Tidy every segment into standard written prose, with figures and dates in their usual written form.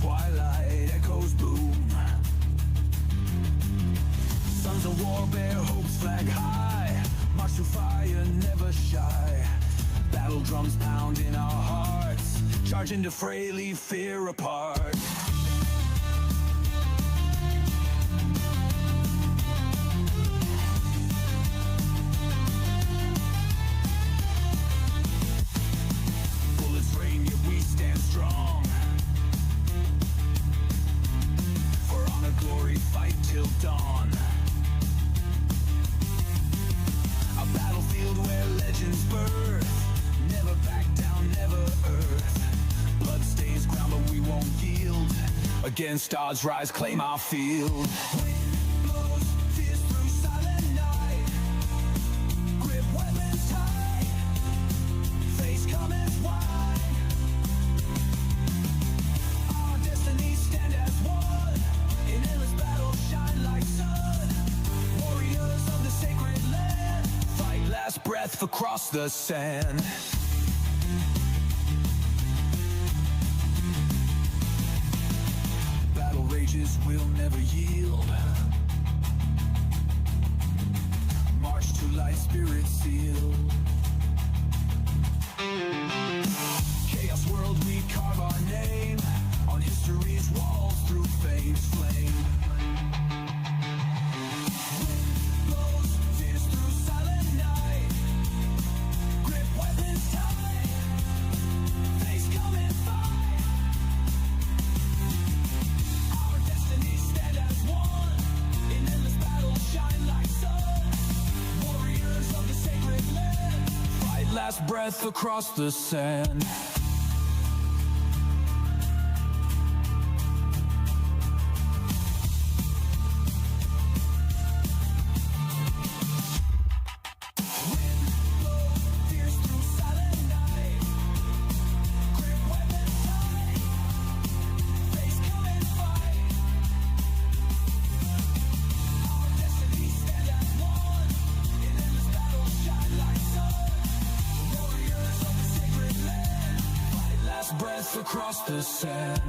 twilight echoes boom. Sons of war bear hopes flag high, march through fire never shy. Battle drums pound in our hearts, charge into fray, leave fear apart. Bullets rain, yet we stand strong. For honor, glory, fight till dawn. A battlefield where legends birth, never back down, never earth. Blood stains ground, but we won't yield. Against odds, rise, claim our field. Wind blows, fierce through silent night. Grip weapons tight, face comments wide. Our destinies stand as one, in endless battle shine like sun. Warriors of the sacred land, fight last breath across the sand. Battle rages will never yield. March to light, spirit sealed. Chaos world, we carve our name on history's walls through fame's flame. Wind blows, fierce through silent night. Grip weapons tight, face come and fight. Our destinies stand as one, in endless battle shine like sun. Warriors of the sacred land, fight last breath across the sand. Wind blows, fierce through silent night. Grip weapons tight, face come and fight. Our destinies stand as one, in endless battle shine like sun. Warriors of the sacred land, fight last breath across the sand.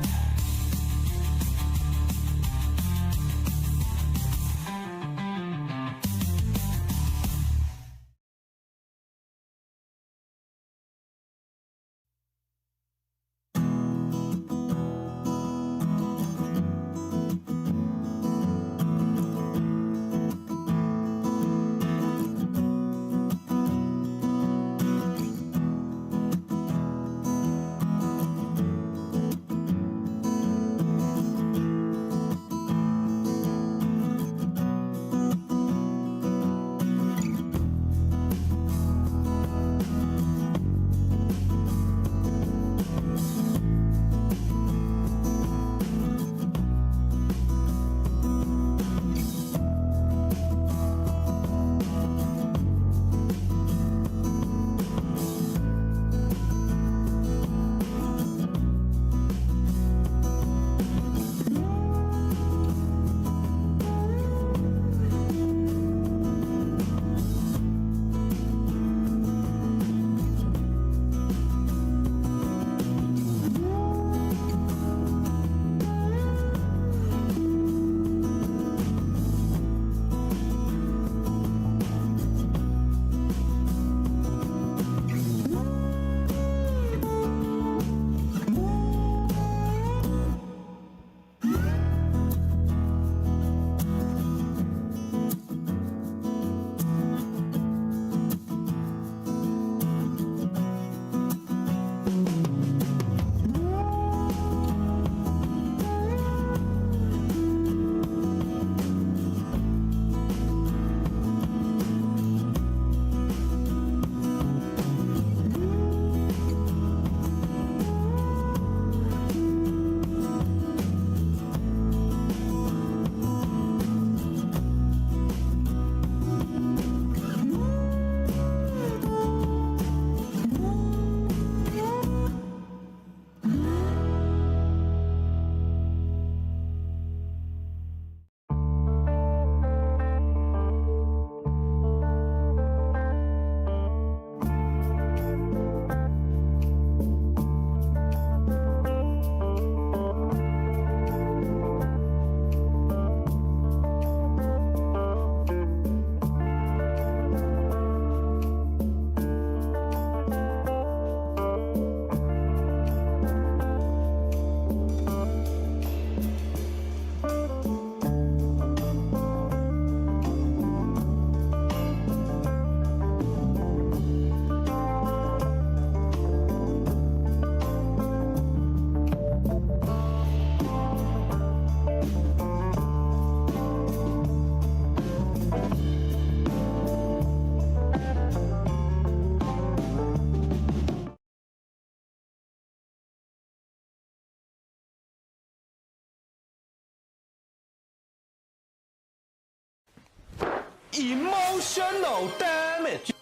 emotional damage.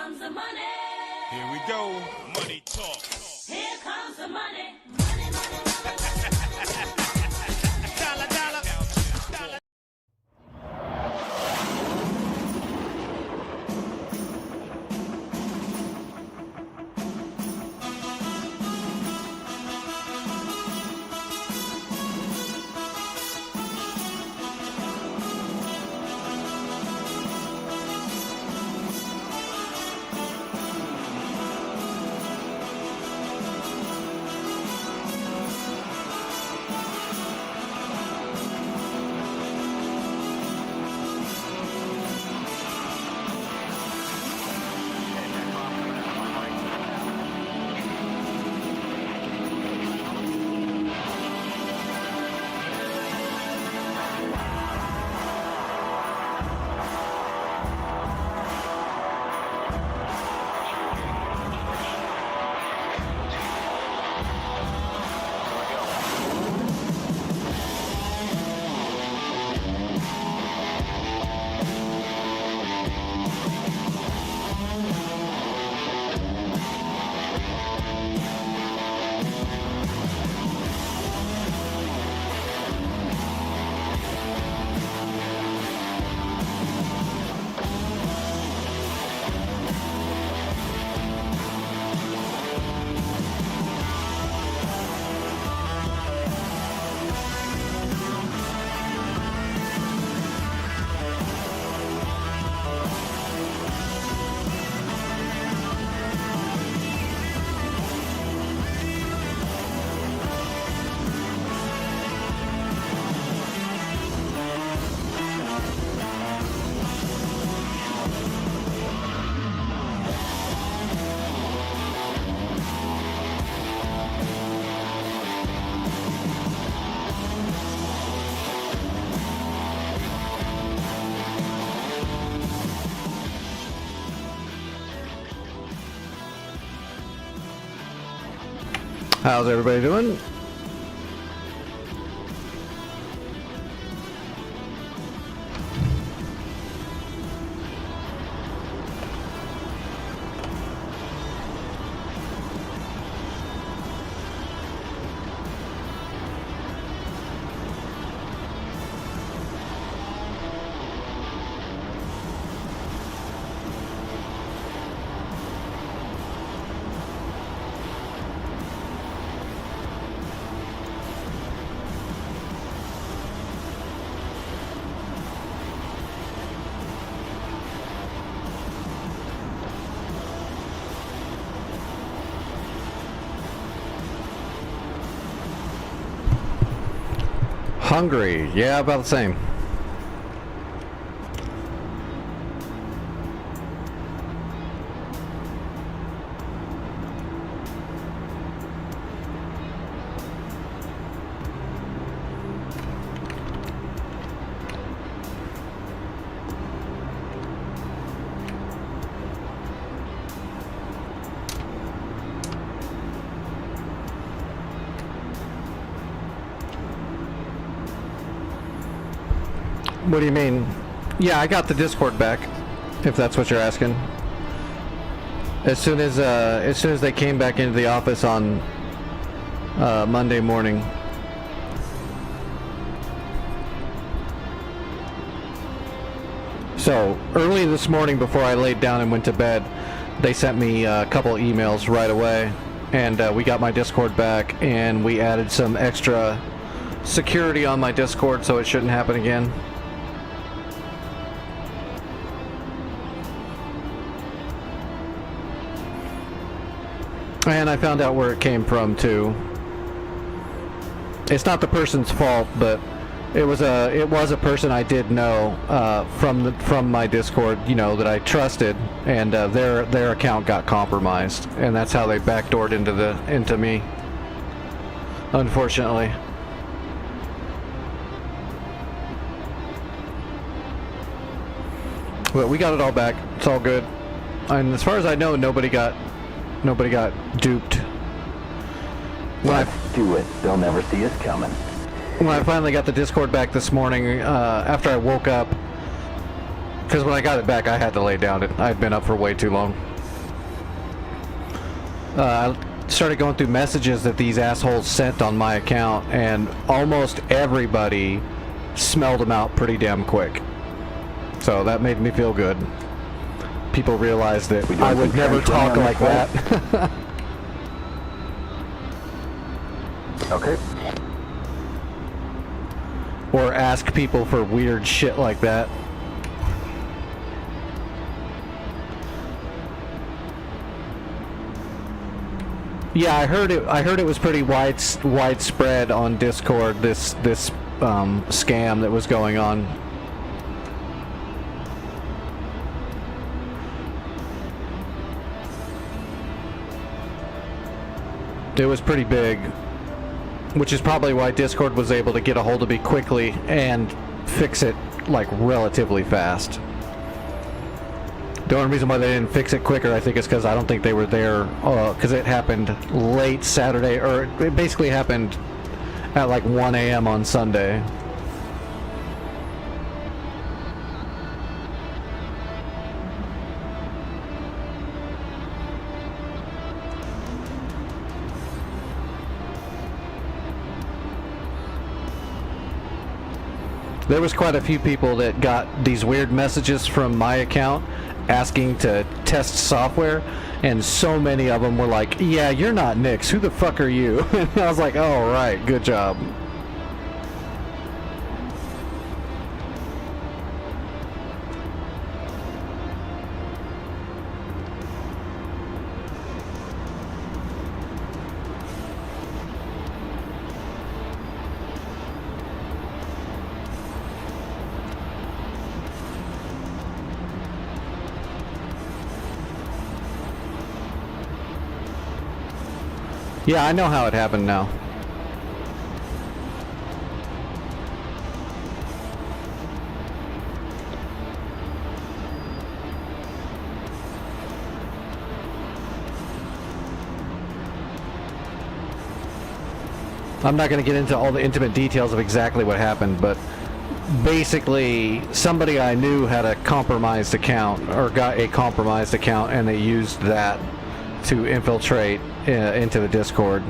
comes the money. Here we go. Money talk. Here comes the money. Money, money, money. Dollar, dollar. Dollar. How's everybody doing? Hungry, yeah, about the same. What do you mean? Yeah, I got the Discord back, if that's what you're asking. As soon as they came back into the office on Monday morning. So, early this morning before I laid down and went to bed, they sent me a couple emails right away, and we got my Discord back, and we added some extra security on my Discord so it shouldn't happen again. And I found out where it came from too. It's not the person's fault, but it was a person I did know from my Discord, you know, that I trusted, and their account got compromised, and that's how they backdoored into me. Unfortunately. But we got it all back. It's all good. And as far as I know, nobody got duped. Let's do it. They'll never see us coming. When I finally got the Discord back this morning, after I woke up, because when I got it back, I had to lay down. I had been up for way too long. I started going through messages that these assholes sent on my account, and almost everybody smelled them out pretty damn quick. So that made me feel good. People realized that I would never talk like that. Okay. Or ask people for weird shit like that. Yeah, I heard it was pretty widespread on Discord, this scam that was going on. It was pretty big, which is probably why Discord was able to get a hold of me quickly and fix it, like, relatively fast. The only reason why they didn't fix it quicker, I think, is because I don't think they were there, because it happened late Saturday, or it basically happened at like 1 a.m. on Sunday. There was quite a few people that got these weird messages from my account asking to test software, and so many of them were like, yeah, you're not Nix, who the fuck are you? And I was like, oh, right, good job. Yeah, I know how it happened now. I'm not going to get into all the intimate details of exactly what happened, but basically somebody I knew had a compromised account, or got a compromised account, and they used that to infiltrate into the Discord.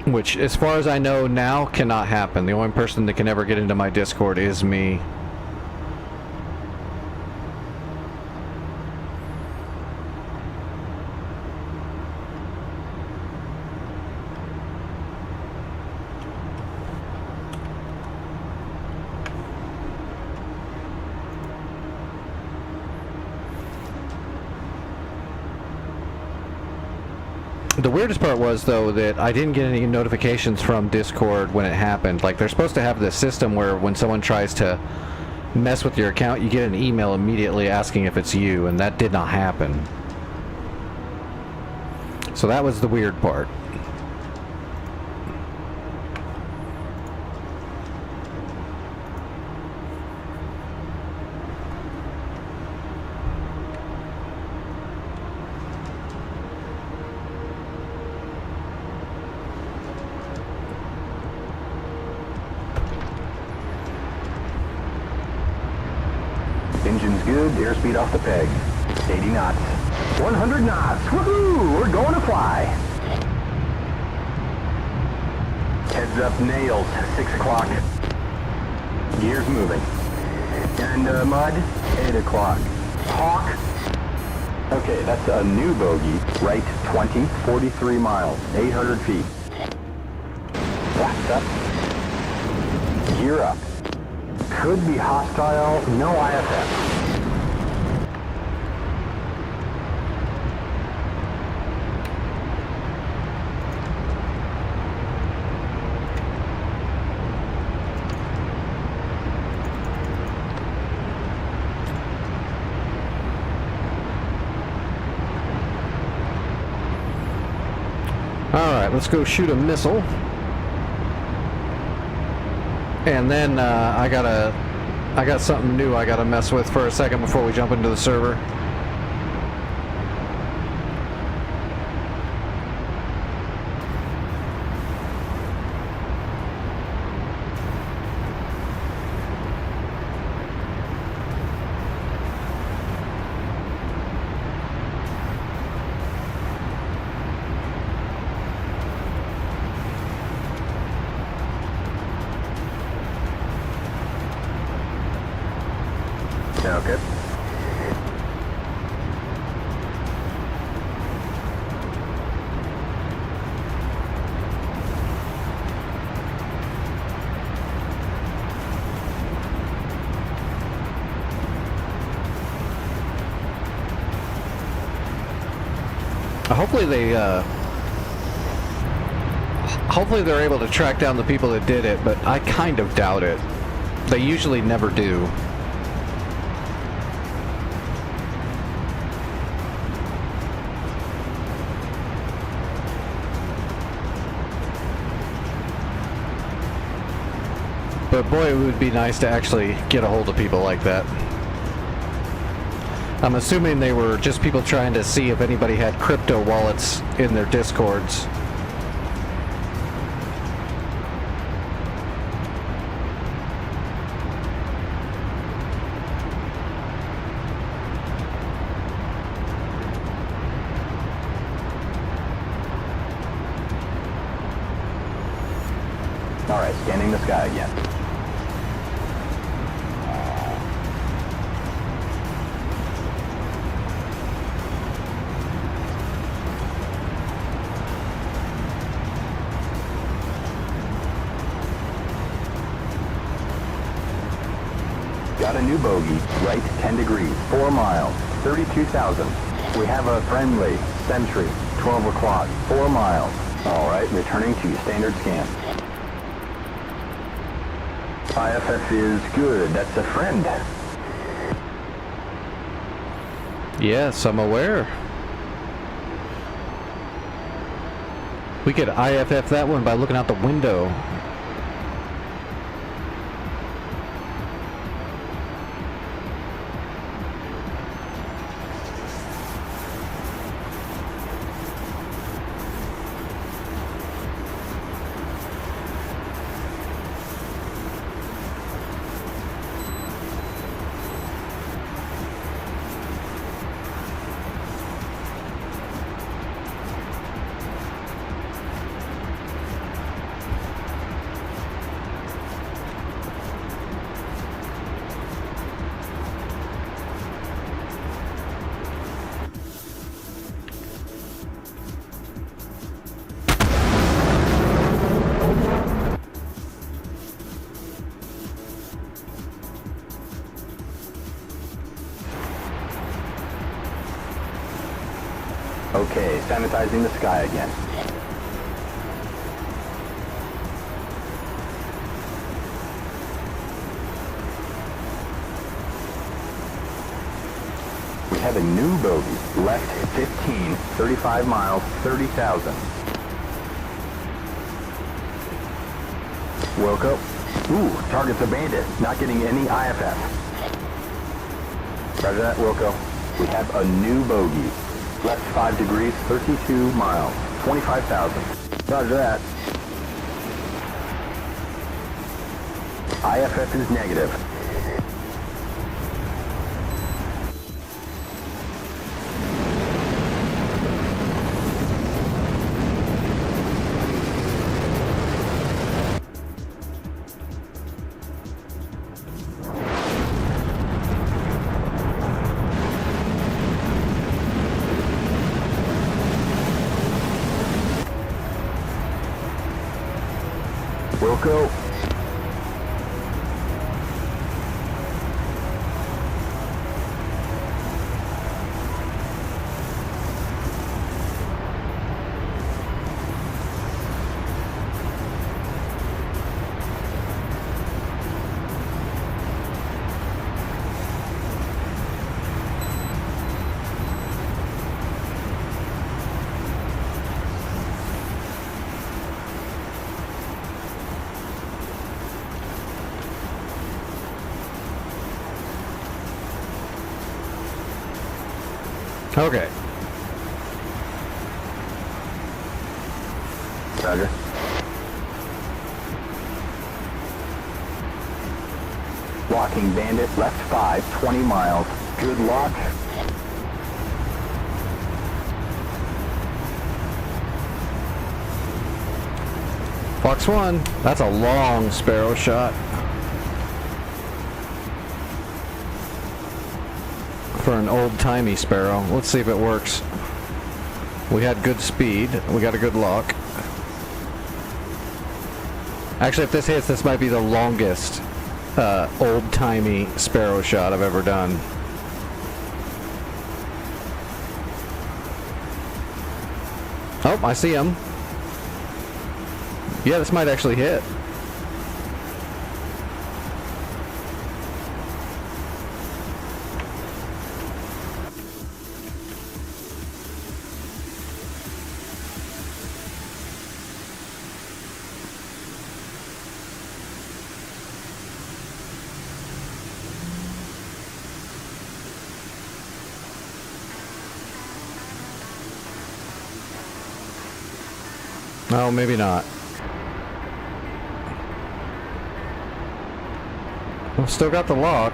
Which, as far as I know now, cannot happen. The only person that can ever get into my Discord is me. The weirdest part was, though, that I didn't get any notifications from Discord when it happened. Like, they're supposed to have this system where when someone tries to mess with your account, you get an email immediately asking if it's you, and that did not happen. So that was the weird part. Engine's good, airspeed off the peg. 80 knots. 100 knots! Woohoo! We're going to fly! Heads up, nails. 6 o'clock. Gears moving. And mud, 8 o'clock. Hawk. Okay, that's a new bogey. Right 20, 43 miles, 800 feet. Flaps up. Gear up. Could be hostile, no IFF. Alright, let's go shoot a missile. And then I got something new I gotta mess with for a second before we jump into the server. Okay. Hopefully they're able to track down the people that did it, but I kind of doubt it. They usually never do. But boy, it would be nice to actually get a hold of people like that. I'm assuming they were just people trying to see if anybody had crypto wallets in their Discords. All right, scanning the sky again. Got a new bogey, right 10 degrees, 4 miles, 32,000. We have a friendly, sentry, 12 o'clock, 4 miles. All right, returning to standard scan. IFF is good, that's a friend. Yes, I'm aware. We could IFF that one by looking out the window. Okay, sanitizing the sky again. We have a new bogey. Left 15, 35 miles, 30,000. Wilco. Ooh, target's a bandit. Not getting any IFF. Roger that, Wilco. We have a new bogey. Left 5 degrees, 32 miles, 25,000. Roger that. IFF is negative. Wilco. Okay. Roger. Walking bandit, left 5, 20 miles. Good luck. Fox 1. That's a long sparrow shot. For an old-timey sparrow. Let's see if it works. We had good speed. We got a good lock. Actually, if this hits, this might be the longest old-timey sparrow shot I've ever done. Oh, I see him. Yeah, this might actually hit. Oh, maybe not. Well, still got the lock.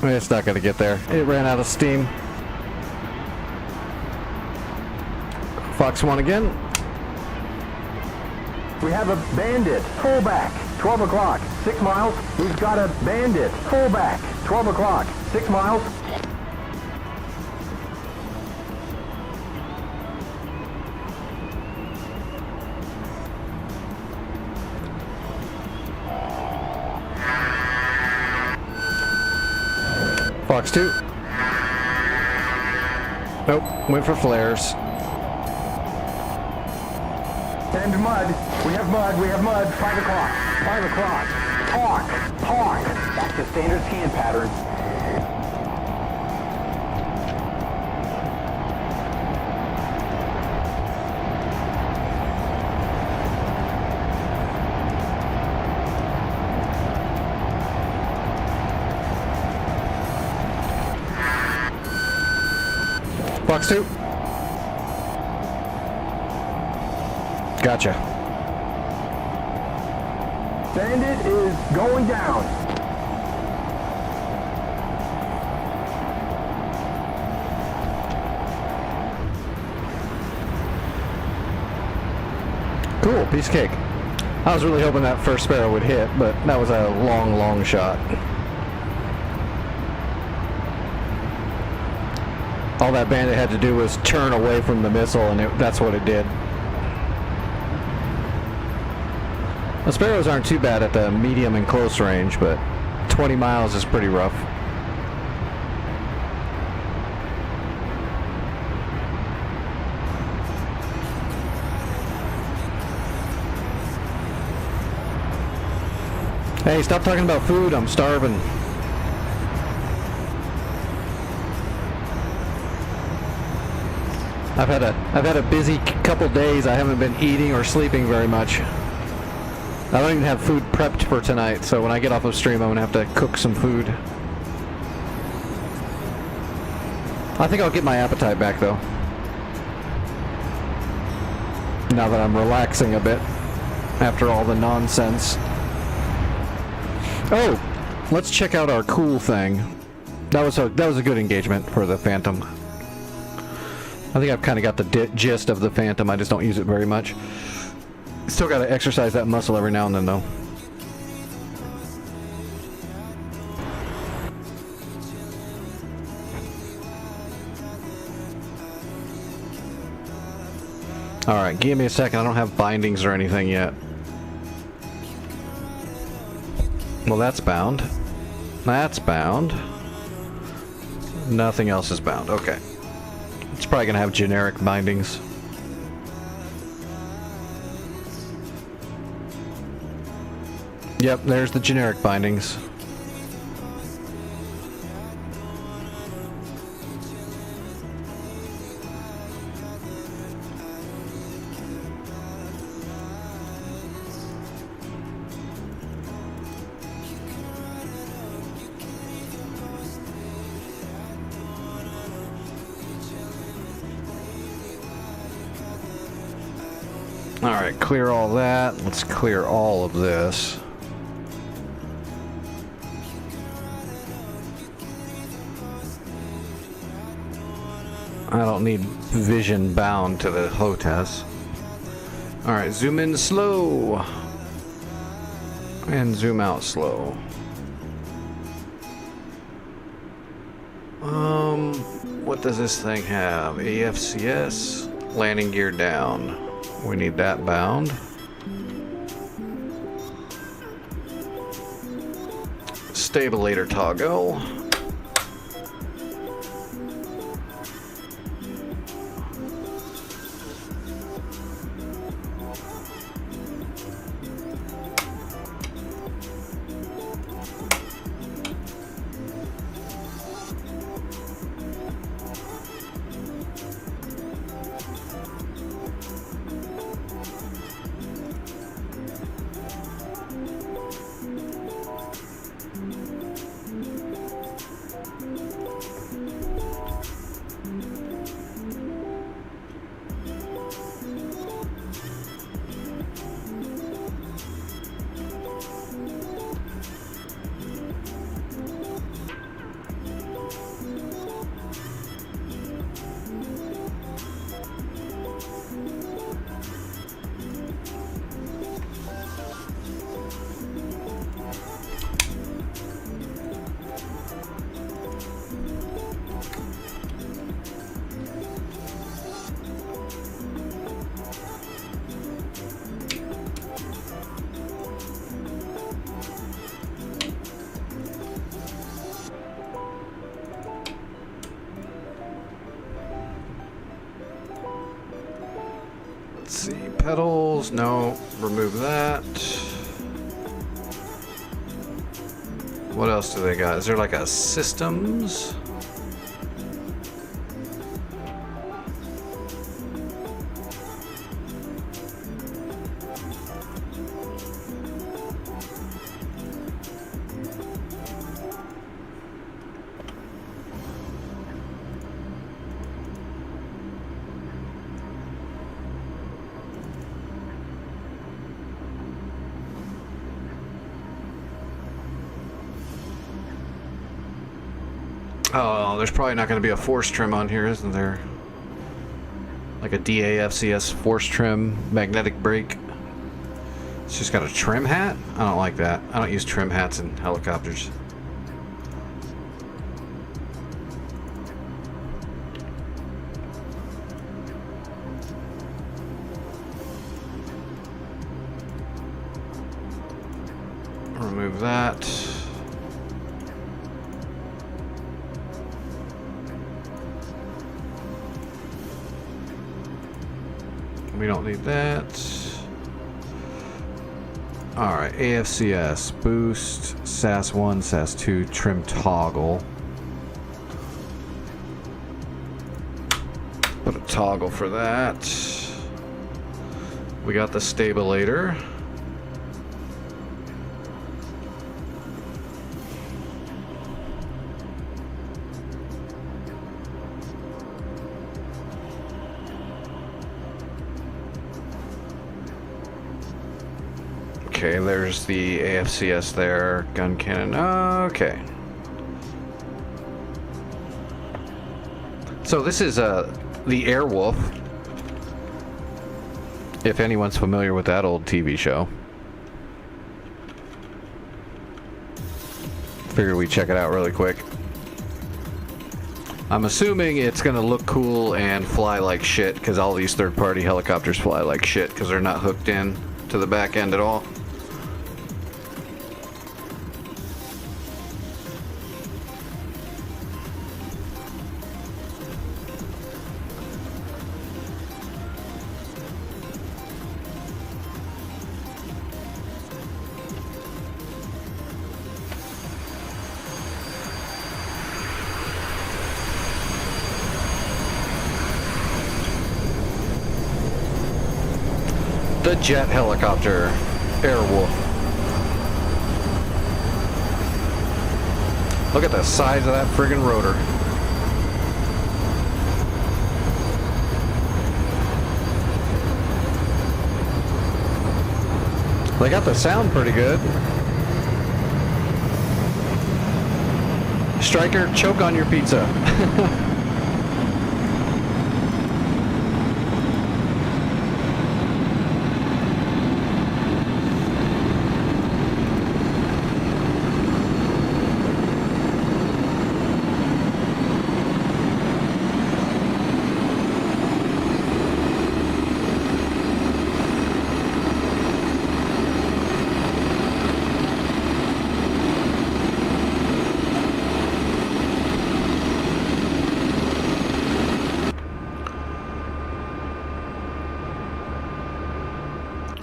It's not going to get there. It ran out of steam. Fox 1 again. We have a bandit. Fullback. 12 o'clock. 6 miles. We've got a bandit. Fullback. 12 o'clock. 6 miles. Fox 2. Nope, went for flares. And mud. We have mud. We have mud. 5 o'clock. 5 o'clock. Talk. Talk. Back to standard scan pattern. Fox 2. Gotcha. Bandit is going down. Cool, piece of cake. I was really hoping that first sparrow would hit, but that was a long, long shot. All that bandit had to do was turn away from the missile, and that's what it did. The sparrows aren't too bad at the medium and close range, but 20 miles is pretty rough. Hey, stop talking about food. I'm starving. I've had a busy couple days. I haven't been eating or sleeping very much. I don't even have food prepped for tonight, so when I get off of stream, I'm gonna have to cook some food. I think I'll get my appetite back though. Now that I'm relaxing a bit after all the nonsense. Oh, let's check out our cool thing. That was a good engagement for the Phantom. I think I've kind of got the gist of the Phantom. I just don't use it very much. Still got to exercise that muscle every now and then, though. Alright, give me a second. I don't have bindings or anything yet. Well, that's bound. That's bound. Nothing else is bound. Okay. It's probably going to have generic bindings. Yep, there's the generic bindings. Alright, clear all that. Let's clear all of this. I don't need vision bound to the HOTAS. Alright, zoom in slow. And zoom out slow. What does this thing have? AFCS, landing gear down. We need that bound. Stabilator toggle. Let's see, pedals, no, remove that. What else do they got? Is there like a systems? Oh, there's probably not going to be a force trim on here, isn't there? Like a DAFCS force trim, magnetic brake. It's just got a trim hat? I don't like that. I don't use trim hats in helicopters. Remove that. We don't need that. Alright, AFCS, boost, SAS1, SAS2, trim toggle. Put a toggle for that. We got the stabilator. Okay, there's the AFCS there, gun cannon. Okay. So this is the Airwolf. If anyone's familiar with that old TV show. Figured we'd check it out really quick. I'm assuming it's gonna look cool and fly like shit, because all these third-party helicopters fly like shit, because they're not hooked in to the back end at all. The jet helicopter, Airwolf. Look at the size of that friggin' rotor. They got the sound pretty good. Striker, choke on your pizza.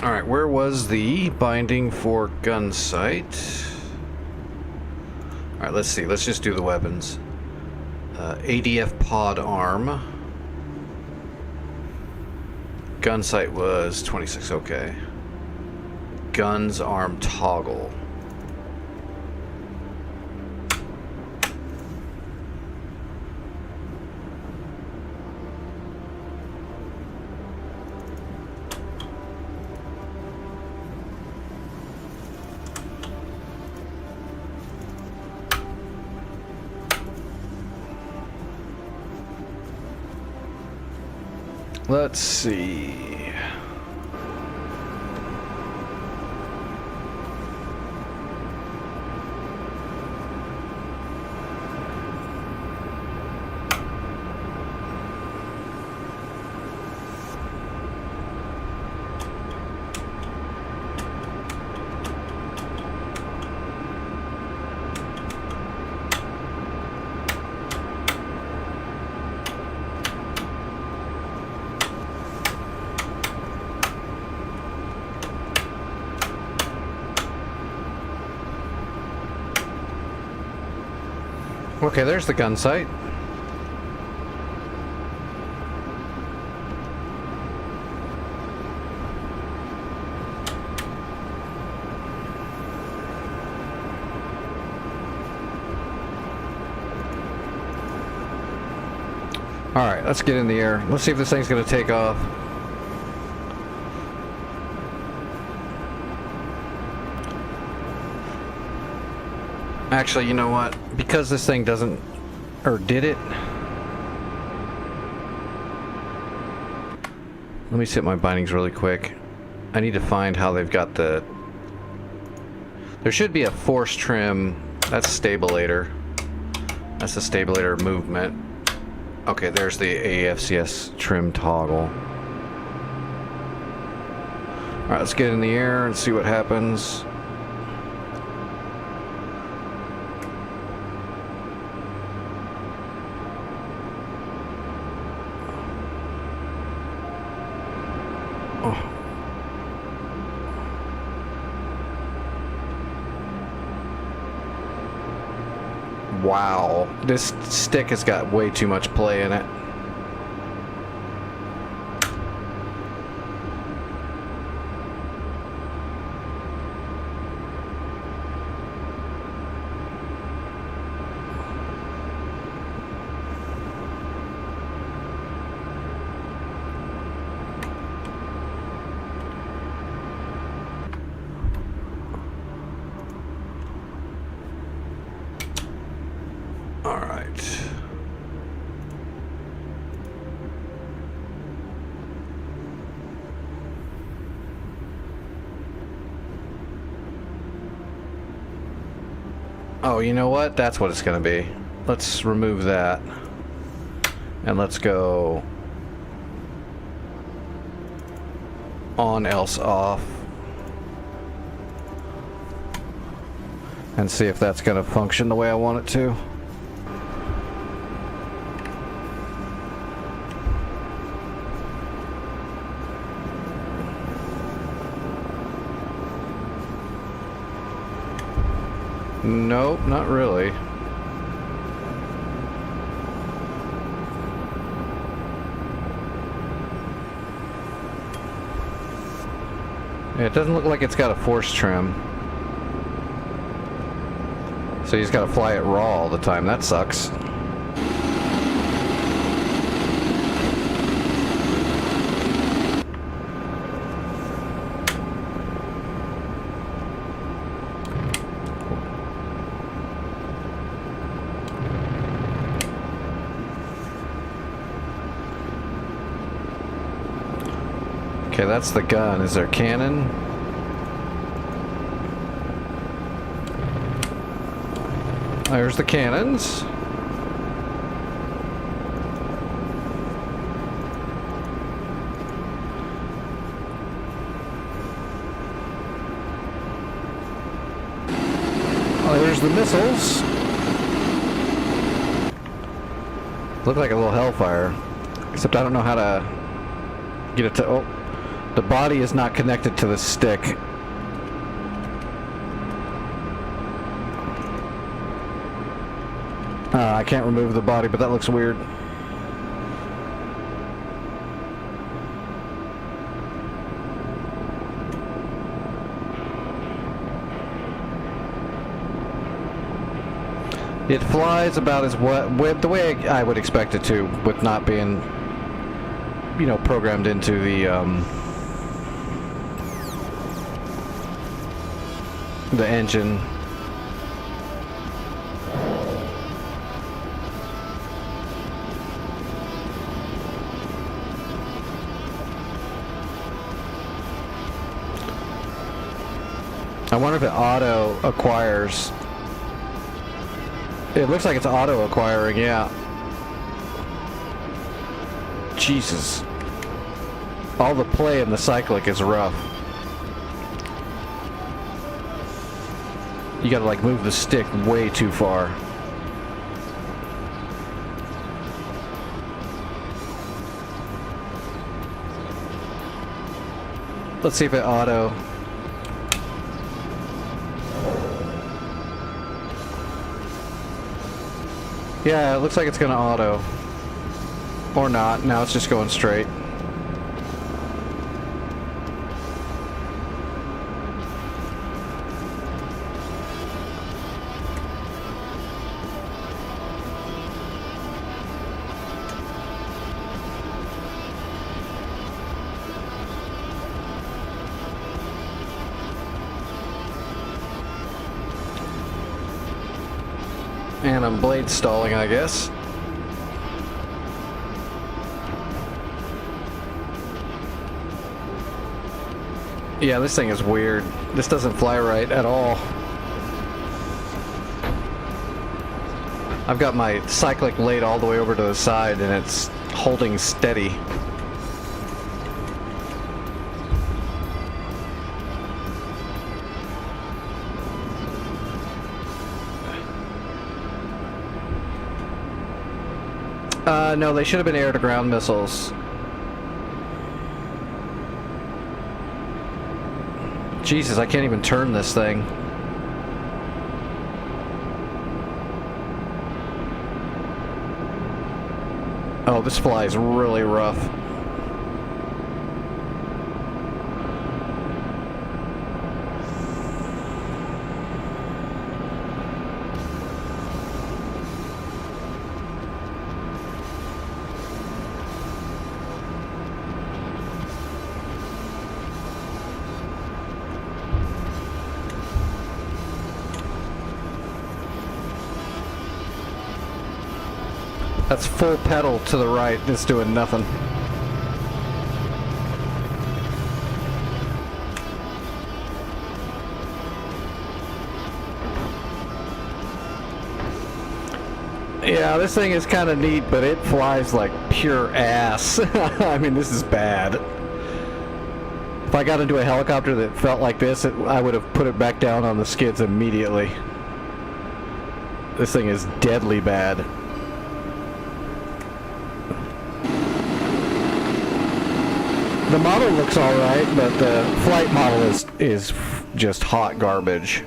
Alright, where was the binding for gun sight? Alright, let's see. Let's just do the weapons. ADF pod arm. Gun sight was 26, okay. Guns arm toggle. Let's see. Okay, there's the gun sight. Alright, let's get in the air. Let's see if this thing's gonna take off. Actually, you know what? Because this thing doesn't... or did it? Let me set my bindings really quick. I need to find how they've got the... There should be a force trim. That's stabilator. That's the stabilator movement. Okay, there's the AFCS trim toggle. Alright, let's get in the air and see what happens. Wow, this stick has got way too much play in it. All right. Oh, you know what? That's what it's going to be. Let's remove that. And let's go on, else off. And see if that's going to function the way I want it to. Nope, not really. Yeah, it doesn't look like it's got a force trim. So you just gotta fly it raw all the time. That sucks. Okay, that's the gun. Is there a cannon? There's the cannons. Oh, there's the missiles. Look like a little hellfire. Except I don't know how to get it to... Oh. The body is not connected to the stick. I can't remove the body, but that looks weird. It flies about as the way I would expect it to, with not being, you know, programmed into the engine. I wonder if it auto acquires. It looks like it's auto acquiring, yeah. Jesus. All the play in the cyclic is rough. You gotta like move the stick way too far. Let's see if it auto. Yeah, it looks like it's gonna auto. Or not. Now it's just going straight. And I'm blade stalling, I guess. Yeah, this thing is weird. This doesn't fly right at all. I've got my cyclic laid all the way over to the side and it's holding steady. No, they should have been air-to-ground missiles. Jesus, I can't even turn this thing. Oh, this flies really rough. That's full pedal to the right. It's doing nothing. Yeah, this thing is kind of neat, but it flies like pure ass. I mean, this is bad. If I got into a helicopter that felt like this, I would have put it back down on the skids immediately. This thing is deadly bad. The model looks alright, but the flight model is just hot garbage.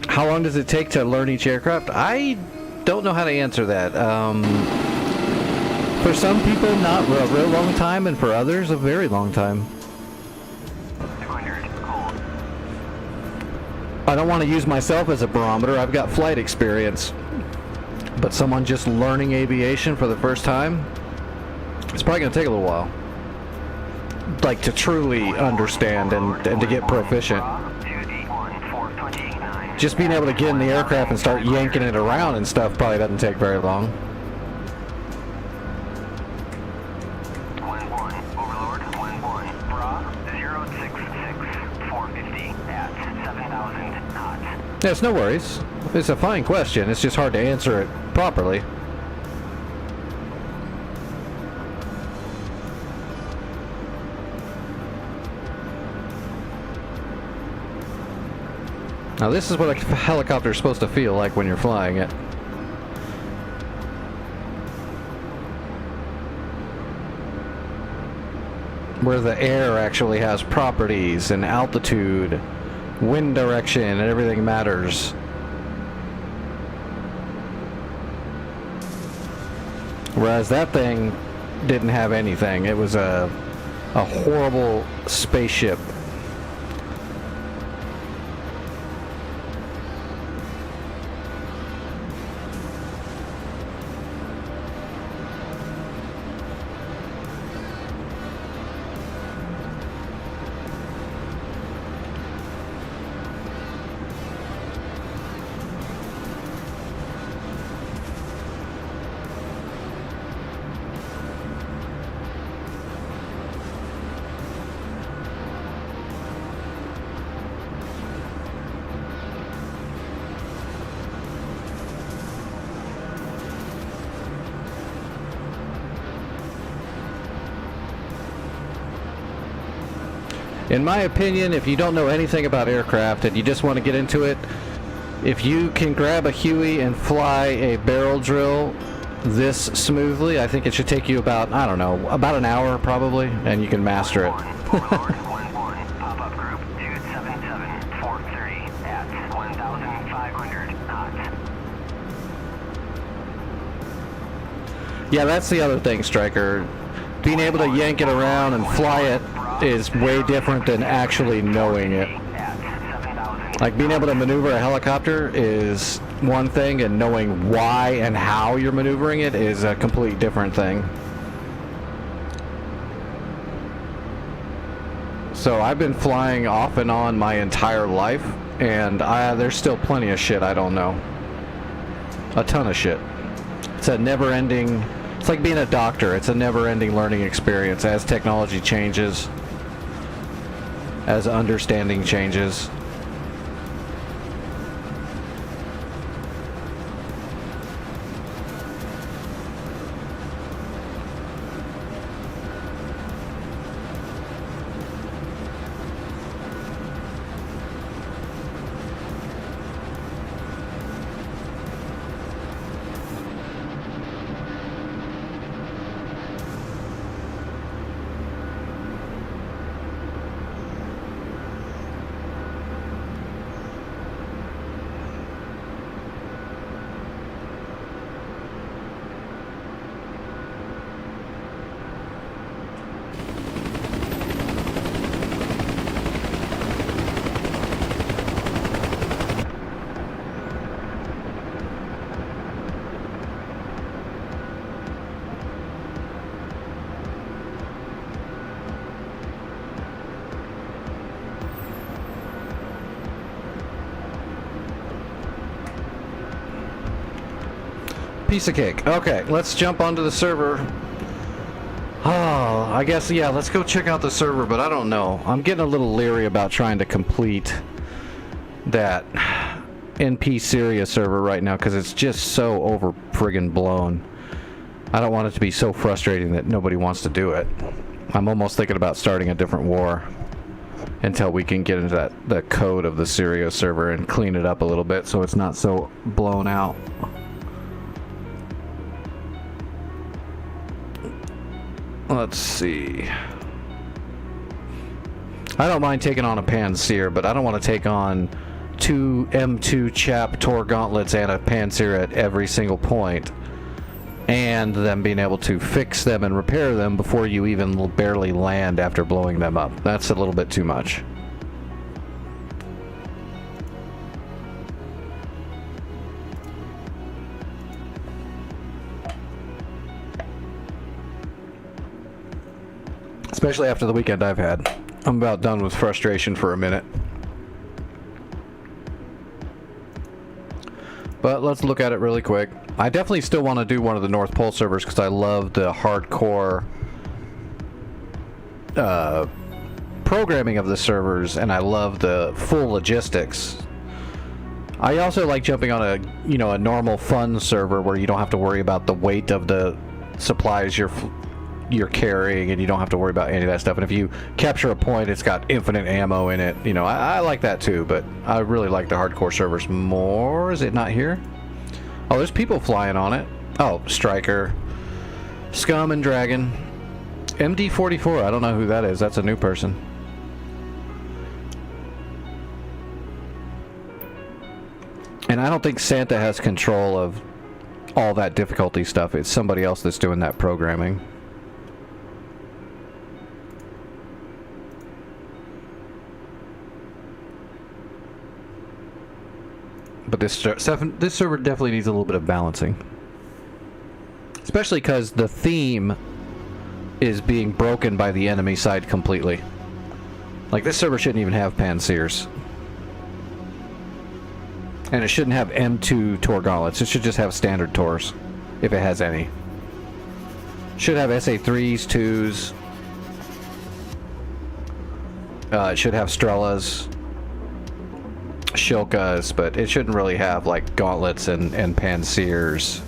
How long does it take to learn each aircraft? I don't know how to answer that. For some people, not a real long time, and for others, a very long time. I don't want to use myself as a barometer. I've got flight experience. But someone just learning aviation for the first time, it's probably going to take a little while. Like, to truly understand and to get proficient. Just being able to get in the aircraft and start yanking it around and stuff probably doesn't take very long. Overlord, 1-1, Bra, 066-450 at 7,000 knots. Yes, no worries. It's a fine question. It's just hard to answer it properly. Now this is what a helicopter is supposed to feel like when you're flying it. Where the air actually has properties and altitude, wind direction, and everything matters. Whereas that thing didn't have anything. It was a horrible spaceship. In my opinion, if you don't know anything about aircraft and you just want to get into it, if you can grab a Huey and fly a barrel drill this smoothly, I think it should take you about, I don't know, about an hour probably, and you can master it. Overlord, 1-1, pop-up group 277-430 at 1,500 knots. Yeah, that's the other thing, Striker. Being able to yank it around and fly it is way different than actually knowing it. Like, being able to maneuver a helicopter is one thing, and knowing why and how you're maneuvering it is a complete different thing. So I've been flying off and on my entire life, and there's still plenty of shit I don't know. A ton of shit. It's a never-ending... It's like being a doctor. It's a never-ending learning experience as technology changes, as understanding changes. piece of cake. Okay, let's jump onto the server. Oh, I guess, yeah, let's go check out the server, but I don't know. I'm getting a little leery about trying to complete that NP Syria server right now because it's just so over friggin' blown. I don't want it to be so frustrating that nobody wants to do it. I'm almost thinking about starting a different war until we can get into the code of the Syria server and clean it up a little bit so it's not so blown out. Let's see. I don't mind taking on a Panseer, but I don't want to take on 2 M2 Chap Tor gauntlets and a Panseer at every single point, and them being able to fix them and repair them before you even barely land after blowing them up. That's a little bit too much. Especially after the weekend I've had. I'm about done with frustration for a minute. But let's look at it really quick. I definitely still want to do one of the North Pole servers because I love the hardcore programming of the servers, and I love the full logistics. I also like jumping on a normal fun server where you don't have to worry about the weight of the supplies you're carrying, and you don't have to worry about any of that stuff. And if you capture a point, it's got infinite ammo in it. You know, I like that too, but I really like the hardcore servers more. Is it not here? Oh, there's people flying on it. Oh, Striker, Scum and Dragon, MD44. I don't know who that is. That's a new person. And I don't think Santa has control of all that difficulty stuff. It's somebody else that's doing that programming. But this server definitely needs a little bit of balancing. Especially because the theme is being broken by the enemy side completely. Like, this server shouldn't even have Panseers. And it shouldn't have M2 Tor gauntlets. It should just have standard Tors, if it has any. Should have SA3s, 2s. It should have Strellas, Shilkas, but it shouldn't really have like gauntlets and Panseers.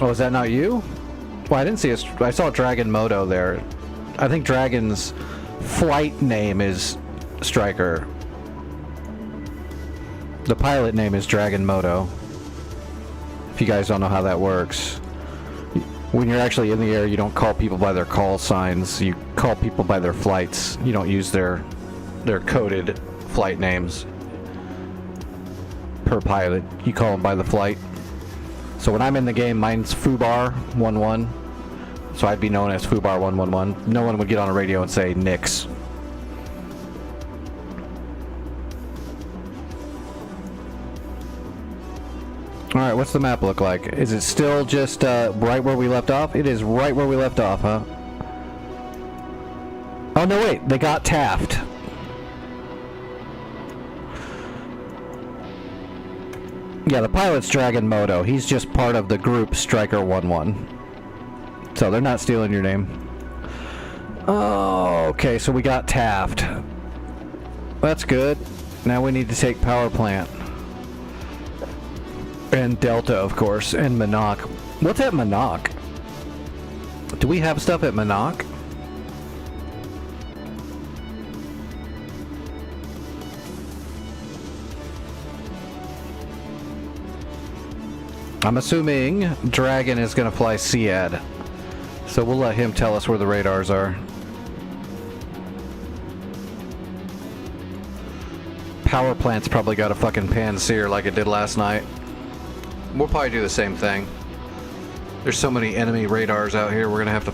Oh, is that not you? Well, I didn't see I saw Dragon Moto there. I think Dragon's flight name is Striker. The pilot name is Dragon Moto. If you guys don't know how that works. When you're actually in the air, you don't call people by their call signs. You call people by their flights. You don't use their coded flight names per pilot. You call them by the flight. So when I'm in the game, mine's Fubar 11. So I'd be known as Fubar 111. No one would get on a radio and say Nix. Alright, what's the map look like? Is it still just right where we left off? It is right where we left off, huh? Oh no, wait, they got Taft. Yeah, the pilot's Dragon Moto. He's just part of the group Striker 11. So they're not stealing your name. Oh, okay, so we got Taft. That's good. Now we need to take power plant. And Delta, of course, and Manokh. What's at Manokh? Do we have stuff at Manokh? I'm assuming Dragon is going to fly Sead. So we'll let him tell us where the radars are. Power plant's probably got a fucking Panseer like it did last night. We'll probably do the same thing. There's so many enemy radars out here, we're gonna have to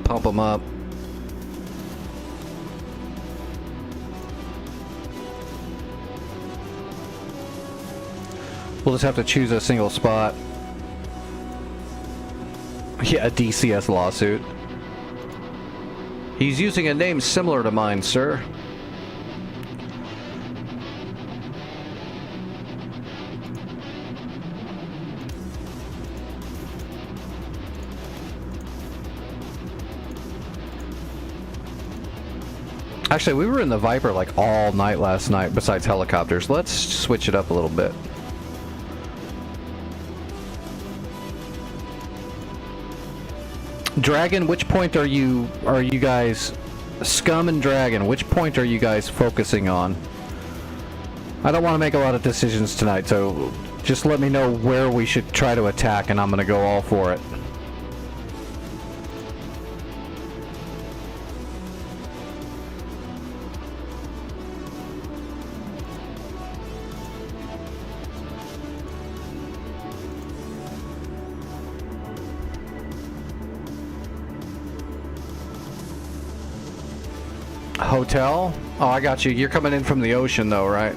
pump them up. We'll just have to choose a single spot. Yeah, a DCS lawsuit. He's using a name similar to mine, sir. Actually, we were in the Viper like all night last night besides helicopters. Let's switch it up a little bit. Dragon, which point are you guys, Scum and Dragon, which point are you guys focusing on? I don't want to make a lot of decisions tonight, so just let me know where we should try to attack and I'm going to go all for it. Hotel? Oh, I got you. You're coming in from the ocean though, right?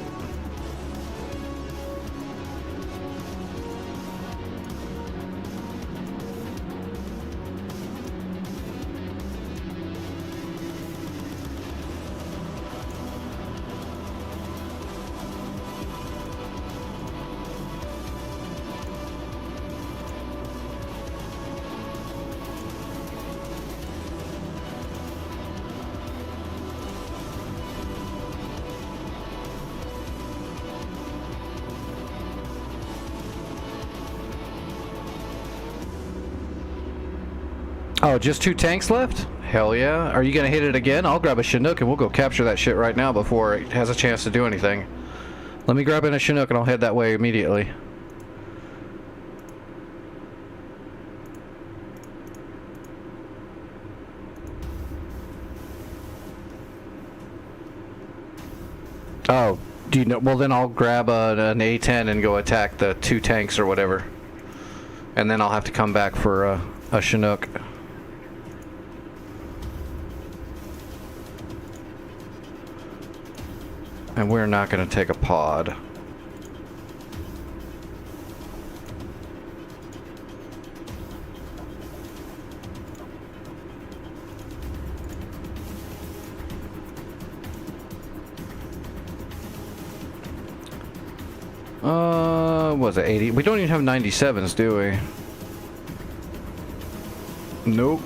Oh, just 2 tanks left? Hell yeah. Are you gonna hit it again? I'll grab a Chinook and we'll go capture that shit right now before it has a chance to do anything. Let me grab in a Chinook and I'll head that way immediately. Oh, do you know? Well, then I'll grab an A-10 and go attack the 2 tanks or whatever. And then I'll have to come back for a Chinook. And we're not going to take a pod. Was it 80? We don't even have 97s, do we? Nope.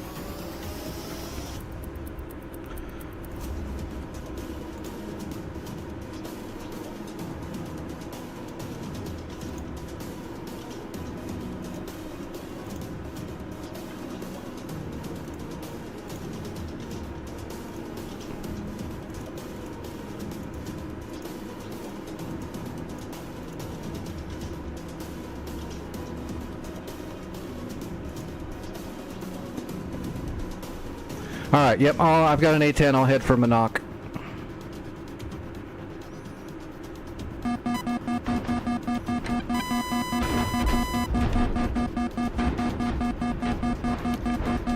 Alright, yep, I've got an A-10, I'll head for Manokh.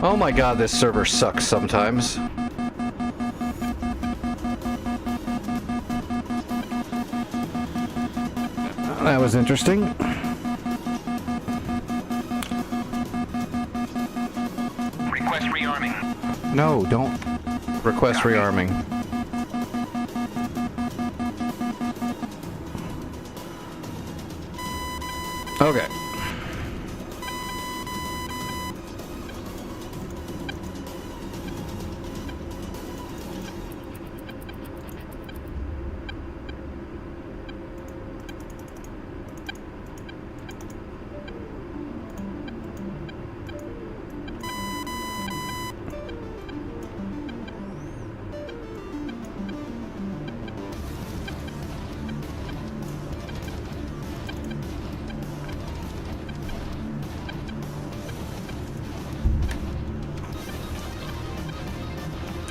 Oh my god, this server sucks sometimes. That was interesting. Request rearming. No, don't request rearming. Okay.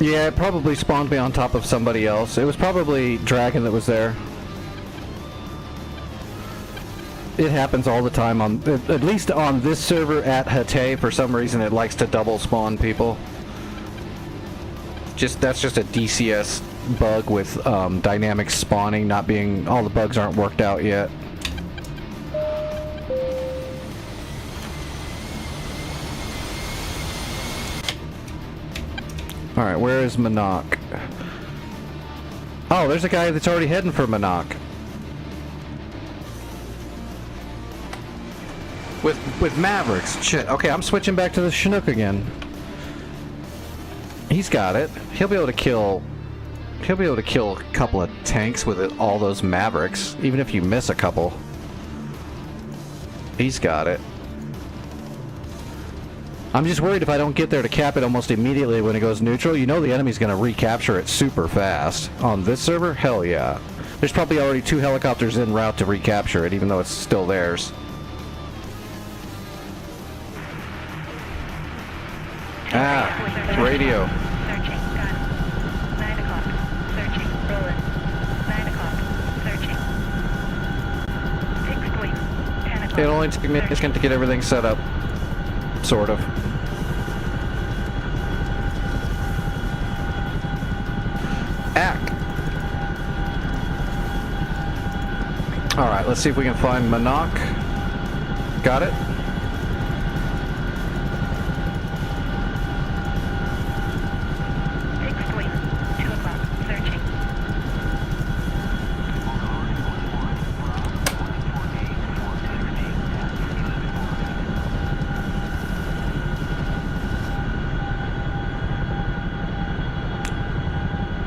Yeah, it probably spawned me on top of somebody else. It was probably Dragon that was there. It happens all the time on, at least on this server at Hatay. For some reason, it likes to double spawn people. That's just a DCS bug with dynamic spawning not being, all the bugs aren't worked out yet. Alright, where is Manokh? Oh, there's a guy that's already heading for Manokh. With Mavericks. Shit. Okay, I'm switching back to the Chinook again. He's got it. He'll be able to kill He'll be able to kill a couple of tanks with it, all those Mavericks, even if you miss a couple. He's got it. I'm just worried if I don't get there to cap it almost immediately when it goes neutral. You know the enemy's going to recapture it super fast. On this server? Hell yeah. There's probably already 2 helicopters en route to recapture it, even though it's still theirs. Ah, radio. Searching. Gun. 9 o'clock. Searching. Rolling. 9 o'clock. Searching. Fixed wing. 10 o'clock. It'll only take me a second to get everything set up. Sort of. Ack. Alright, let's see if we can find Manokh. Got it? Fixed wing. 2 o'clock. Searching.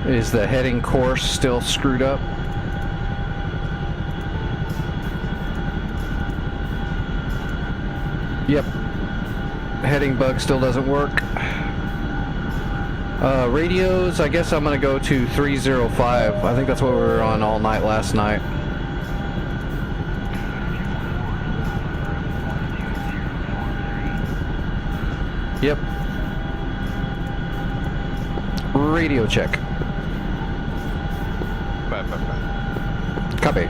Is the heading course still screwed up? Yep. Heading bug still doesn't work. Radios, I guess I'm gonna go to 305. I think that's what we were on all night last night. Yep. Radio check. Copy.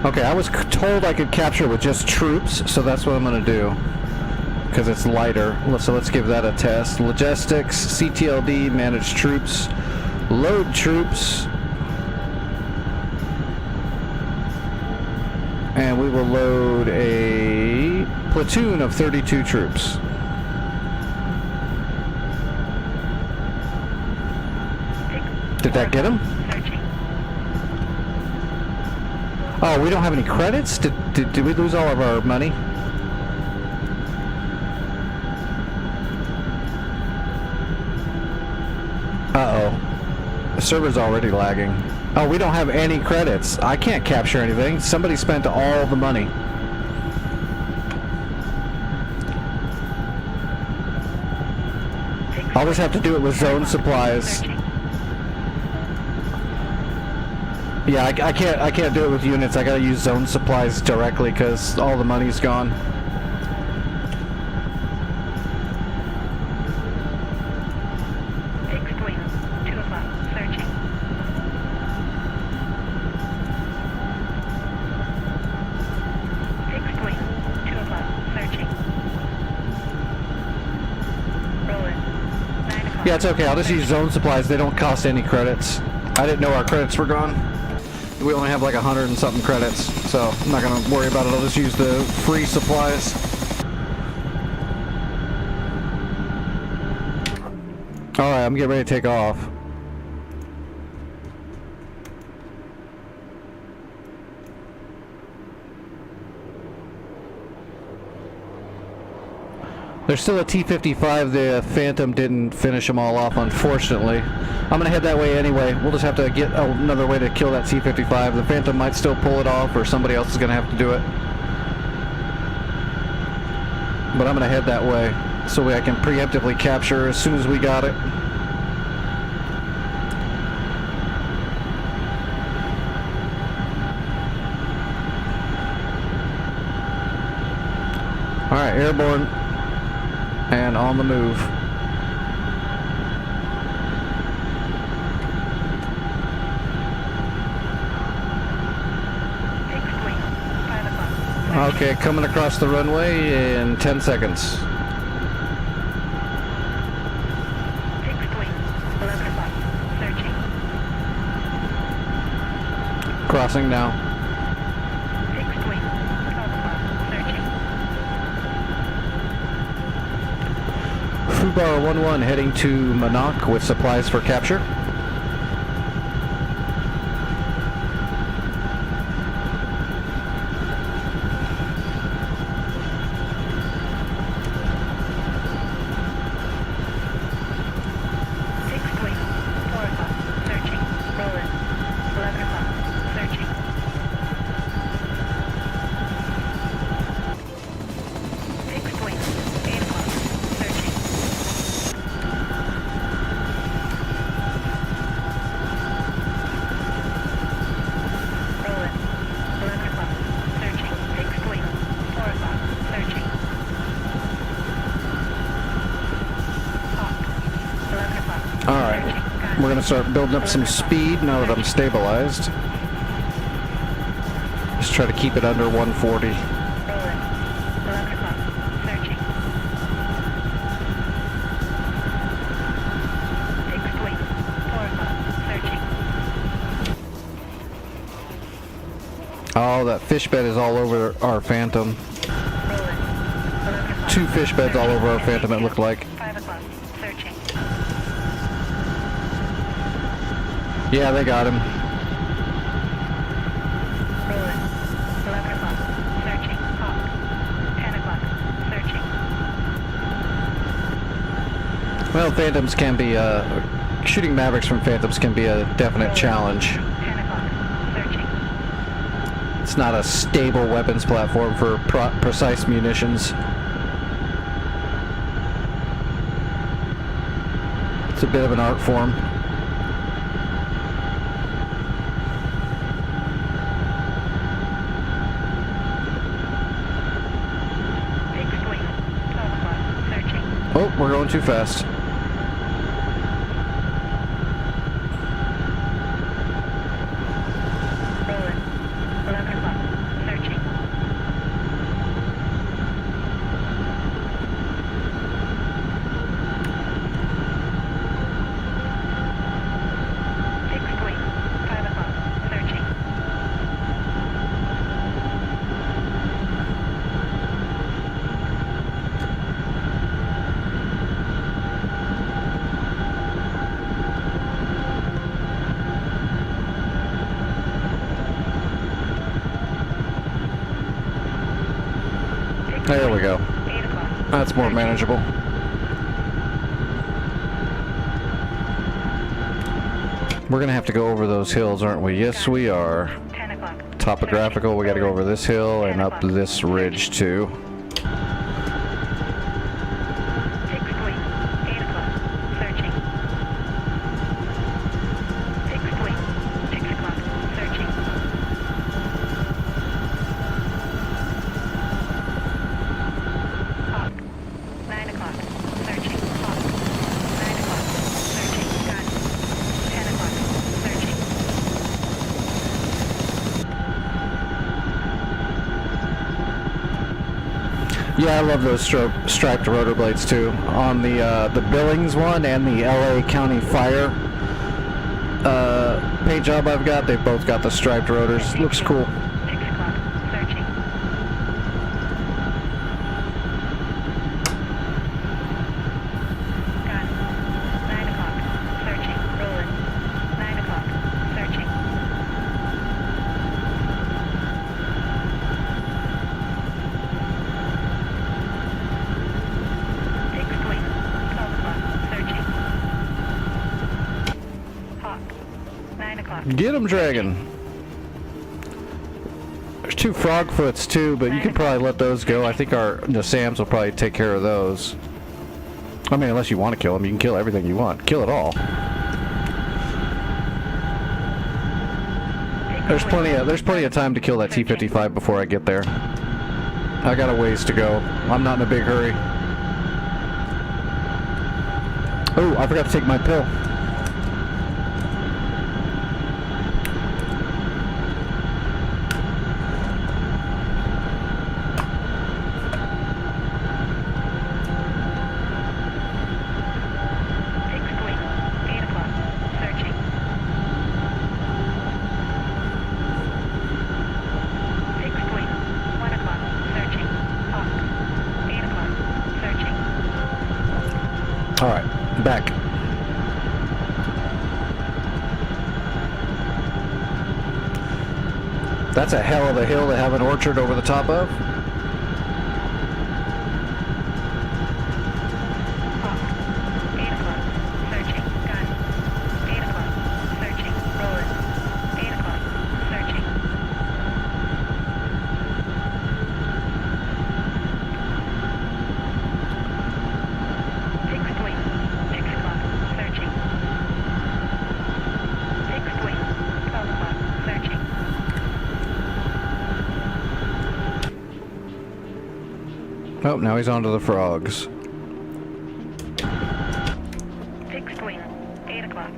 Okay, I was told I could capture with just troops, so that's what I'm going to do. Because it's lighter. So let's give that a test. Logistics, CTLD, manage troops, load troops. And we will load a platoon of 32 troops. Did that get him? Oh, we don't have any credits? Did we lose all of our money? Uh-oh. The server's already lagging. Oh, we don't have any credits. I can't capture anything. Somebody spent all the money. I'll just have to do it with zone supplies. Yeah, I can't do it with units. I gotta use zone supplies directly because all the money's gone. Fixed wing. 2 o'clock. Searching. Fixed wing. 2 o'clock. Searching. Rolling. 9 o'clock. Yeah, it's okay. I'll just use zone supplies. They don't cost any credits. I didn't know our credits were gone. We only have like 100 and something credits, so I'm not gonna worry about it. I'll just use the free supplies. Alright, I'm getting ready to take off. There's still a T-55. The Phantom didn't finish them all off, unfortunately. I'm gonna head that way anyway. We'll just have to get another way to kill that T-55. The Phantom might still pull it off, or somebody else is gonna have to do it. But I'm gonna head that way so I can preemptively capture as soon as we got it. Alright, airborne. And on the move. Fixed wing. 5 o'clock. Okay, coming across the runway in 10 seconds. Fixed wing. 11 o'clock. Searching. Crossing now. Fixed wing. 12 o'clock. Searching. Fubar 11 heading to Manokh with supplies for capture. We're gonna start building up some speed now that I'm stabilized. Just try to keep it under 140. Roland. 11 o'clock. Searching. Fixed wing. 4 o'clock. Searching. Oh, that fish bed is all over our Phantom. Roland. 11 o'clock. 2 fish beds all over our Phantom, it looked like. 5 o'clock. Searching. Yeah, they got him. Roland. 11 o'clock. Searching. Hawk. 10 o'clock. Searching. Well, Phantoms can be, shooting Mavericks from Phantoms can be a definite challenge. 10 o'clock. Searching. It's not a stable weapons platform for precise munitions. It's a bit of an art form. Fixed wing. 12 o'clock. Searching. Oh, we're going too fast. Roland. 11 o'clock. Searching. Fixed wing. 5 o'clock. Searching. Fixed There we wing. go. 8 o'clock. That's more Searching. manageable. We're gonna have to go over those hills, aren't we? Yes, we are. 10 o'clock. Topographical, we gotta go over this hill and up this ridge too. Fixed wing. 8 o'clock. Searching. Fixed wing. 6 o'clock. Searching. Hawk. 9 o'clock. Searching. Hawk. 9 o'clock. Searching. Gun. 10 o'clock. Searching. Yeah, I love those striped rotor blades too. On the Billings one and the LA County Fire paint job I've got, they've both got the striped rotors. Looks cool. 6 o'clock. Searching. Gun. 9 o'clock. Searching. Roland. 9 o'clock. Searching. Fixed wing. 12 o'clock. Searching. Hawk. 9 o'clock. Get 'em, Dragon. There's 2 Frogfoots too, but you can probably let those go. I think our Sams will probably take care of those. I mean, unless you want to kill them, you can kill everything you want. Kill it all. There's plenty of time to kill that T-55 before I get there. I got a ways to go. I'm not in a big hurry. Oh, I forgot to take my pill. Fixed wing. 8 o'clock. Searching. Fixed wing. 1 o'clock. Searching. Hawk. 8 o'clock. Searching. All right, back. That's a hell of a hill to have an orchard over the top of. Hawk. 8 o'clock. Searching. Gun. 8 o'clock. Searching. Roland. 8 o'clock. Searching. Fixed wing. 6 o'clock. Searching. Fixed wing. 12 o'clock. Searching. Oh, now he's onto the frogs. Fixed wing. 8 o'clock.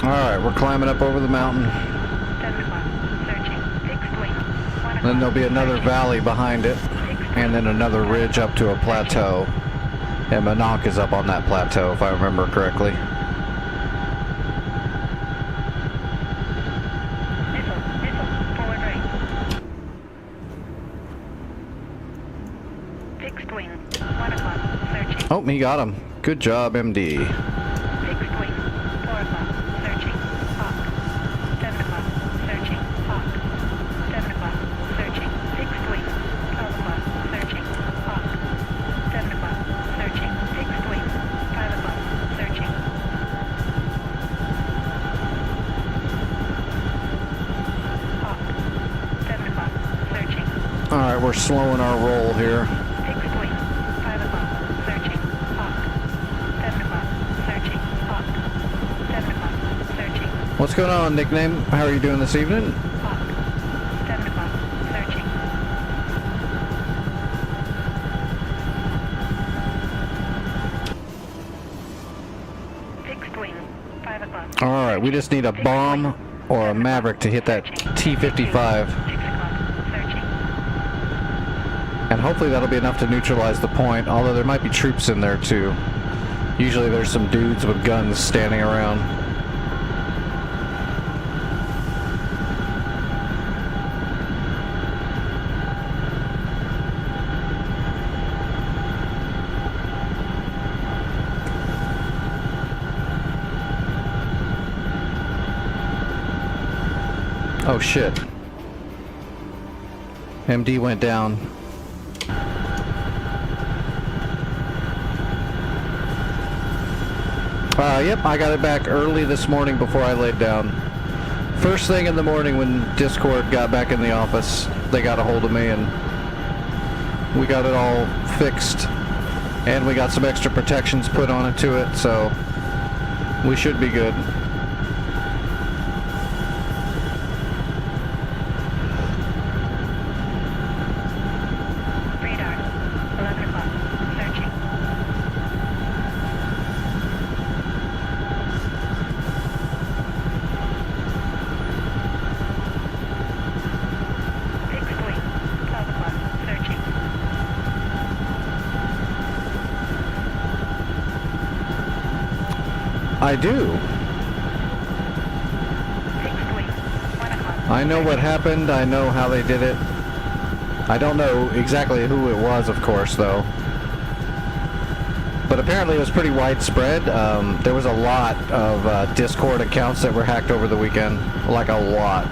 Alright, we're climbing up over the mountain. 7 o'clock. Searching. Fixed wing. 1 o'clock. Then there'll be another Searching. valley behind it, and then another ridge up to a plateau. And Manokh is up on that plateau, if I remember correctly. Missile. Forward right. Fixed wing. 1 o'clock. Searching. Oh, he got him. Good job, MD. Fixed wing. 4 o'clock. Searching. Hawk. 7 o'clock. Searching. Hawk. 7 o'clock. Searching. Fixed wing. 12 o'clock. Searching. Hawk. 7 o'clock. Searching. Fixed wing. 5 o'clock. Searching. Hawk. 7 o'clock. Searching. Alright, we're slowing our roll here. Fixed wing. 5 o'clock. Searching. Hawk. 7 o'clock. Searching. Hawk. 7 o'clock. Searching. What's going on, nickname? How are you doing this evening? Hawk. 7 o'clock. Searching. Fixed wing. 5 o'clock. Alright, we just need a bomb or a Maverick to hit that T-55. 6 o'clock. Searching. And hopefully that'll be enough to neutralize the point, although there might be troops in there too. Usually there's some dudes with guns standing around. Oh shit. MD went down. Yep, I got it back early this morning before I laid down. First thing in the morning when Discord got back in the office, they got a hold of me and we got it all fixed. And we got some extra protections put on it to it, so we should be good. Radar. 11 o'clock. Searching. Fixed wing. 12 o'clock. Searching. I do. Fixed wing. 1 o'clock. I know what happened. I know how they did it. I don't know exactly who it was, of course, though. But apparently it was pretty widespread. There was a lot of Discord accounts that were hacked over the weekend. Like a lot.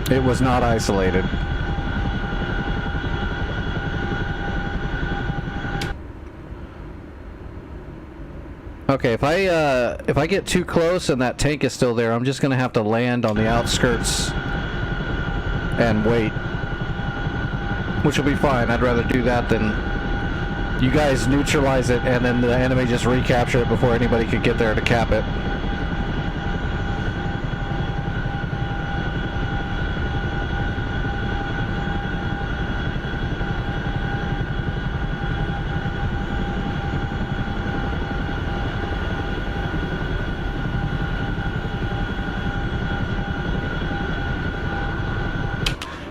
It was not isolated. Okay, if I get too close and that tank is still there, I'm just gonna have to land on the outskirts and wait, which will be fine. I'd rather do that than you guys neutralize it and then the enemy just recapture it before anybody could get there to cap it.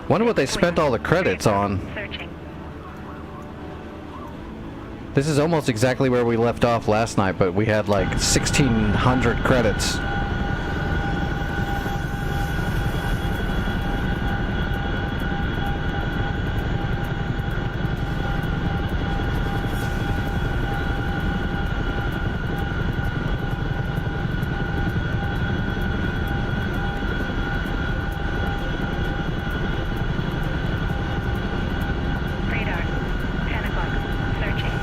Wonder what they spent all the credits on. Searching. This is almost exactly where we left off last night, but we had like 1,600 credits. Radar. 10 o'clock. Searching.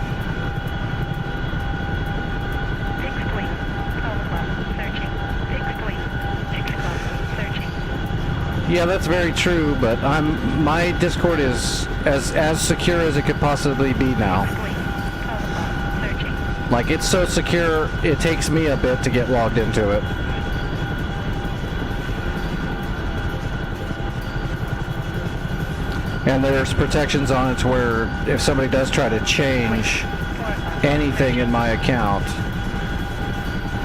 Fixed wing. 12 o'clock. Searching. Fixed wing. 6 o'clock. Searching. Yeah, that's very true, but my Discord is as secure as it could possibly be now. Fixed wing. 12 o'clock. Searching. Like, it's so secure, it takes me a bit to get logged into it. And there's protections on it to where if somebody does try to change anything in my account,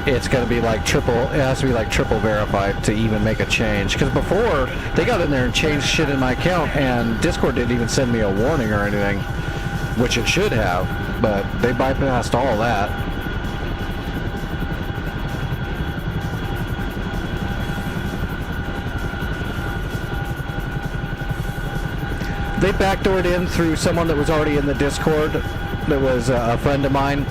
it's going to be like triple, it has to be like triple verified to even make a change. Because before, they got in there and changed shit in my account, and Discord didn't even send me a warning or anything, which it should have, but they bypassed all that. They backdoored in through someone that was already in the Discord that was a friend of mine.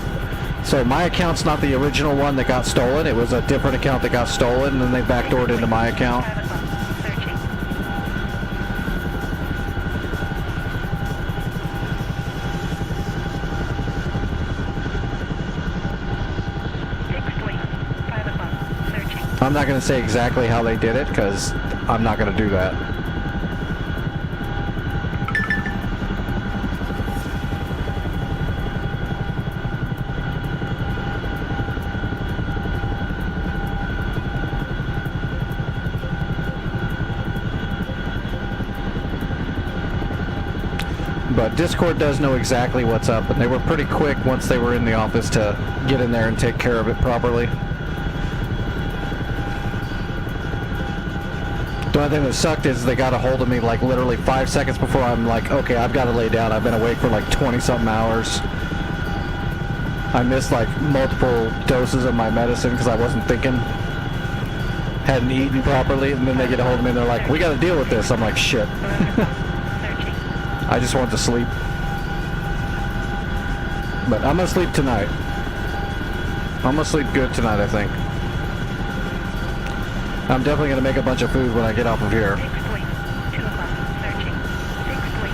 So my account's not the original one that got stolen. It was a different account that got stolen, and then they backdoored into my account. Searching. Fixed wing. 5 o'clock. Searching. I'm not going to say exactly how they did it, because I'm not going to do that. But Discord does know exactly what's up, and they were pretty quick once they were in the office to get in there and take care of it properly. The only thing that sucked is they got a hold of me like literally 5 seconds before I'm like, okay, I've got to lay down. I've been awake for like 20-something hours. I missed like multiple doses of my medicine because I wasn't thinking. Hadn't eaten properly, and then they get a hold of me and they're like, we got to deal with this. I'm like, shit. I just want to sleep. But I'm gonna sleep tonight. I'm gonna sleep good tonight, I think. I'm definitely gonna make a bunch of food when I get off of here. Fixed wing. 2 o'clock. Searching. Fixed wing.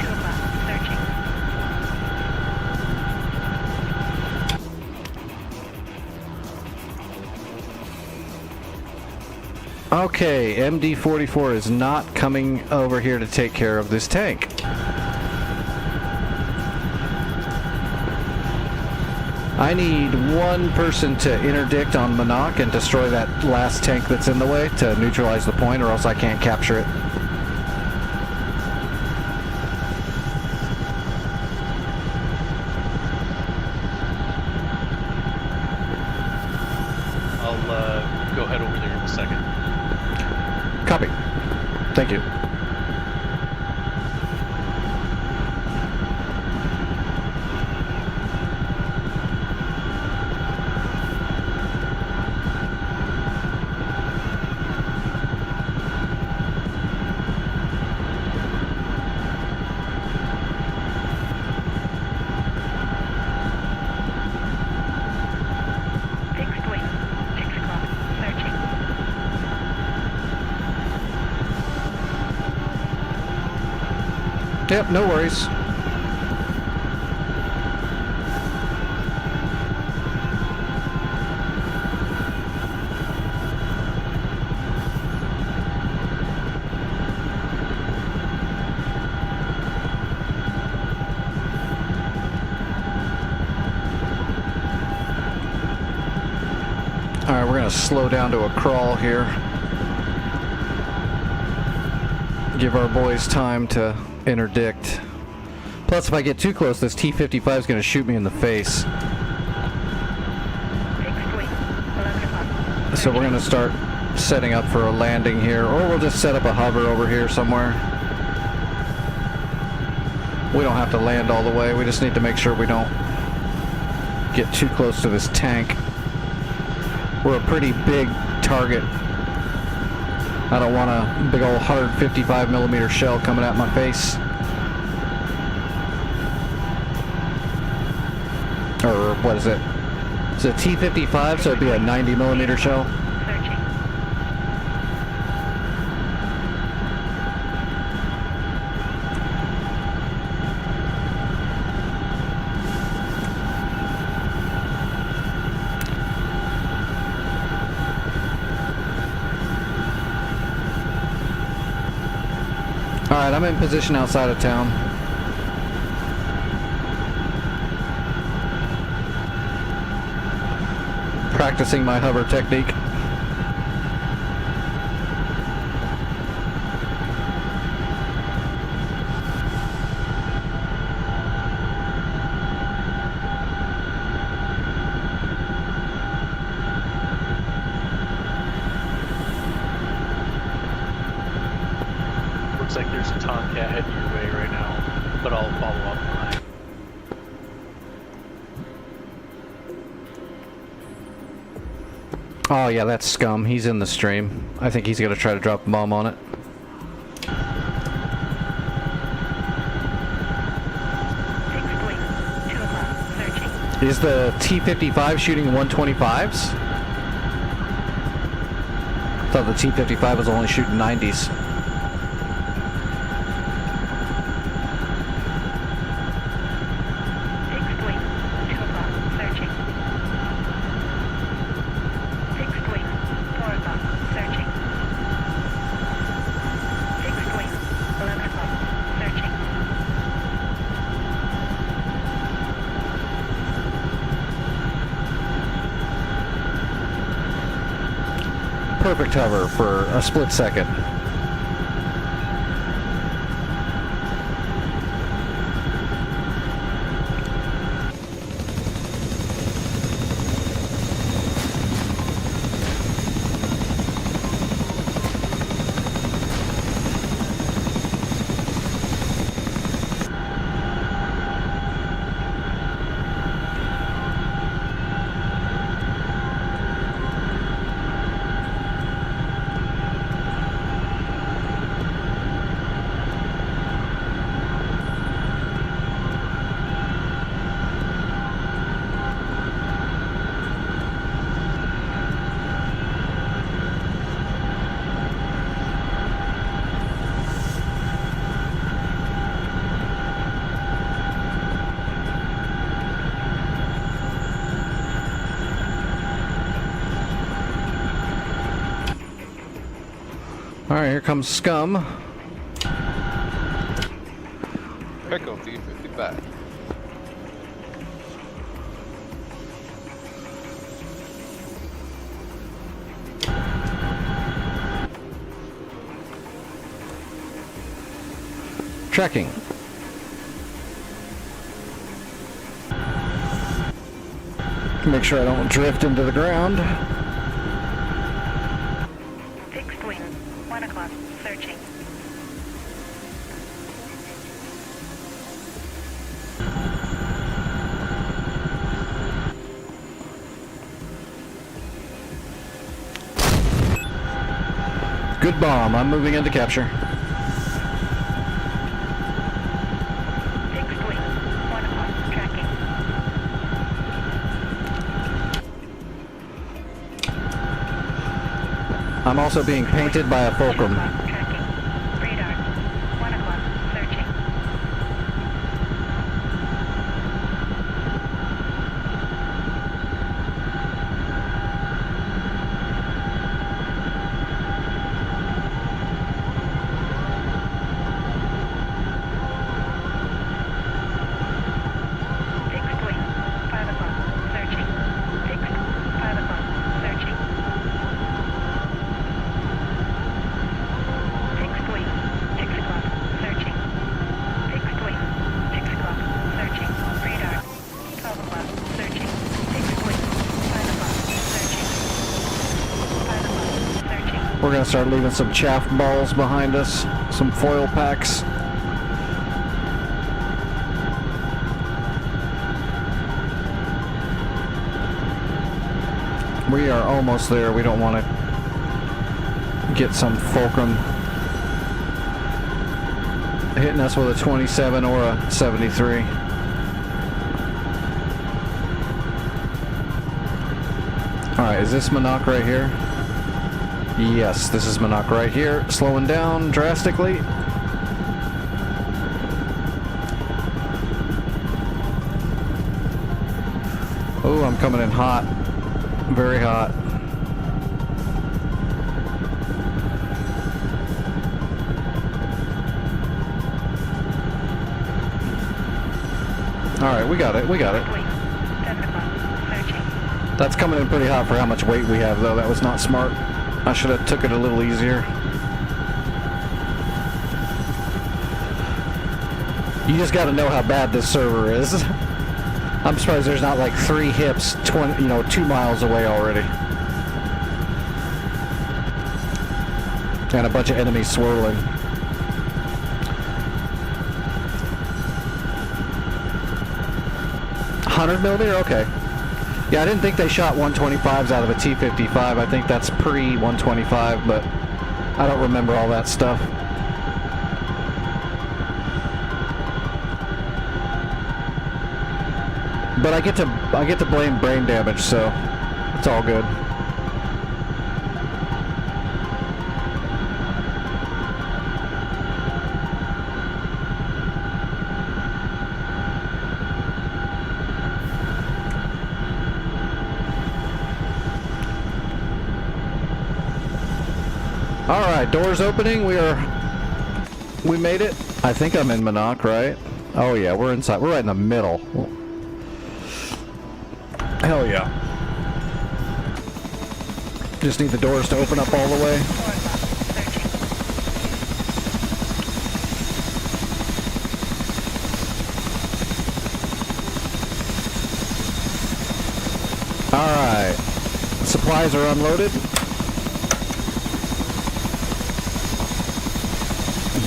2 o'clock. Searching. Okay, MD-44 is not coming over here to take care of this tank. I need one person to interdict on Manokh and destroy that last tank that's in the way to neutralize the point, or else I can't capture it. I'll go head over there in a second. Copy. Thank you. Fixed wing. 6 o'clock. Searching. Yep, no worries. Alright, we're going to slow down to a crawl here. Give our boys time to interdict. Plus, if I get too close, this T-55 is going to shoot me in the face. Fixed wing. 11 o'clock. So we're going to start setting up for a landing here, or we'll just set up a hover over here somewhere. We don't have to land all the way, we just need to make sure we don't get too close to this tank. We're a pretty big target. I don't want a big old 155 millimeter shell coming at my face. Or what is it? It's a T-55, so it'd be a 90 millimeter shell. Searching. Alright, I'm in position outside of town. Practicing my hover technique. Looks like there's a Tomcat heading your way right now, but I'll follow up behind. Oh yeah, that's Scum. He's in the stream. I think he's gonna try to drop a bomb on it. Fixed wing. 2 o'clock. Searching. Is the T-55 shooting 125s? I thought the T-55 was only shooting 90s. Fixed wing. 2 o'clock. Searching. Fixed wing. 4 o'clock. Searching. Fixed wing. 11 o'clock. Searching. Perfect hover for a split second. Alright, here comes Scum. Echo T-55. Tracking. Make sure I don't drift into the ground. Fixed wing. 1 o'clock. Searching. Good bomb. I'm moving into capture. Fixed wing. 1 o'clock. Tracking. I'm also being painted by a fulcrum. 2 o'clock. Tracking. Radar. 1 o'clock. Searching. Fixed wing. 5 o'clock. Searching. Fixed. 5 o'clock. Searching. Fixed wing. 6 o'clock. Searching. Fixed wing. 6 o'clock. Searching. Radar. 12 o'clock. Searching. Fixed wing. 5 o'clock. Searching. 5 o'clock. Searching. We're gonna start leaving some chaff balls behind us. Some foil packs. We are almost there. We don't want to get some fulcrum hitting us with a 27 or a 73. Alright, is this Manokh right here? Yes, this is Manokh right here. Slowing down drastically. Oh, I'm coming in hot. Very hot. Alright, we got it, we got it. Wing. 7 o'clock. Searching. That's coming in pretty hot for how much weight we have, though. That was not smart. I should have took it a little easier. You just got to know how bad this server is. I'm surprised there's not like 3 hips 2 miles away already. And a bunch of enemies swirling. 100 millimeter? Okay. Yeah, I didn't think they shot 125s out of a T-55. I think that's pre-125, but I don't remember all that stuff. But I get to blame brain damage, so it's all good. All right, doors opening. We made it. I think I'm in Manokh, right? Oh yeah, we're inside. We're right in the middle. Hell yeah. Just need the doors to open up all the way. Alright. Supplies are unloaded.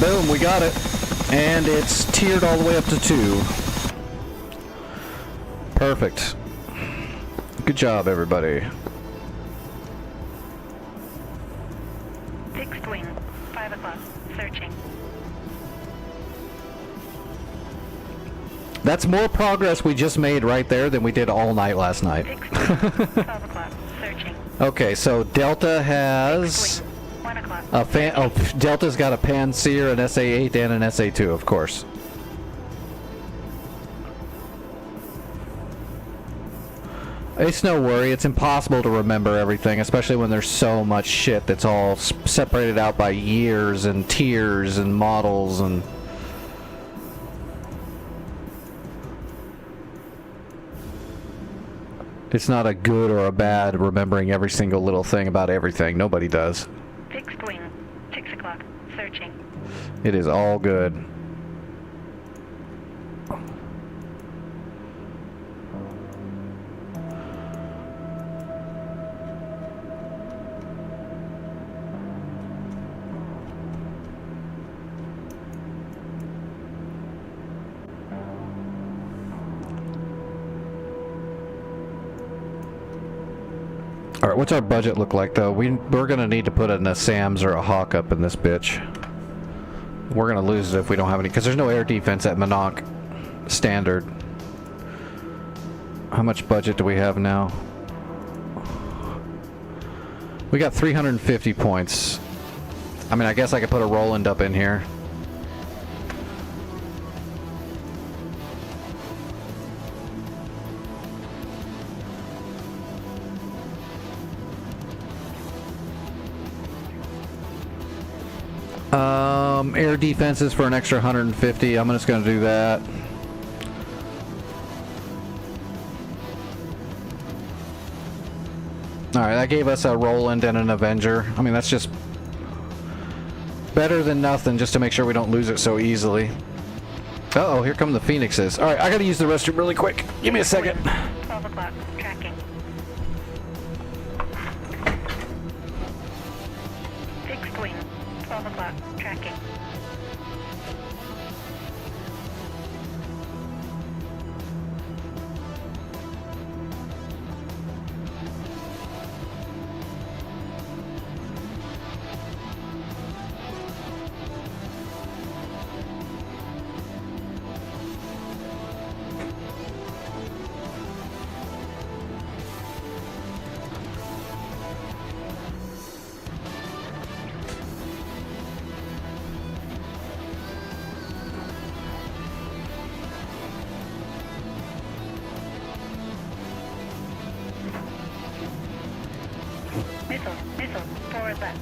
Boom, we got it. And it's tiered all the way up to 2. Perfect. Good job, everybody. Fixed wing, 5 o'clock, searching. That's more progress we just made right there than we did all night last night. Fixed wing, 12 o'clock, searching. Okay, so Delta has Fixed wing, 1 o'clock. Delta's got a Pole Syria, an SA-8, and an SA-2, of course. It's no worry. It's impossible to remember everything, especially when there's so much shit that's all separated out by years and tiers and models and... It's not a good or a bad remembering every single little thing about everything. Nobody does. Fixed wing, 6 o'clock, searching. It is all good. Alright, what's our budget look like though? We're gonna need to put in a SAMS or a Hawk up in this bitch. We're gonna lose it if we don't have any, because there's no air defense at Manokh standard. How much budget do we have now? We got 350 points. I mean, I guess I could put a Roland up in here. Air defenses for an extra 150. I'm just gonna do that. Alright, that gave us a Roland and an Avenger. I mean, that's just better than nothing, just to make sure we don't lose it so easily. Uh-oh, here come the Phoenixes. Alright, I gotta use the restroom really quick. Give me a second. 12 o'clock, tracking. Fixed wing, 12 o'clock, tracking. Missile, forward left.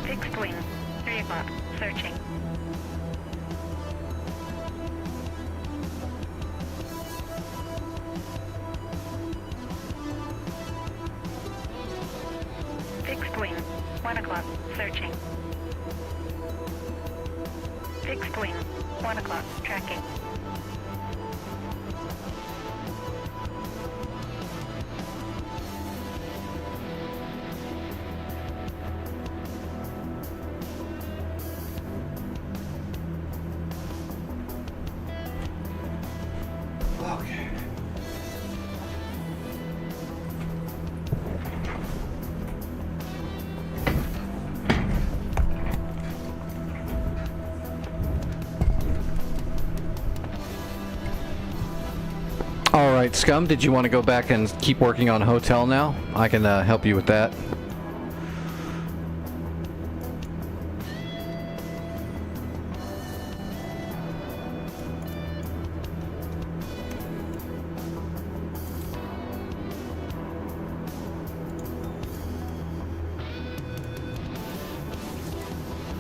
Fixed wing, 3 o'clock, searching. Fixed wing, 1 o'clock, searching. Fixed wing, 1 o'clock, tracking. Okay. All right, Scum, did you want to go back and keep working on hotel now? I can help you with that.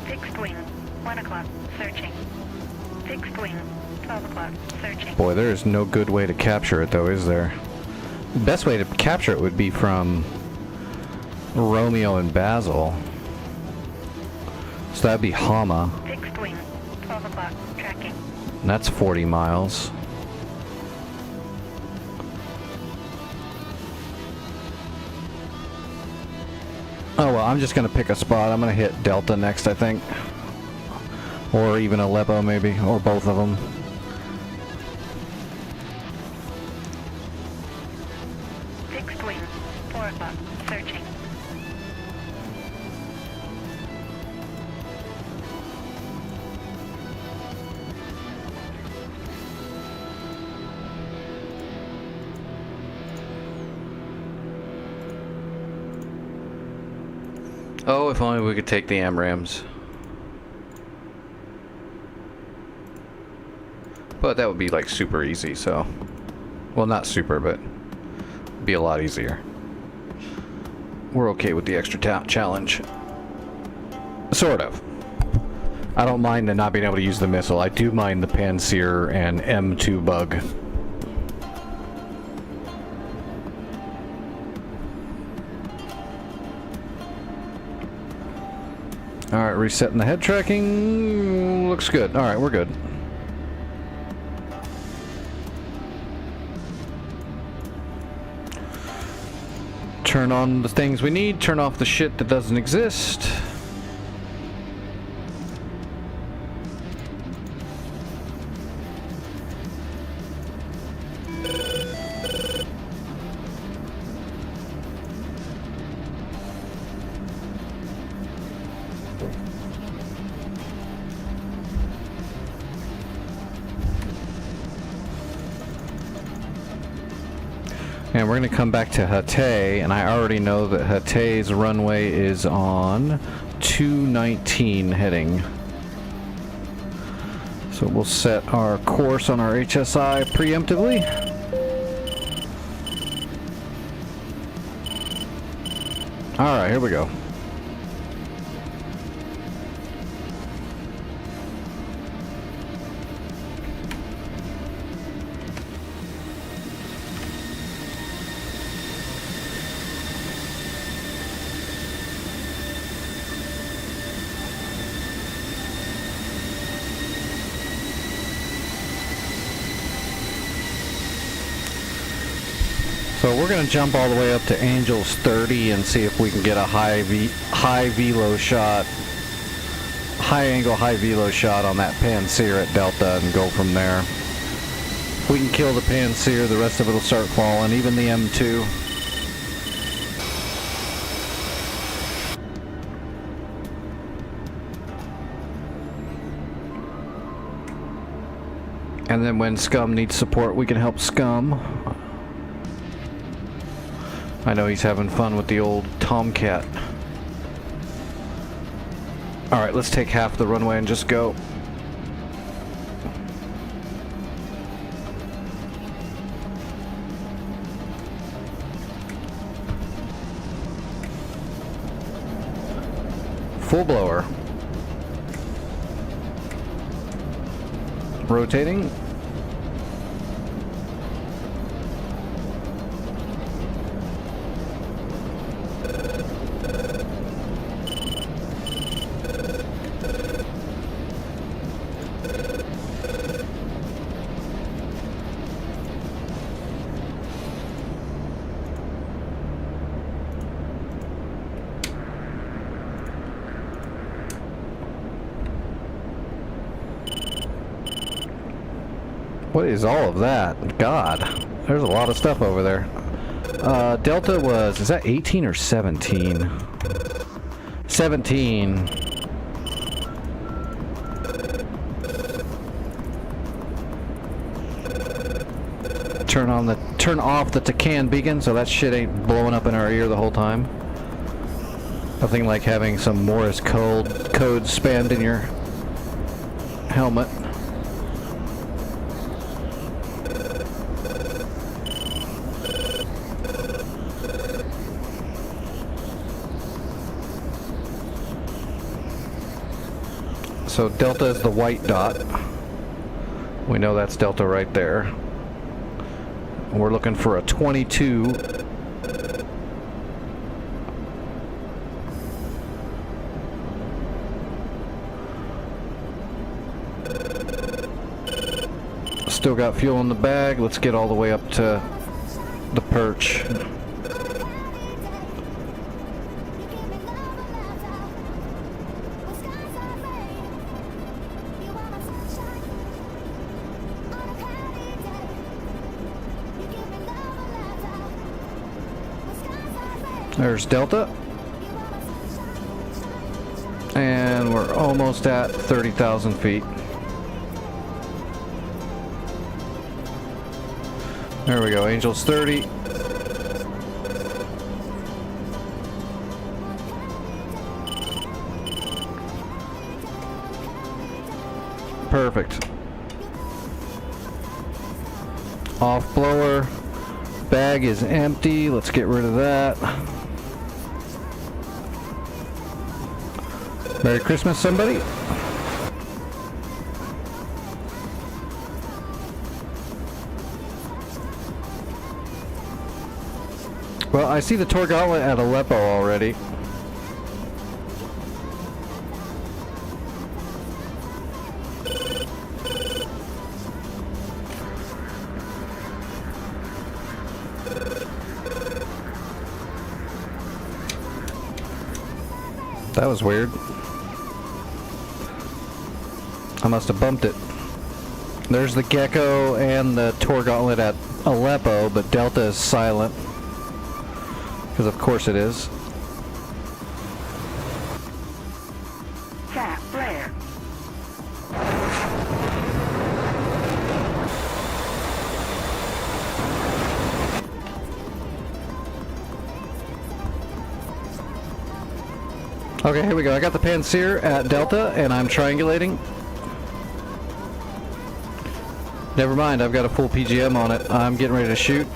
Fixed wing, 1 o'clock, searching. Fixed wing, 12 o'clock, searching. Boy, there is no good way to capture it, though, is there? The best way to capture it would be from Romeo and Basil. So that'd be Hama. Fixed wing, 12 o'clock, tracking. And that's 40 miles. Oh well, I'm just gonna pick a spot. I'm gonna hit Delta next, I think. Or even Aleppo, maybe. Or both of them. Fixed wing, 4 o'clock, searching. Oh, if only we could take the AMRAAMs. But that would be like super easy, so... Well, not super, but... be a lot easier. We're okay with the extra challenge. Sort of. I don't mind the not being able to use the missile. I do mind the Panseer and M2 bug. Alright, resetting the head tracking. Looks good. Alright, we're good. Turn on the things we need, turn off the shit that doesn't exist. And we're going to come back to Hatay, and I already know that Hatay's runway is on 219 heading. So we'll set our course on our HSI preemptively. Alright, here we go. So we're going to jump all the way up to Angels 30 and see if we can get a high velo shot, high angle, high velo shot on that Panseer at Delta and go from there. If we can kill the Panseer, the rest of it will start falling, even the M2. And then when Scum needs support, we can help Scum. I know he's having fun with the old Tomcat. Alright, let's take half the runway and just go. Full blower. Rotating. What is all of that? God, there's a lot of stuff over there. Delta was, is that 18 or 17? 17. Turn off the Tacan beacon so that shit ain't blowing up in our ear the whole time. Nothing like having some Morse code spammed in your helmet. So Delta is the white dot. We know that's Delta right there. We're looking for a 22. Still got fuel in the bag. Let's get all the way up to the perch. There's Delta. And we're almost at 30,000 feet. There we go, Angels 30. Perfect. Off blower. Bag is empty. Let's get rid of that. Merry Christmas, somebody. Well, I see the Tor Gauntlet at Aleppo already. That was weird. I must have bumped it. There's the Gecko and the Tor Gauntlet at Aleppo, but Delta is silent. Because of course it is. Chat flare. Okay, here we go. I got the Panseer at Delta, and I'm triangulating. Never mind, I've got a full PGM on it. I'm getting ready to shoot.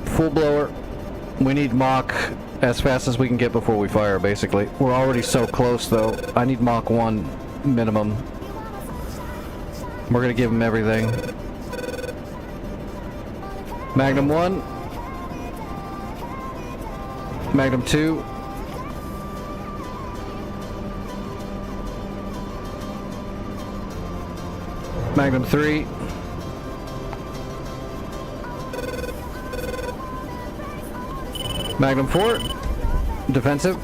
Full blower. We need Mach as fast as we can get before we fire, basically. We're already so close, though. I need Mach 1 minimum. We're going to give him everything. Magnum 1. Magnum 2. Magnum 3. Magnum 4. Defensive.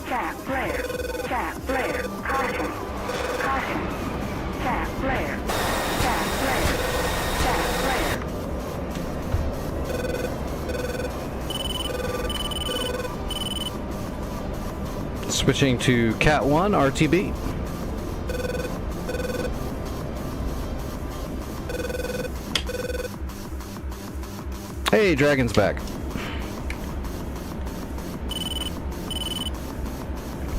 Chat flare. Chat flare. Caution. Caution. Chat flare. Chat flare. Chat flare. Switching to Cat 1 RTB. Hey, Dragon's back.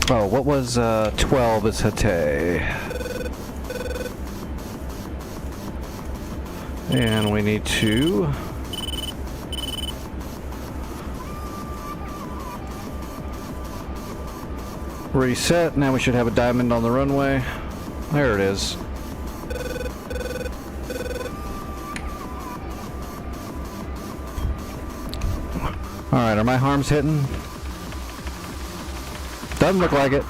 Oh, what was 12 is Hatay. And we need to reset. Now we should have a diamond on the runway. There it is. Alright, are my harms hitting? Doesn't look like it.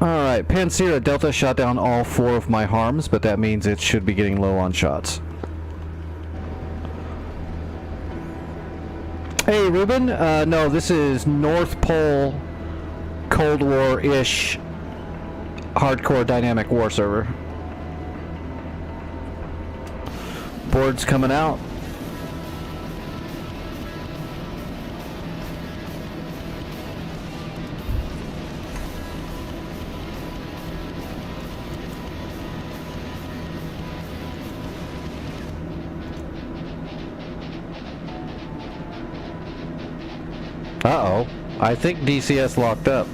Alright, Panseer at Delta shot down all 4 of my harms, but that means it should be getting low on shots. Hey, Ruben. No, this is North Pole Cold War-ish hardcore dynamic war server. Board's coming out. Uh-oh. I think DCS locked up.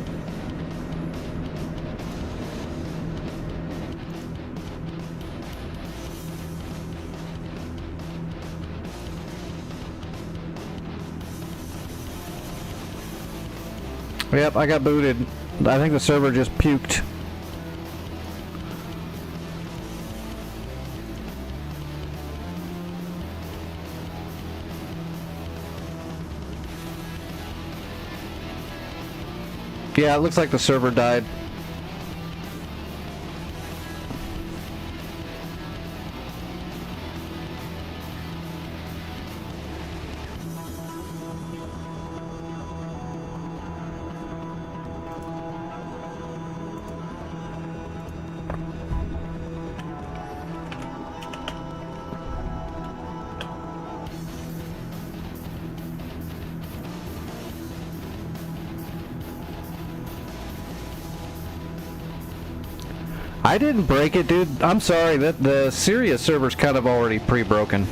Yep, I got booted. I think the server just puked. Yeah, it looks like the server died. I didn't break it, dude. I'm sorry, that the Syria server's kind of already pre-broken.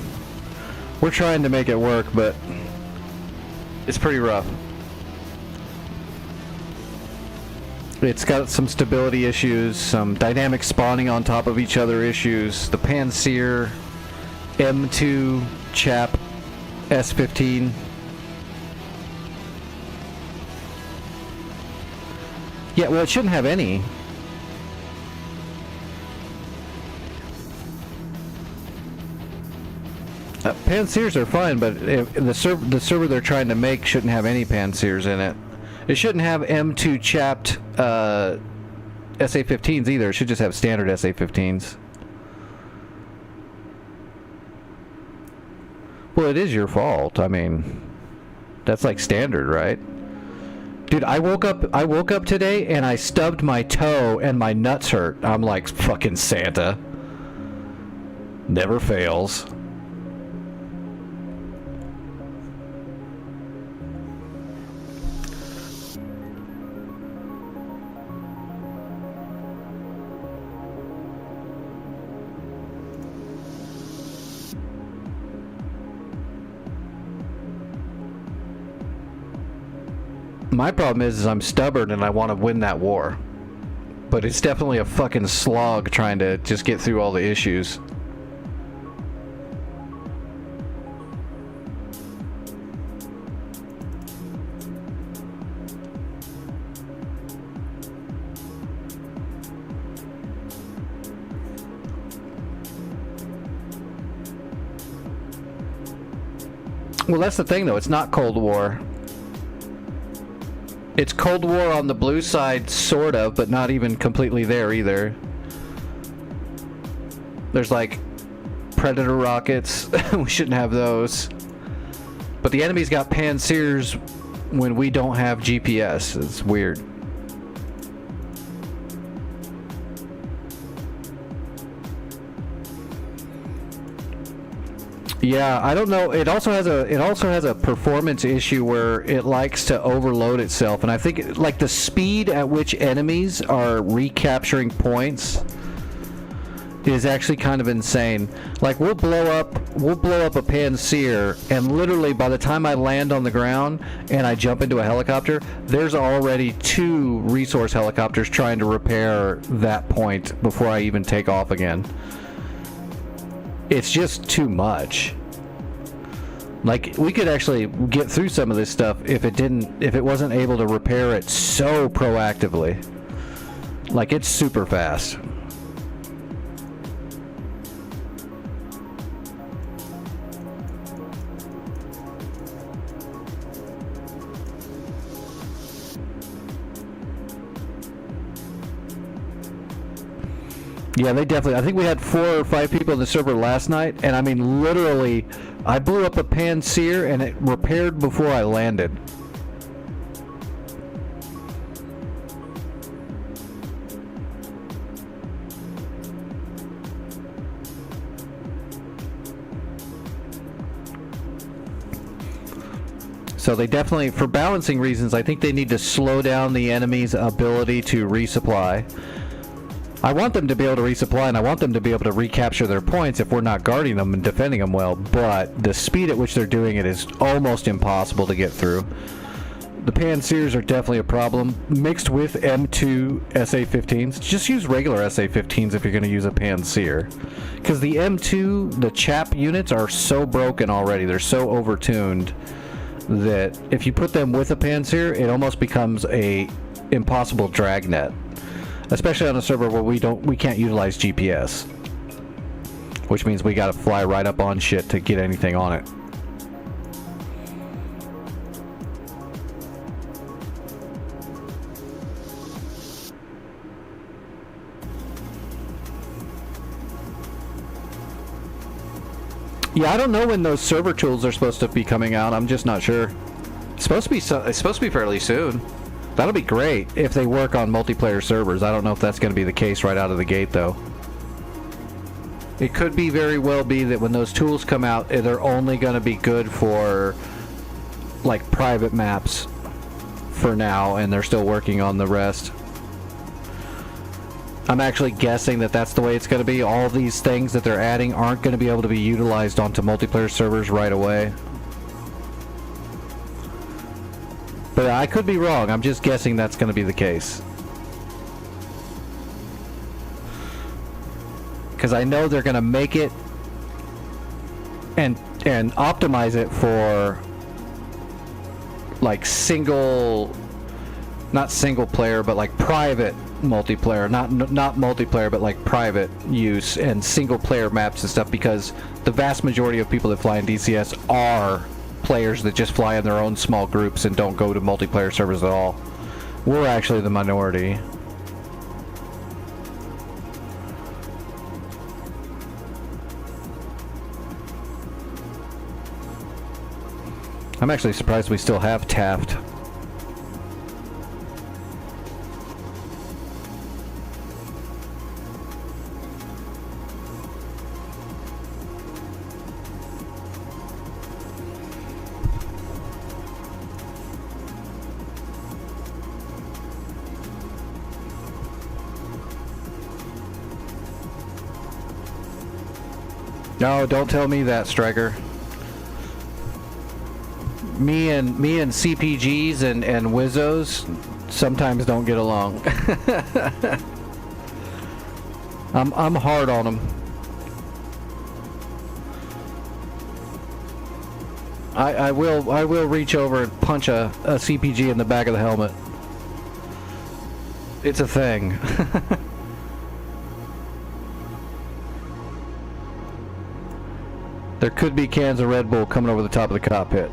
We're trying to make it work, but it's pretty rough. It's got some stability issues, some dynamic spawning on top of each other issues. The Panseer M2 Chap S15. Yeah, well, it shouldn't have any. Panseers are fine, but the server they're trying to make shouldn't have any Panseers in it. It shouldn't have M2 chapped SA-15s either. It should just have standard SA-15s. Well, it is your fault. I mean, that's like standard, right? Dude, I woke up today and I stubbed my toe and my nuts hurt. I'm like fucking Santa. Never fails. My problem is I'm stubborn and I want to win that war. But it's definitely a fucking slog trying to just get through all the issues. Well, that's the thing though, it's not Cold War. It's Cold War on the blue side, sort of, but not even completely there either. There's like Predator rockets. We shouldn't have those. But the enemy's got Panseers when we don't have GPS. It's weird. Yeah, I don't know. It also has a performance issue where it likes to overload itself, and I think like the speed at which enemies are recapturing points is actually kind of insane. Like we'll blow up a Panseer, and literally by the time I land on the ground and I jump into a helicopter, there's already 2 resource helicopters trying to repair that point before I even take off again. It's just too much. Like we could actually get through some of this stuff if it wasn't able to repair it so proactively. Like it's super fast. Yeah, they definitely. I think we had 4 or 5 people in the server last night, and I mean, literally, I blew up a Panseer and it repaired before I landed. So they definitely, for balancing reasons, I think they need to slow down the enemy's ability to resupply. I want them to be able to resupply, and I want them to be able to recapture their points if we're not guarding them and defending them well, but the speed at which they're doing it is almost impossible to get through. The Panseers are definitely a problem, mixed with M2 SA-15s. Just use regular SA-15s if you're going to use a Panseer. Because the M2, the chap units are so broken already, they're so overtuned, that if you put them with a Panseer, it almost becomes a impossible dragnet, especially on a server where we can't utilize GPS, which means we gotta fly right up on shit to get anything on it. Yeah, I don't know when those server tools are supposed to be coming out. I'm just not sure. It's supposed to be fairly soon. That'll be great if they work on multiplayer servers. I don't know if that's going to be the case right out of the gate, though. It could be very well be that when those tools come out, they're only going to be good for, like, private maps for now, and they're still working on the rest. I'm actually guessing that that's the way it's going to be. All these things that they're adding aren't going to be able to be utilized onto multiplayer servers right away. But I could be wrong. I'm just guessing that's going to be the case. Because I know they're going to make it and optimize it for like not single player, but like private multiplayer, not multiplayer, but like private use and single player maps and stuff, because the vast majority of people that fly in DCS are players that just fly in their own small groups and don't go to multiplayer servers at all. We're actually the minority. I'm actually surprised we still have Taft. No, don't tell me that, Striker. Me and CPGs and Wizzos sometimes don't get along. I'm hard on them. I will reach over and punch a CPG in the back of the helmet. It's a thing. There could be cans of Red Bull coming over the top of the cockpit.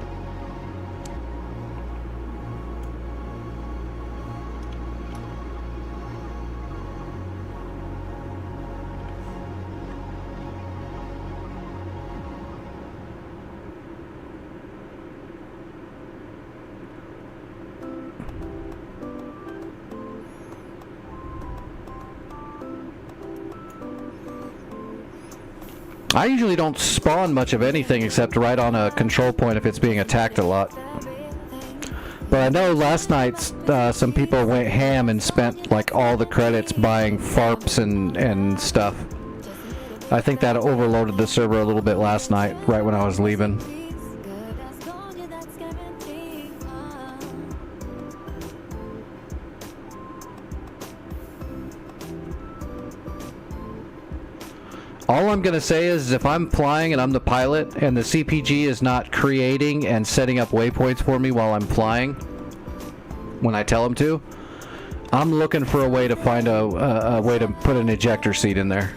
I usually don't spawn much of anything except right on a control point if it's being attacked a lot. But I know last night some people went ham and spent like all the credits buying FARPs and stuff. I think that overloaded the server a little bit last night, right when I was leaving. All I'm going to say is if I'm flying and I'm the pilot and the CPG is not creating and setting up waypoints for me while I'm flying, when I tell them to, I'm looking for a way to find a way to put an ejector seat in there.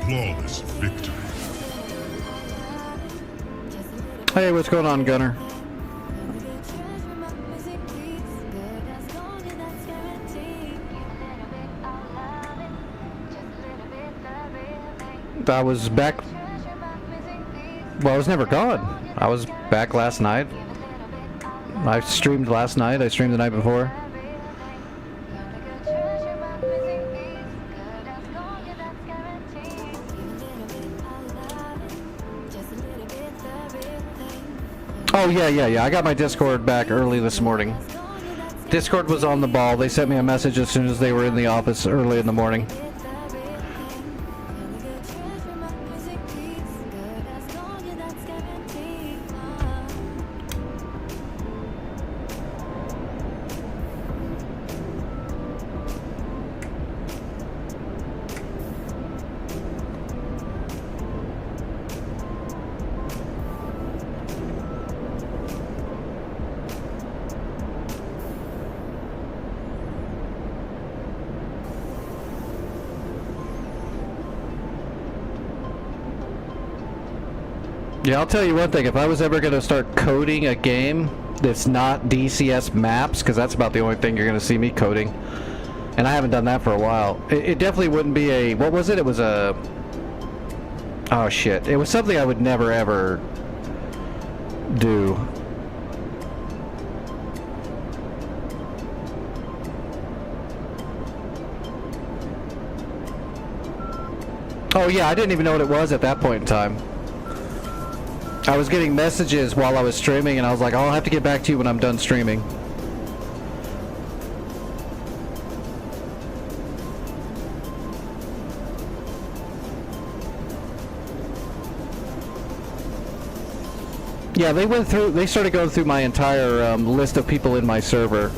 flawless victory. Hey, what's going on, Gunner? I was back. Well, I was never gone. I was back last night. I streamed last night. I streamed the night before. Oh, yeah. I got my Discord back early this morning. Discord was on the ball. They sent me a message as soon as they were in the office early in the morning. Yeah, I'll tell you one thing. If I was ever going to start coding a game that's not DCS maps, because that's about the only thing you're going to see me coding, and I haven't done that for a while, it definitely wouldn't be a... What was it? It was a... Oh, shit. It was something I would never, ever do. Oh, yeah, I didn't even know what it was at that point in time. I was getting messages while I was streaming, and I was like, I'll have to get back to you when I'm done streaming. Yeah, they started going through my entire list of people in my server,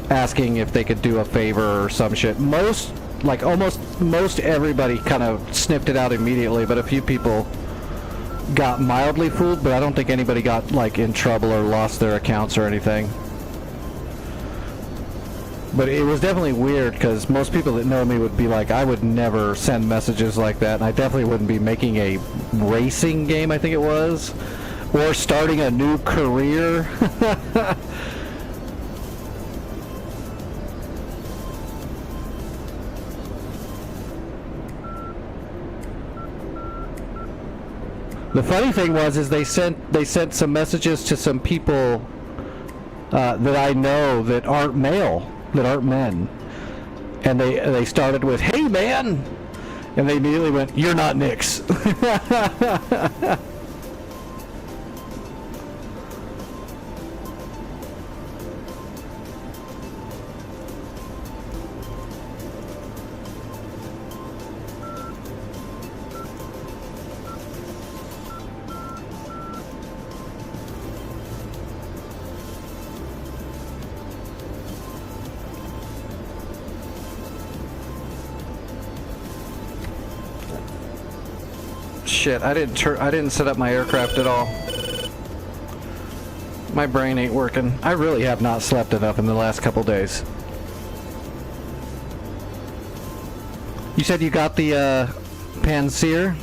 asking if they could do a favor or some shit. Almost most everybody kind of sniffed it out immediately, but a few people got mildly fooled, but I don't think anybody got like in trouble or lost their accounts or anything. But it was definitely weird, because most people that know me would be like, I would never send messages like that, and I definitely wouldn't be making a racing game, I think it was, or starting a new career. The funny thing was they sent some messages to some people that I know that aren't male, that aren't men, and they started with, "Hey man," and they immediately went, "You're not Nix." Shit, I didn't set up my aircraft at all. My brain ain't working. I really have not slept enough in the last couple days. You said you got the Panzer?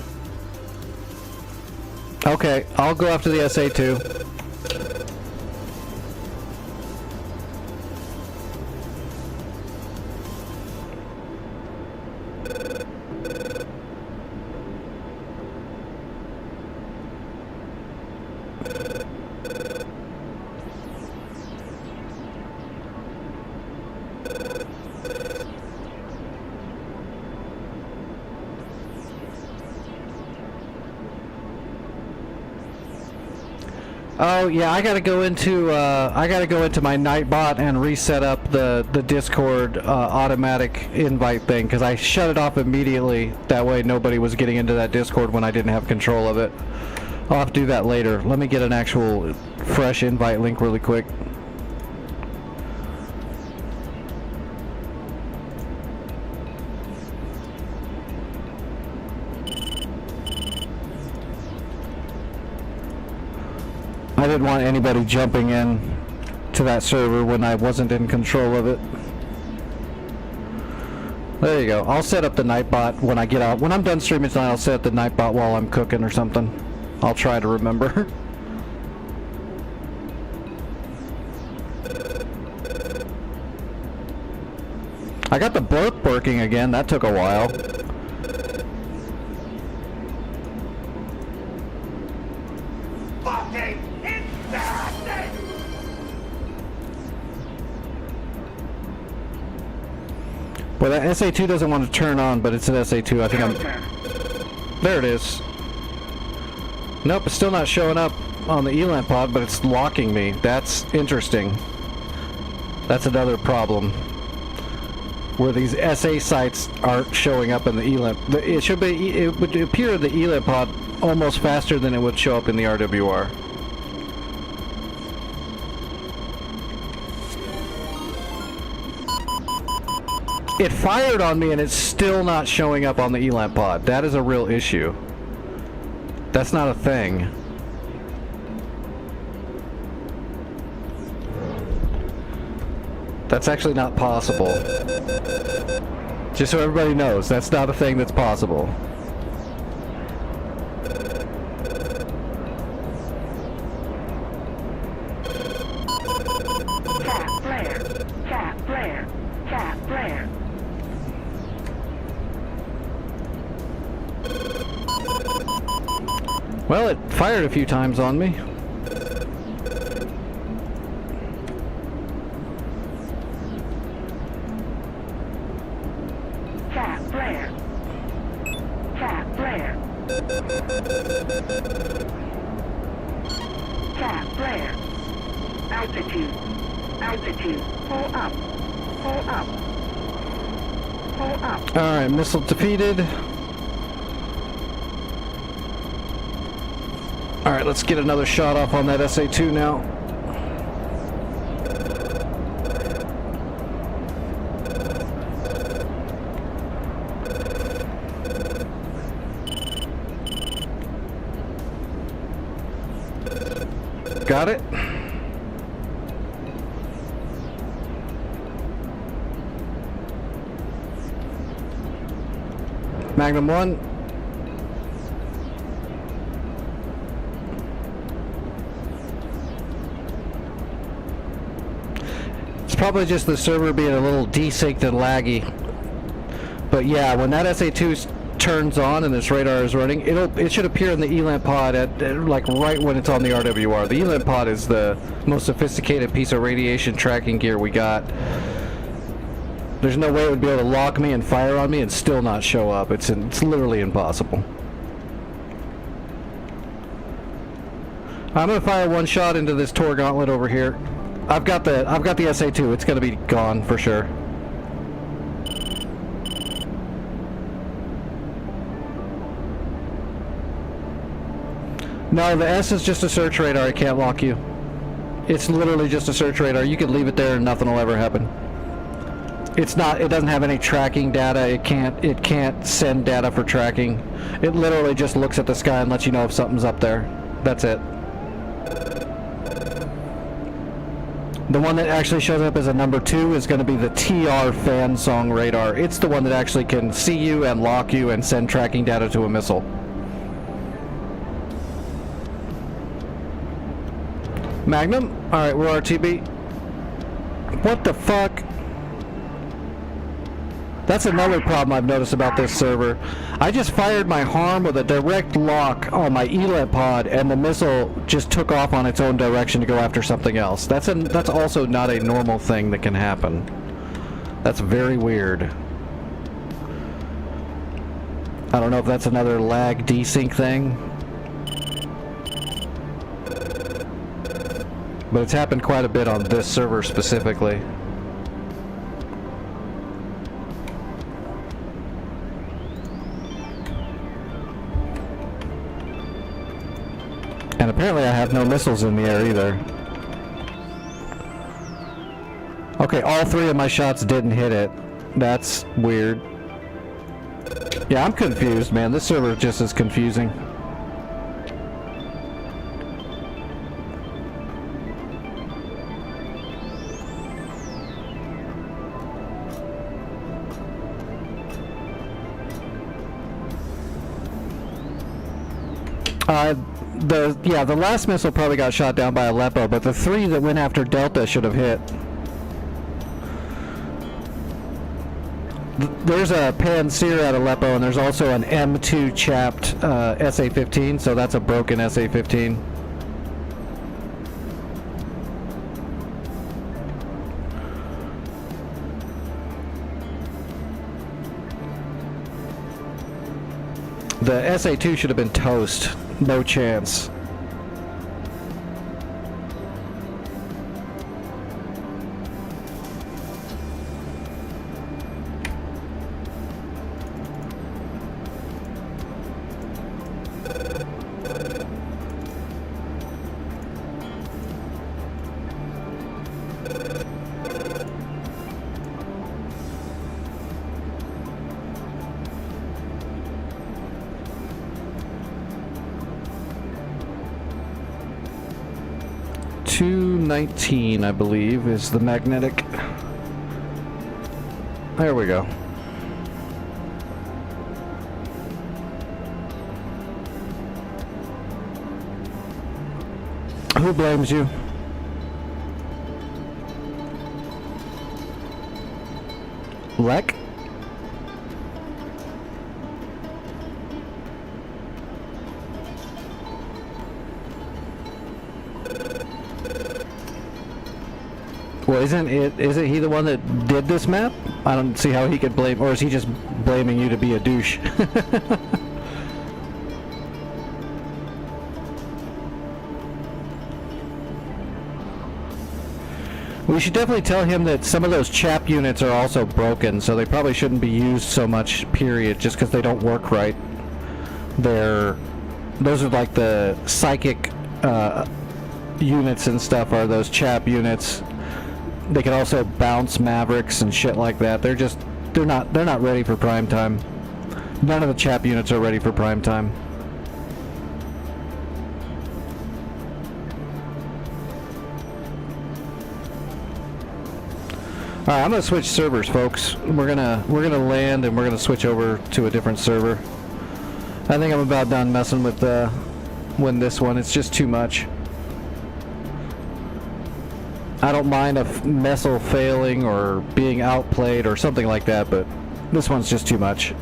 Okay, I'll go after the SA-2. Oh yeah, I gotta go into my Nightbot and reset up the Discord automatic invite thing, because I shut it off immediately. That way nobody was getting into that Discord when I didn't have control of it. I'll have to do that later. Let me get an actual fresh invite link really quick. I didn't want anybody jumping in to that server when I wasn't in control of it. There you go. I'll set up the Nightbot when I get out. When I'm done streaming tonight, I'll set up the Nightbot while I'm cooking or something. I'll try to remember. I got the burp working again. That took a while. Well, that SA2 doesn't want to turn on, but it's an SA2. I think I'm... There it is. Nope, it's still not showing up on the ELANT pod, but it's locking me. That's interesting. That's another problem. Where these SA sites aren't showing up in the ELANT. It should be... It would appear in the ELANT pod almost faster than it would show up in the RWR. It fired on me and it's still not showing up on the ELANT pod. That is a real issue. That's not a thing. That's actually not possible. Just so everybody knows, that's not a thing that's possible. Well, it fired a few times on me. Alright, missile defeated. Alright, let's get another shot off on that SA2 now. Got it. Magnum 1. It's probably just the server being a little desynced and laggy. But yeah, when that SA2 turns on and this radar is running, it should appear in the ELANT pod at like right when it's on the RWR. The ELANT pod is the most sophisticated piece of radiation tracking gear we got. There's no way it would be able to lock me and fire on me and still not show up. It's literally impossible. I'm gonna fire one shot into this Tor gauntlet over here. I've got the SA2. It's gonna be gone for sure. No, the S is just a search radar. I can't lock you. It's literally just a search radar. You can leave it there and nothing will ever happen. It's not. It doesn't have any tracking data. It can't send data for tracking. It literally just looks at the sky and lets you know if something's up there. That's it. The one that actually shows up as a number 2 is going to be the TR fan song radar. It's the one that actually can see you and lock you and send tracking data to a missile. Magnum? Alright, we're RTB. What the fuck? That's another problem I've noticed about this server. I just fired my harm with a direct lock on my ELANT pod and the missile just took off on its own direction to go after something else. That's also not a normal thing that can happen. That's very weird. I don't know if that's another lag desync thing. But it's happened quite a bit on this server specifically. And apparently I have no missiles in the air either. Okay, all 3 of my shots didn't hit it. That's weird. Yeah, I'm confused, man. This server just is confusing. The last missile probably got shot down by Aleppo, but the 3 that went after Delta should have hit. There's a Pole Syria at Aleppo, and there's also an M2 chapped SA-15, so that's a broken SA-15. The SA-2 should have been toast. No chance. .219, I believe, is the magnetic. There we go. Who blames you? Lek? Well, isn't he the one that did this map? I don't see how he could blame, or is he just blaming you to be a douche? We should definitely tell him that some of those chap units are also broken, so they probably shouldn't be used so much, period, just because they don't work right. Those are like the psychic units and stuff, are those chap units. They can also bounce Mavericks and shit like that. They're not ready for prime time. None of the chap units are ready for prime time. Alright, I'm gonna switch servers, folks. We're gonna land and we're gonna switch over to a different server. I think I'm about done messing with this one. It's just too much. I don't mind a missile failing or being outplayed or something like that, but this one's just too much.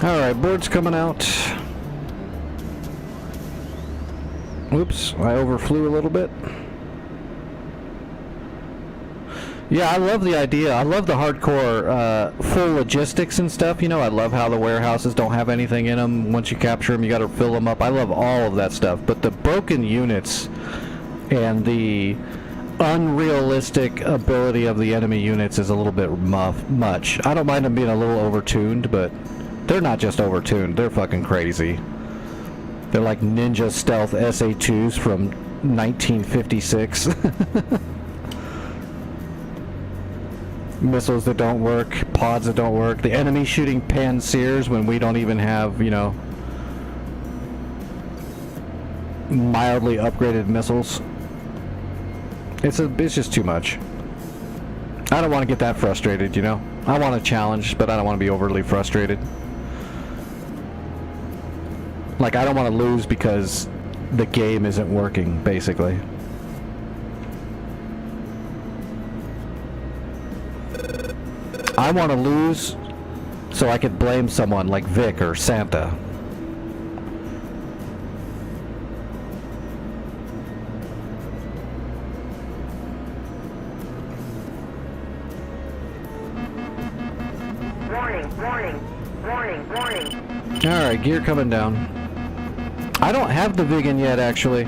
Alright, board's coming out. Oops, I overflew a little bit. Yeah, I love the idea. I love the hardcore full logistics and stuff. You know, I love how the warehouses don't have anything in them. Once you capture them, you gotta fill them up. I love all of that stuff. But the broken units and the unrealistic ability of the enemy units is a little bit much. I don't mind them being a little overtuned, but they're not just overtuned, they're fucking crazy. They're like ninja stealth SA-2s from 1956. Missiles that don't work, pods that don't work, the enemy shooting Pole Syrias when we don't even have, you know, mildly upgraded missiles. It's just too much. I don't want to get that frustrated, you know. I want a challenge, but I don't want to be overly frustrated. Like, I don't want to lose because the game isn't working, basically. I want to lose so I could blame someone like Vic or Santa. Alright, gear coming down. I don't have the Vigan yet, actually.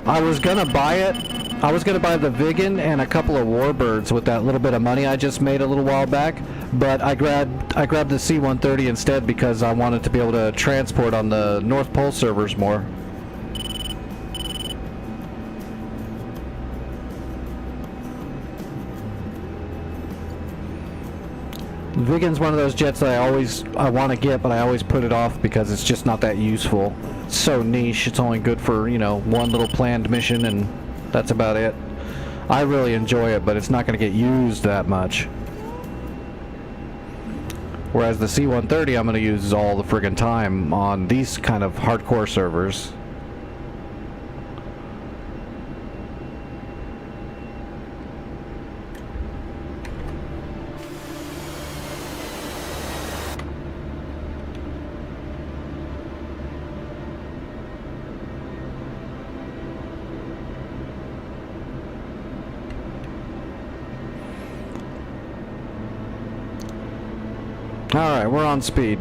I was gonna buy it. I was gonna buy the Vigan and a couple of Warbirds with that little bit of money I just made a little while back, but I grabbed the C-130 instead because I wanted to be able to transport on the North Pole servers more. Vigen's one of those jets that I want to get, but I always put it off because it's just not that useful. It's so niche. It's only good for, you know, one little planned mission, and that's about it. I really enjoy it, but it's not going to get used that much. Whereas the C-130 I'm going to use all the friggin' time on these kind of hardcore servers. Alright, we're on speed.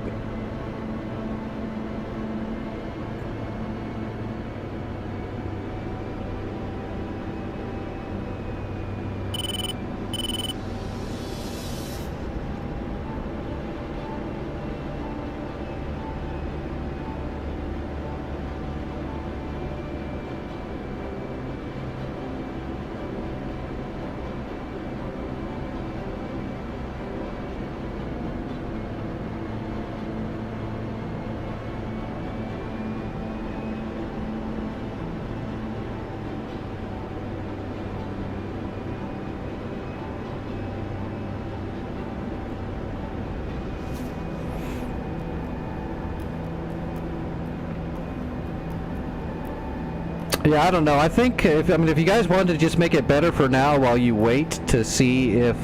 Yeah, I don't know. I think if you guys wanted to just make it better for now while you wait to see if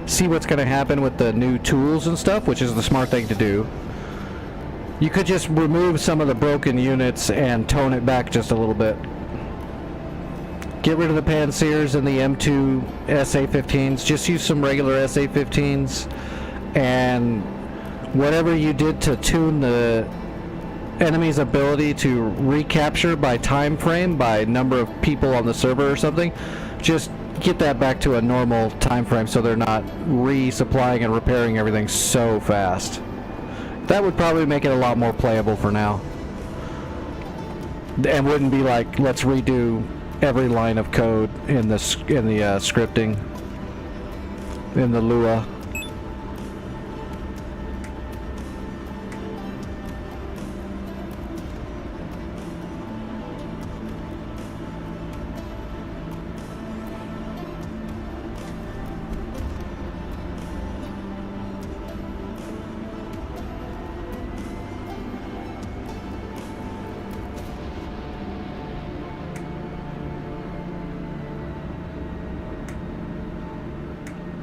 see what's going to happen with the new tools and stuff, which is the smart thing to do. You could just remove some of the broken units and tone it back just a little bit. Get rid of the Pansirs and the M2 SA-15s. Just use some regular SA-15s, and whatever you did to tune the enemy's ability to recapture by time frame, by number of people on the server or something, just get that back to a normal time frame so they're not resupplying and repairing everything so fast. That would probably make it a lot more playable for now, and wouldn't be like, let's redo every line of code in the scripting in the Lua.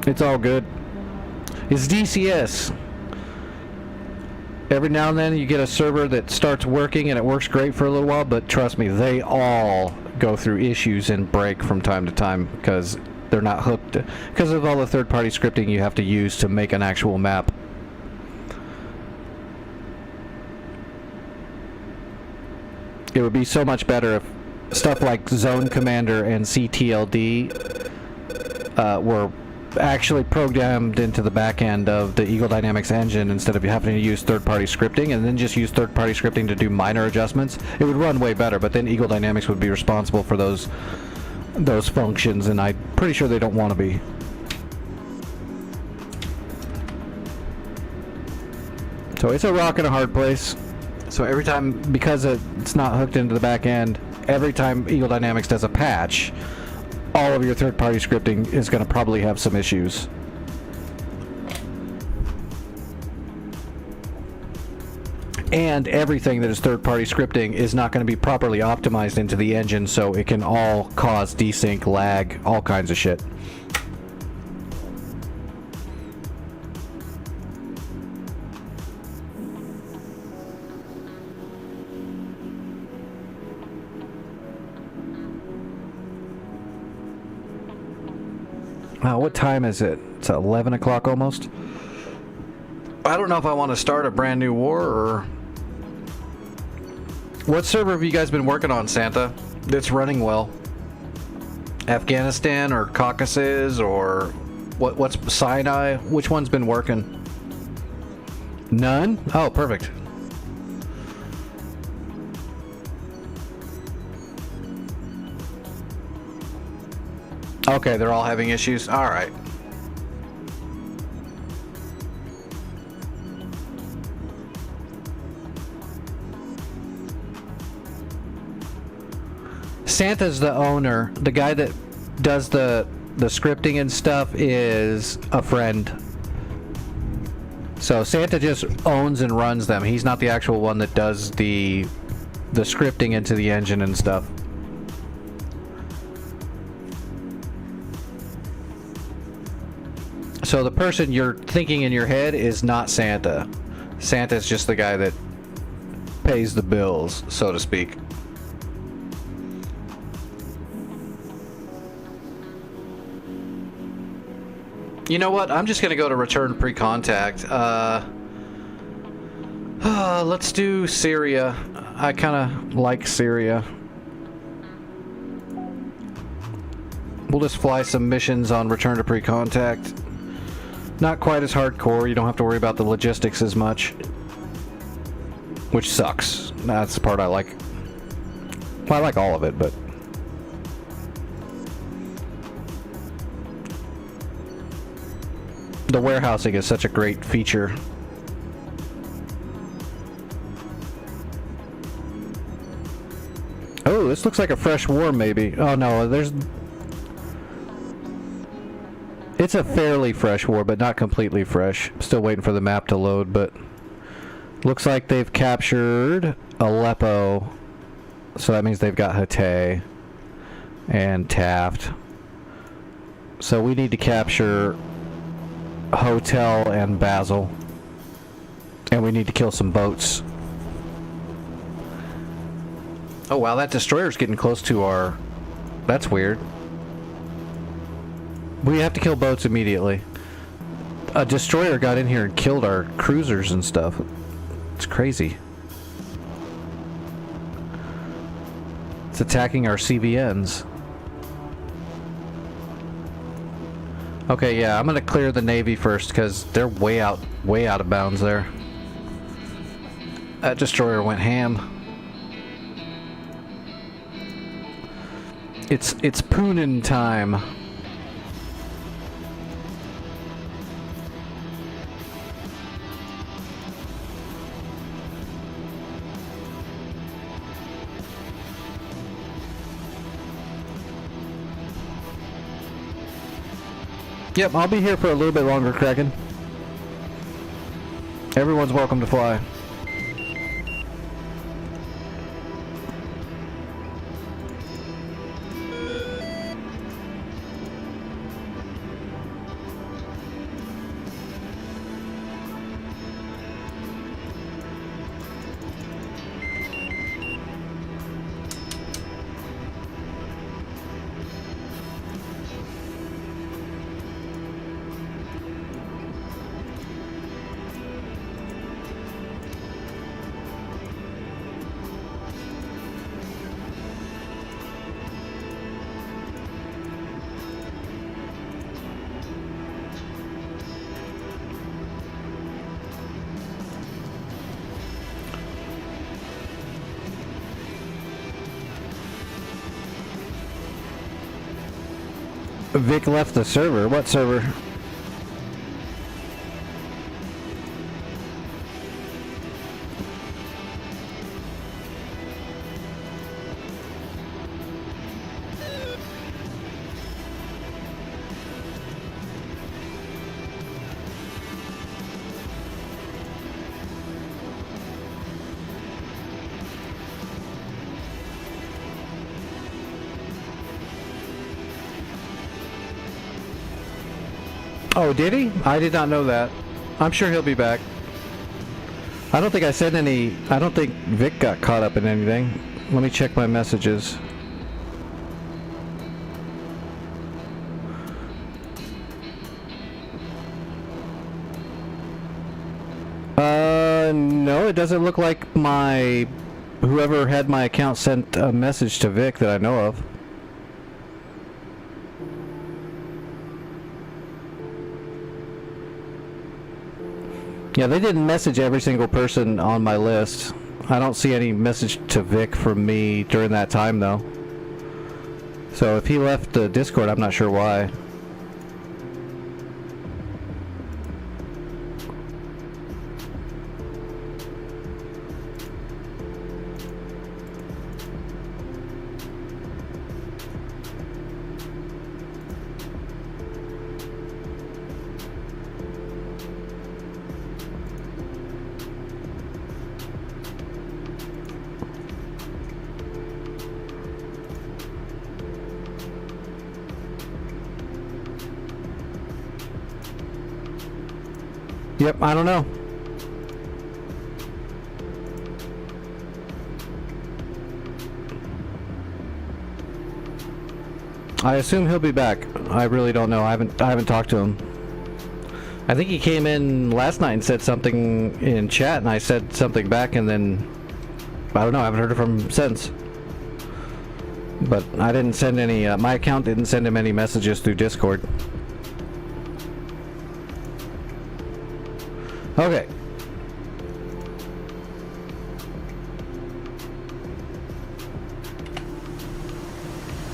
It's all good. It's DCS. Every now and then you get a server that starts working and it works great for a little while, but trust me, they all go through issues and break from time to time because they're not hooked, because of all the third-party scripting you have to use to make an actual map. It would be so much better if stuff like Zone Commander and CTLD were actually programmed into the back end of the Eagle Dynamics engine instead of having to use third-party scripting, and then just use third-party scripting to do minor adjustments. It would run way better, but then Eagle Dynamics would be responsible for those functions, and I'm pretty sure they don't want to be. So it's a rock and a hard place. So every time, because it's not hooked into the back end, every time Eagle Dynamics does a patch, all of your third-party scripting is going to probably have some issues. And everything that is third-party scripting is not going to be properly optimized into the engine, so it can all cause desync, lag, all kinds of shit. What time is it? It's 11 o'clock almost. I don't know if I want to start a brand new war or... What server have you guys been working on, Santa, that's running well? Afghanistan or Caucasus or what's Sinai? Which one's been working? None? Oh, perfect. Okay, they're all having issues? Alright. Santa's the owner. The guy that does the scripting and stuff is a friend. So Santa just owns and runs them. He's not the actual one that does the scripting into the engine and stuff. So the person you're thinking in your head is not Santa. Santa's just the guy that pays the bills, so to speak. You know what? I'm just gonna go to return pre-contact. Let's do Syria. I kind of like Syria. We'll just fly some missions on return to pre-contact. Not quite as hardcore. You don't have to worry about the logistics as much. Which sucks. That's the part I like. Well, I like all of it, but... the warehousing is such a great feature. Oh, this looks like a fresh war, maybe. Oh, no, there's... it's a fairly fresh war, but not completely fresh. Still waiting for the map to load, but... looks like they've captured Aleppo. So that means they've got Hatay and Taft. So we need to capture Hotel and Basel. And we need to kill some boats. Oh wow, that destroyer's getting close to our... that's weird. We have to kill boats immediately. A destroyer got in here and killed our cruisers and stuff. It's crazy. It's attacking our CVNs. Okay, yeah, I'm gonna clear the Navy first because they're way out of bounds there. That destroyer went ham. It's Poonin time. Yep, I'll be here for a little bit longer, Kraken. Everyone's welcome to fly. Vic left the server. What server? Oh, did he? I did not know that. I'm sure he'll be back. I don't think I said any... I don't think Vic got caught up in anything. Let me check my messages. No, it doesn't look like my... whoever had my account sent a message to Vic that I know of. Yeah, they didn't message every single person on my list. I don't see any message to Vic from me during that time, though. So if he left the Discord, I'm not sure why. Yep, I don't know. I assume he'll be back. I really don't know. I haven't talked to him. I think he came in last night and said something in chat, and I said something back, and then I don't know. I haven't heard from him since. But I didn't send any. My account didn't send him any messages through Discord. Okay.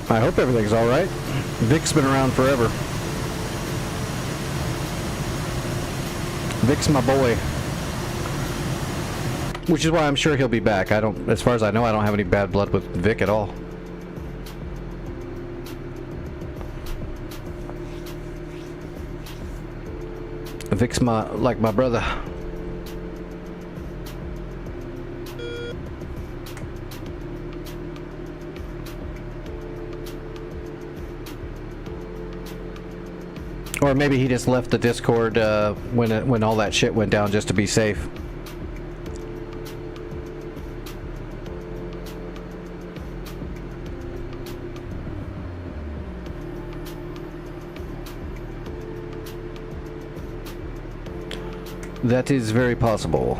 I hope everything's all right. Vic's been around forever. Vic's my boy. Which is why I'm sure he'll be back. As far as I know, I don't have any bad blood with Vic at all. Vic's like my brother. Or maybe he just left the Discord when all that shit went down just to be safe. That is very possible.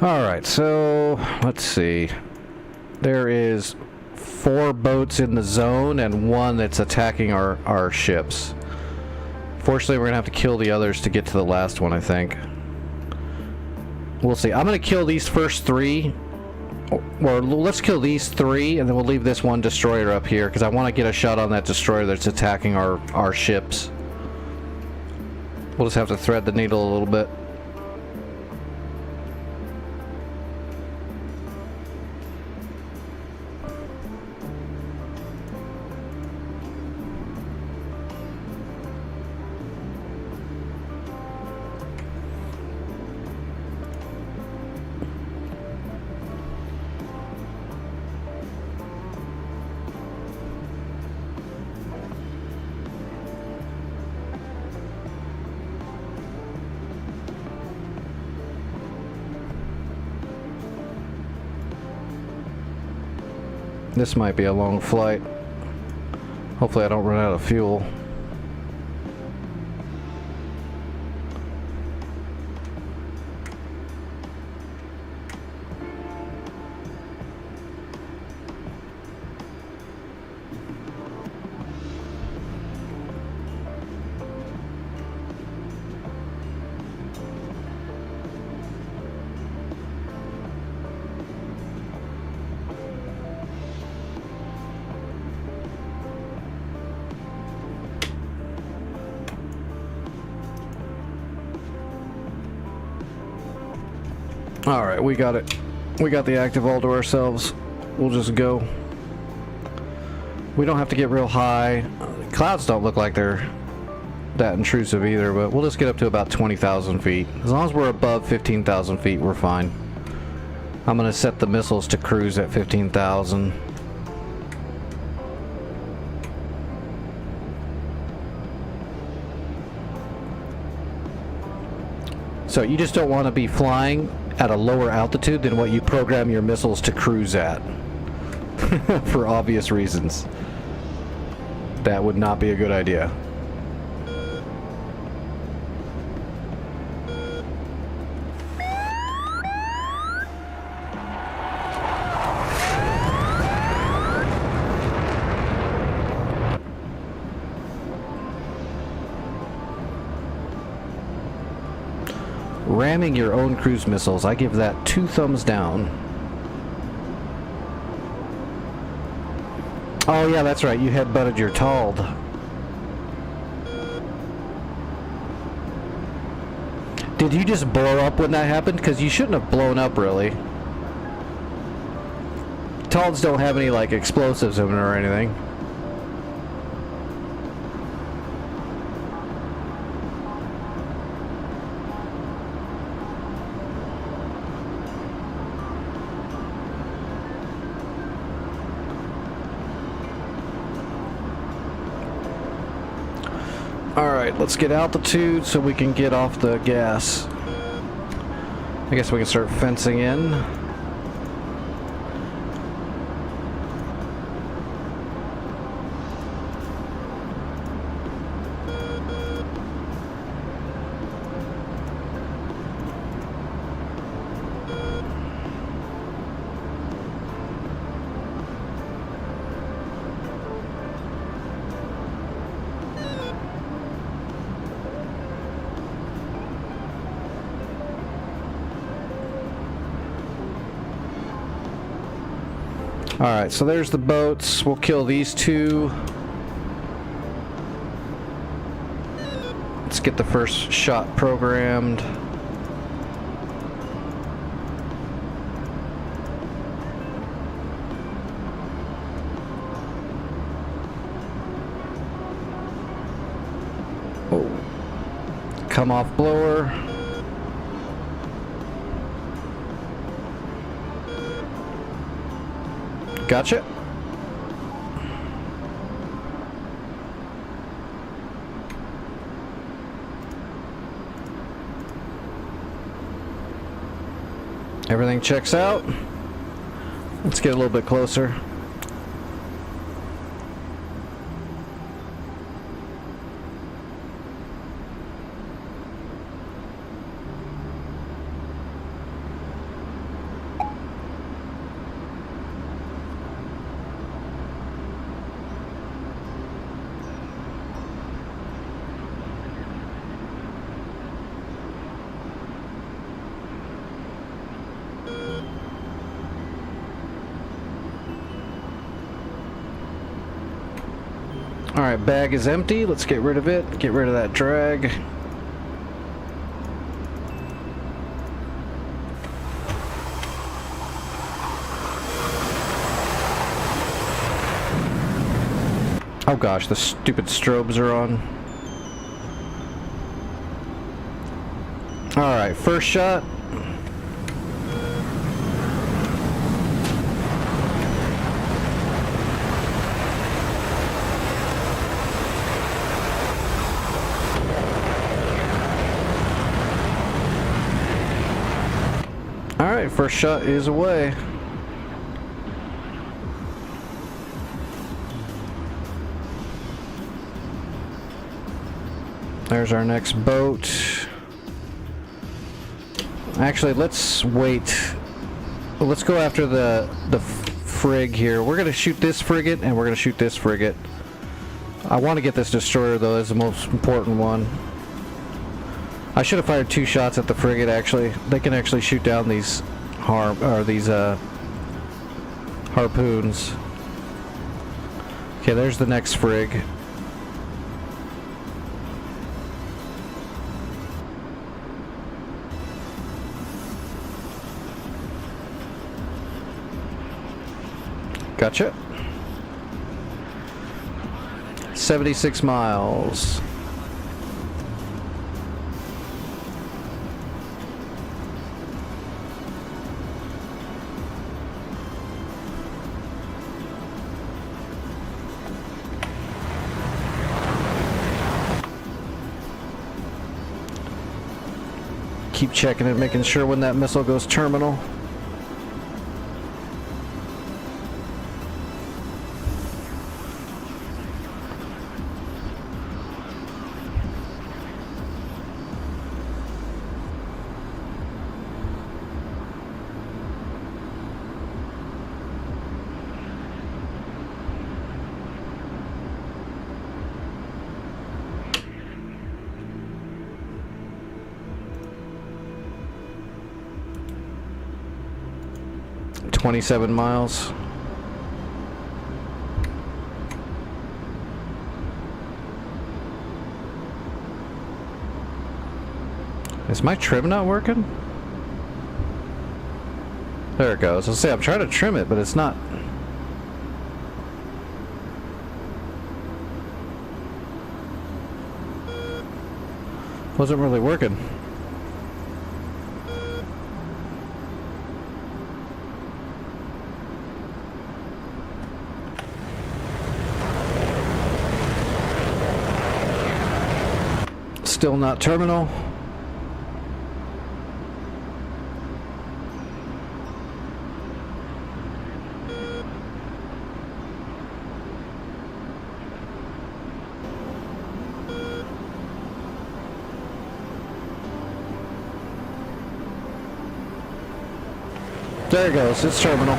Alright, so let's see. There is 4 boats in the zone and 1 that's attacking our ships. Fortunately, we're gonna have to kill the others to get to the last one, I think. We'll see. I'm gonna kill these first 3. Or let's kill these 3, and then we'll leave this 1 destroyer up here, because I want to get a shot on that destroyer that's attacking our ships. We'll just have to thread the needle a little bit. This might be a long flight. Hopefully I don't run out of fuel. Alright, we got it. We got the active all to ourselves. We'll just go. We don't have to get real high. Clouds don't look like they're that intrusive either, but we'll just get up to about 20,000 feet. As long as we're above 15,000 feet, we're fine. I'm gonna set the missiles to cruise at 15,000. So you just don't want to be flying at a lower altitude than what you program your missiles to cruise at. For obvious reasons. That would not be a good idea. Ramming your own cruise missiles. I give that 2 thumbs down. Oh yeah, that's right. You headbutted your Tald. Did you just blow up when that happened? Because you shouldn't have blown up, really. Talds don't have any, like, explosives in them or anything. Alright, let's get altitude so we can get off the gas. I guess we can start fencing in. Alright, so there's the boats. We'll kill these 2. Let's get the first shot programmed. Oh. Come off blower. Gotcha. Everything checks out. Let's get a little bit closer. Alright, bag is empty. Let's get rid of it. Get rid of that drag. Oh gosh, the stupid strobes are on. Alright, first shot. Alright, first shot is away. There's our next boat. Actually, let's wait. Let's go after the frig here. We're gonna shoot this frigate and we're gonna shoot this frigate. I want to get this destroyer though. That's the most important one. I should have fired 2 shots at the frigate. Actually, they can actually shoot down these harpoons. Okay, there's the next frig. Gotcha. 76 miles. Keep checking it, making sure when that missile goes terminal. 27 miles. Is my trim not working? There it goes. I'll say I'm trying to trim it, but it's not. Wasn't really working. Still not terminal. There it goes, it's terminal.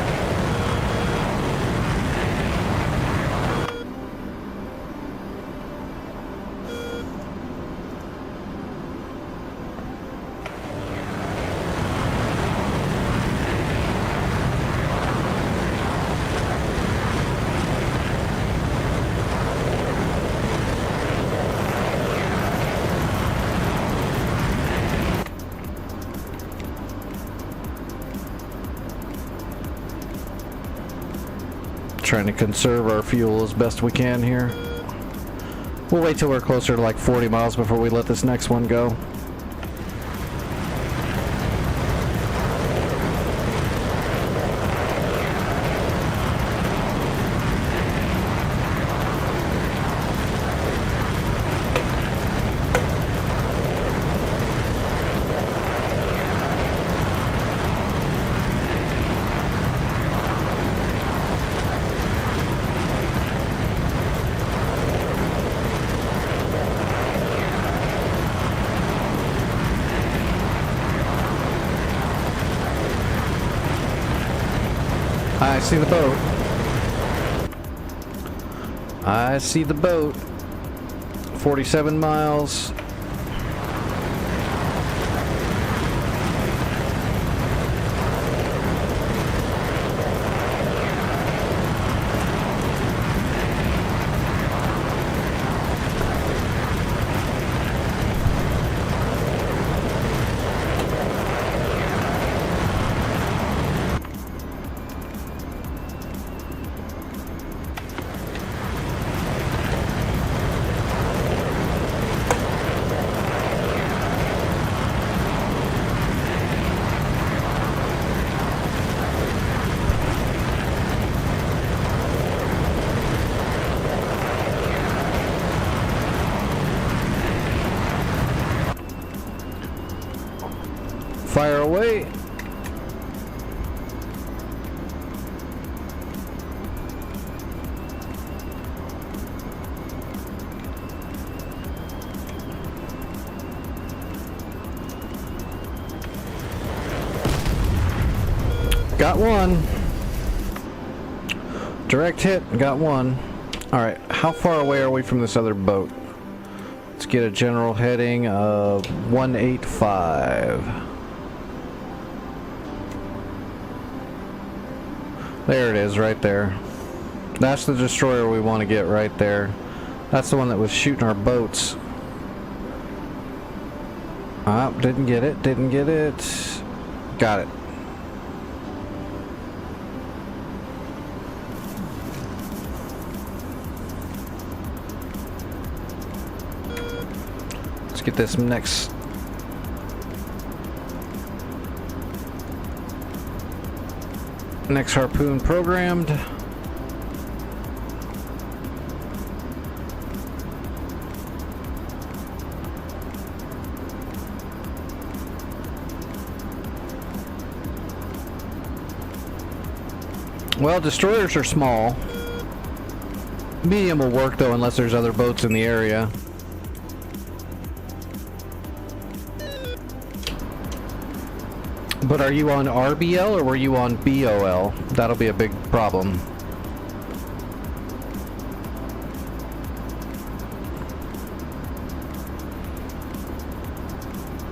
Trying to conserve our fuel as best we can here. We'll wait till we're closer to like 40 miles before we let this next one go. I see the boat. I see the boat. 47 miles. Fire away. Got one. Direct hit, got one. Alright, how far away are we from this other boat? Let's get a general heading of 185. There it is, right there. That's the destroyer we want to get right there. That's the one that was shooting our boats. Ah, didn't get it, didn't get it. Got it. Let's get this next. Next harpoon programmed. Well, destroyers are small. Medium will work though unless there's other boats in the area. But are you on RBL or were you on BOL? That'll be a big problem.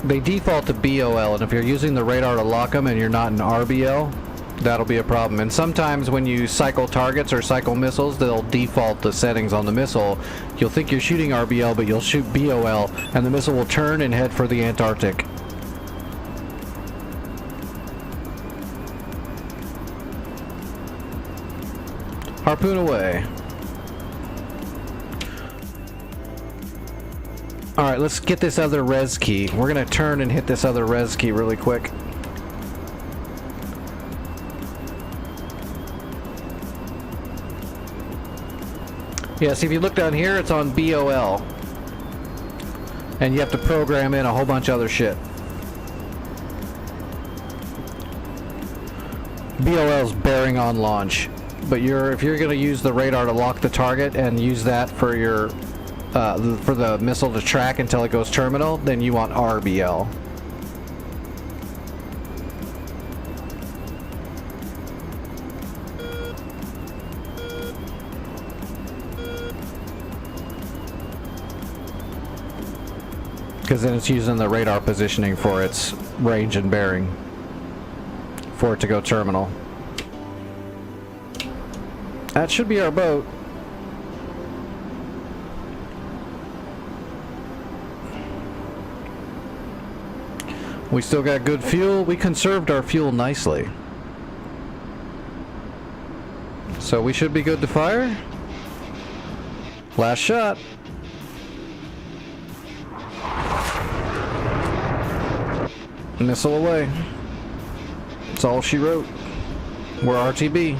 They default to BOL, and if you're using the radar to lock them and you're not in RBL, That'll be a problem. And sometimes when you cycle targets or cycle missiles, they'll default the settings on the missile. You'll think you're shooting RBL, but you'll shoot BOL, and the missile will turn and head for the Antarctic. Harpoon away. Alright, let's get this other res key. We're gonna turn and hit this other res key really quick. Yeah, see if you look down here, it's on BOL. And you have to program in a whole bunch of other shit. BOL's bearing on launch. But if you're going to use the radar to lock the target and use that for your for the missile to track until it goes terminal, then you want RBL. Because then it's using the radar positioning for its range and bearing for it to go terminal. That should be our boat. We still got good fuel. We conserved our fuel nicely. So we should be good to fire. Last shot. Missile away. That's all she wrote. We're RTB.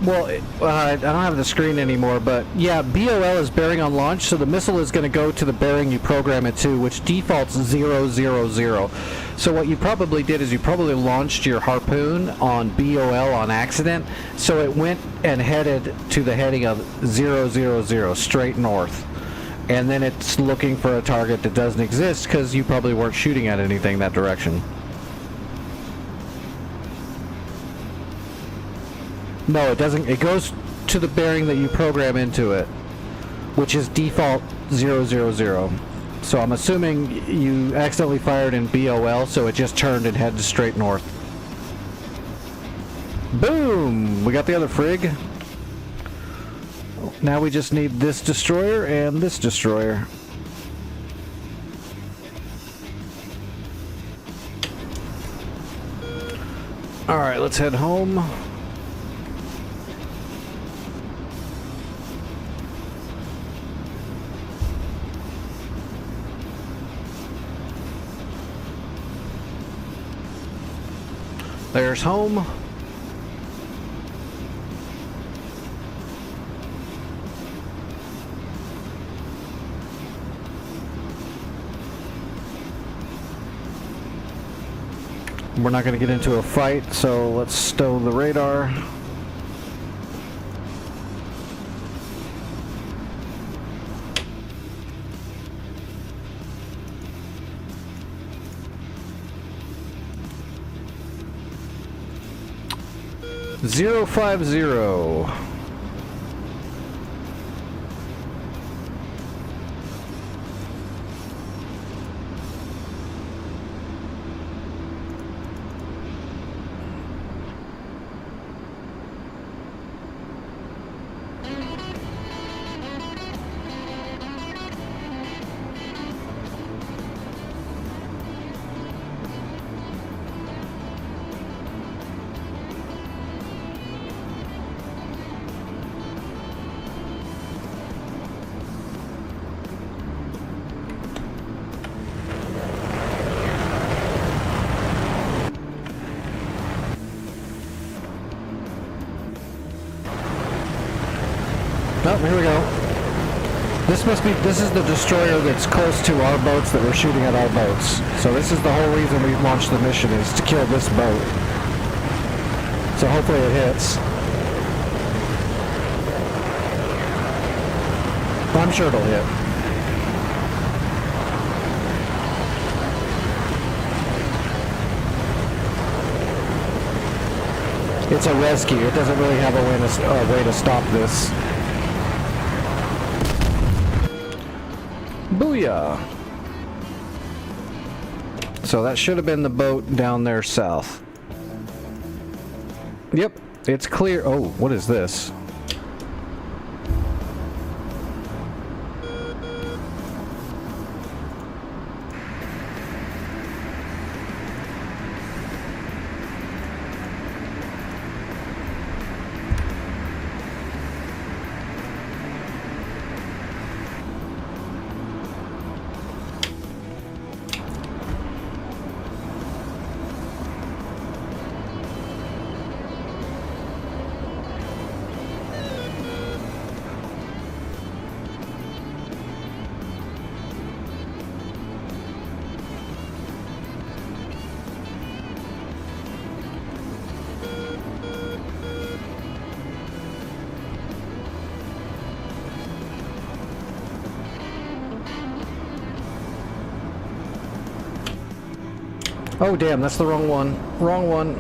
Well, I don't have the screen anymore, but yeah, BOL is bearing on launch, so the missile is going to go to the bearing you program it to, which defaults 000. So what you probably did is you probably launched your harpoon on BOL on accident, so it went and headed to the heading of 000, straight north. And then it's looking for a target that doesn't exist because you probably weren't shooting at anything that direction. No, it doesn't. It goes to the bearing that you program into it, which is default 000. So I'm assuming you accidentally fired in BOL, so it just turned and headed straight north. Boom! We got the other frig. Now we just need this destroyer and this destroyer. Alright, let's head home. There's home. We're not going to get into a fight, so let's stow the radar. Zero 50. Oh, here we go. This is the destroyer that's close to our boats that we're shooting at our boats. So this is the whole reason we launched the mission, is to kill this boat. So hopefully it hits. I'm sure it'll hit. It's a rescue. It doesn't really have a way to stop this. Booyah! So that should have been the boat down there south. Yep, it's clear. Oh, what is this? Oh damn, that's the wrong one. Wrong one.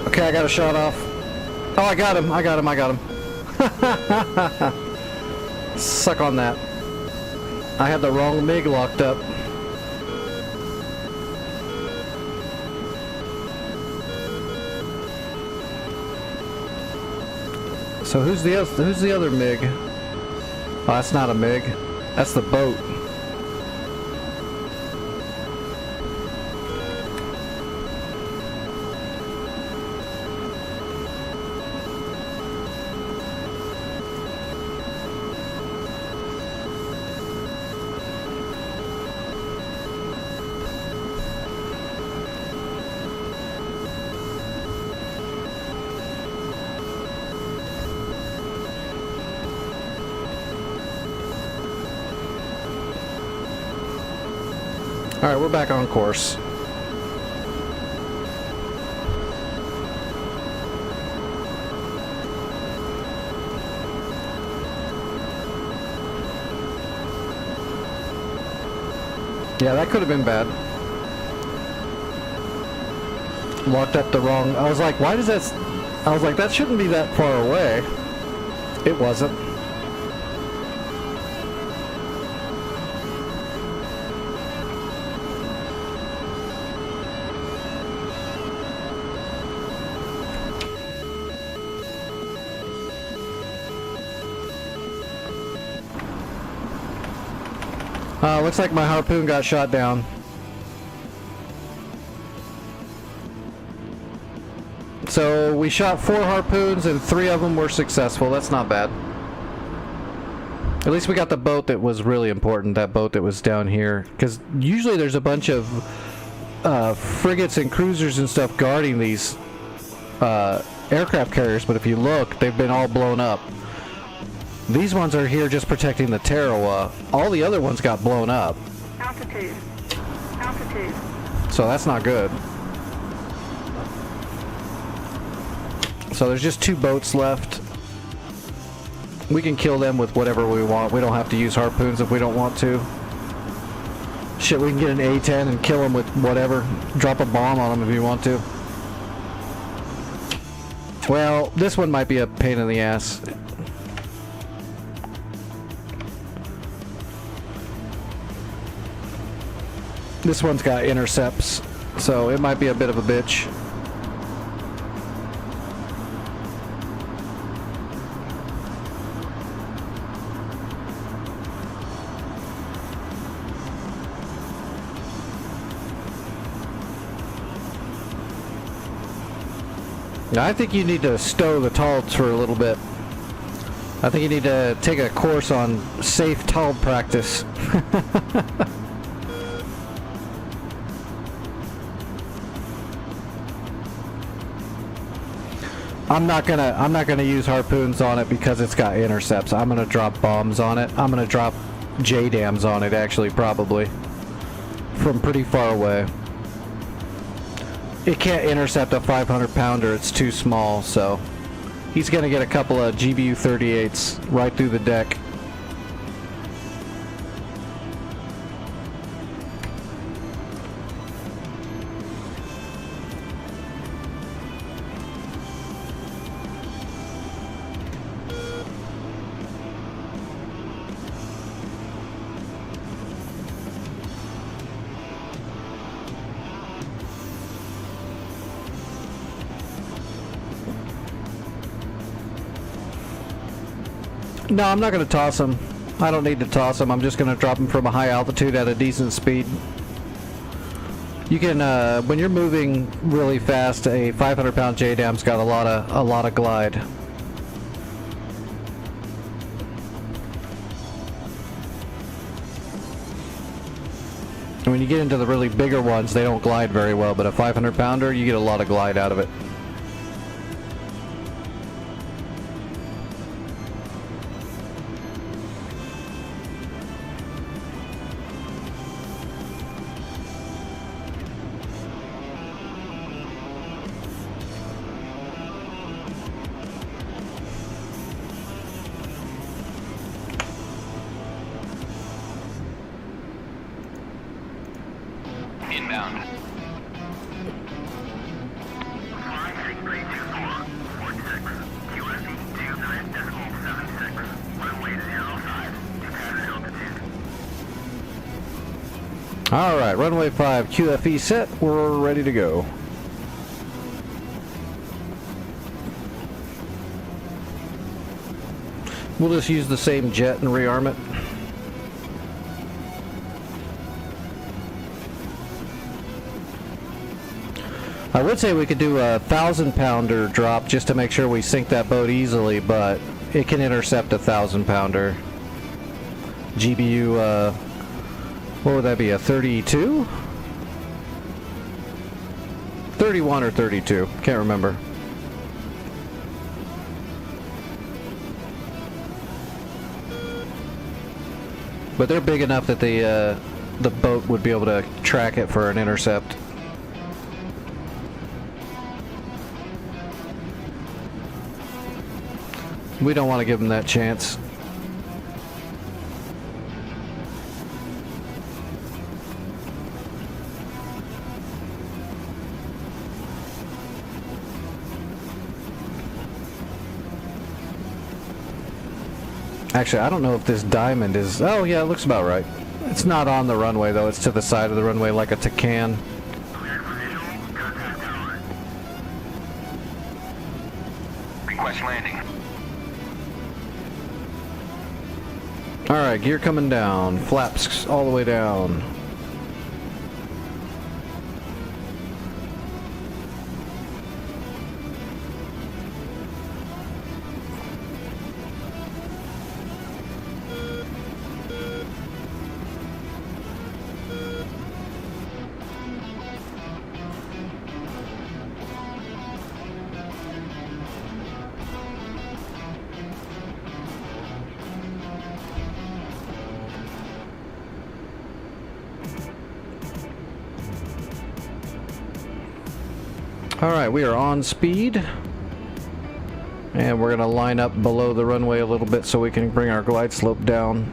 Okay, I got a shot off. Oh, I got him. I got him. I got him. Suck on that. I had the wrong MiG locked up. So who's the other MiG? Oh, that's not a MiG. That's the boat. Alright, we're back on course. Yeah, that could have been bad. Locked up the wrong... I was like, why does that... I was like, that shouldn't be that far away. It wasn't. Looks like my harpoon got shot down. So we shot 4 harpoons and 3 of them were successful. That's not bad. At least we got the boat that was really important, that boat that was down here. Because usually there's a bunch of frigates and cruisers and stuff guarding these aircraft carriers, but if you look, they've been all blown up. These ones are here just protecting the Tarawa. All the other ones got blown up. Altitude. Altitude. So that's not good. So there's just 2 boats left. We can kill them with whatever we want. We don't have to use harpoons if we don't want to. Shit, we can get an A-10 and kill them with whatever. Drop a bomb on them if you want to. Well, this one might be a pain in the ass. This one's got intercepts, so it might be a bit of a bitch. Now, I think you need to stow the TALDs for a little bit. I think you need to take a course on safe TALD practice. I'm not gonna use harpoons on it because it's got intercepts. I'm gonna drop bombs on it. I'm gonna drop Jdams on it, actually, probably. From pretty far away. It can't intercept a 500-pounder, it's too small, so he's going to get a couple of GBU 38s right through the deck. No, I'm not going to toss him. I don't need to toss him. I'm just going to drop him from a high altitude at a decent speed. You can, when you're moving really fast, a 500-pound Jdam's got a lot of glide. And when you get into the really bigger ones, they don't glide very well, but a 500-pounder, you get a lot of glide out of it. Inbound. Alright, runway 5, QFE set, we're ready to go. We'll just use the same jet and rearm it. I would say we could do a 1,000-pounder drop just to make sure we sink that boat easily, but it can intercept a 1,000-pounder. GBU, what would that be, a 32? 31 or 32, can't remember. But they're big enough that the boat would be able to track it for an intercept. We don't want to give them that chance. Actually, I don't know if this diamond is... Oh, yeah, it looks about right. It's not on the runway, though. It's to the side of the runway like a Tacan. Request landing. Alright, gear coming down. Flaps all the way down. Alright, we are on speed. And we're going to line up below the runway a little bit so we can bring our glide slope down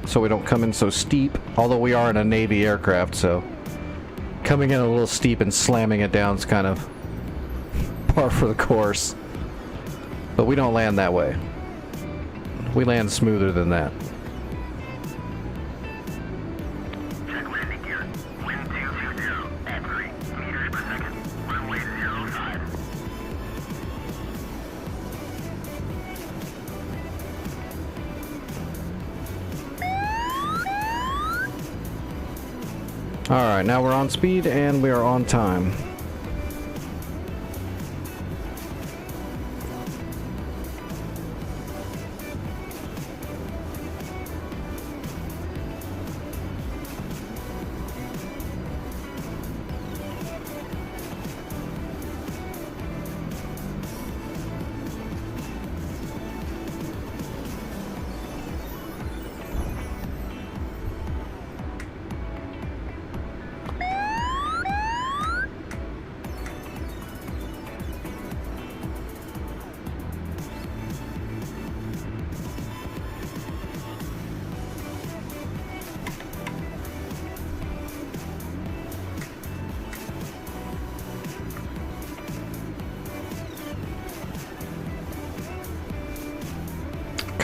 so we don't come in so steep. Although we are in a Navy aircraft, so coming in a little steep and slamming it down is kind of par for the course. But we don't land that way. We land smoother than that. Alright, now we're on speed and we are on time.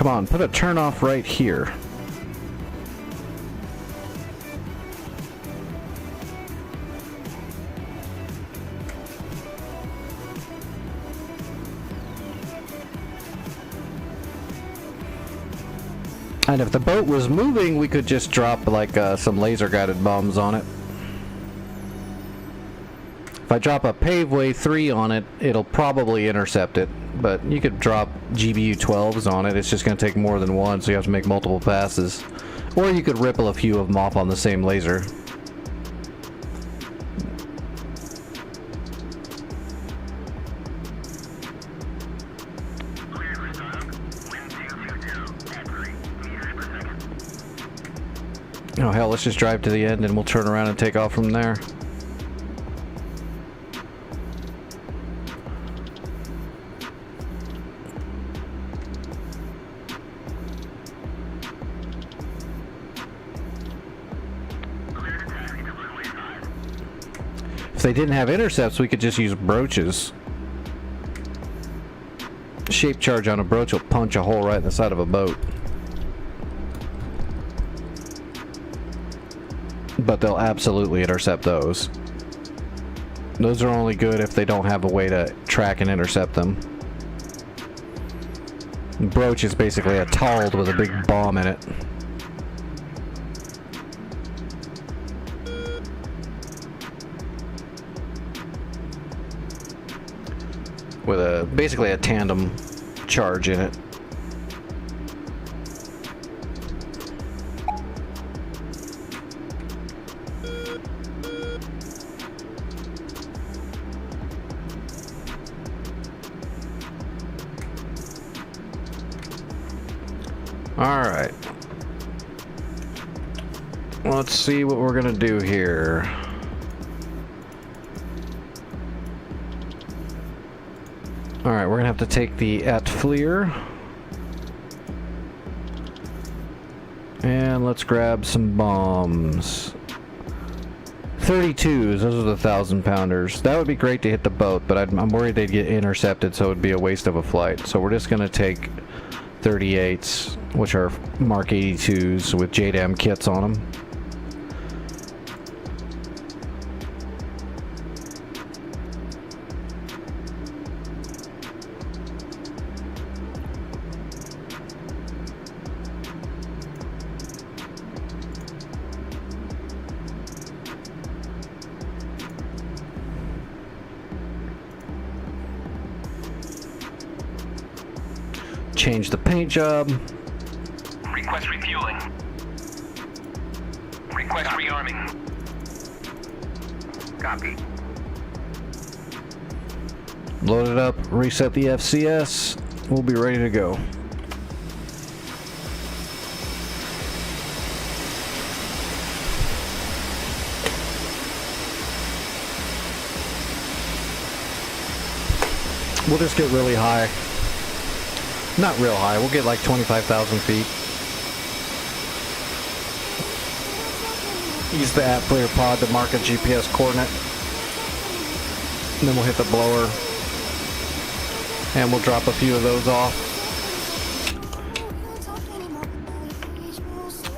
Come on, put a turn off right here. And if the boat was moving, we could just drop like some laser guided bombs on it. If I drop a paveway 3 on it, it'll probably intercept it. But you could drop GBU 12s on it. It's just going to take more than one, so you have to make multiple passes. Or you could ripple a few of them off on the same laser. Oh hell, let's just drive to the end and we'll turn around and take off from there. If they didn't have intercepts, we could just use broaches. Shape charge on a broach will punch a hole right in the side of a boat. But they'll absolutely intercept those. Those are only good if they don't have a way to track and intercept them. Broach is basically a talled with a big bomb in it. With basically a tandem charge in it. Alright. Let's see what we're gonna do here. Alright, we're gonna have to take the Atfleer. And let's grab some bombs. 32s, those are the 1,000-pounders. That would be great to hit the boat, but I'm worried they'd get intercepted, so it would be a waste of a flight. So we're just gonna take 38s, which are Mark 82s with Jdam kits on them. Change the paint job. Request refueling. Request rearming. Copy. Load it up, reset the FCS. We'll be ready to go. We'll just get really high. Not real high, we'll get like 25,000 feet. Use the Atfleer pod to mark a GPS coordinate. And then we'll hit the blower. And we'll drop a few of those off.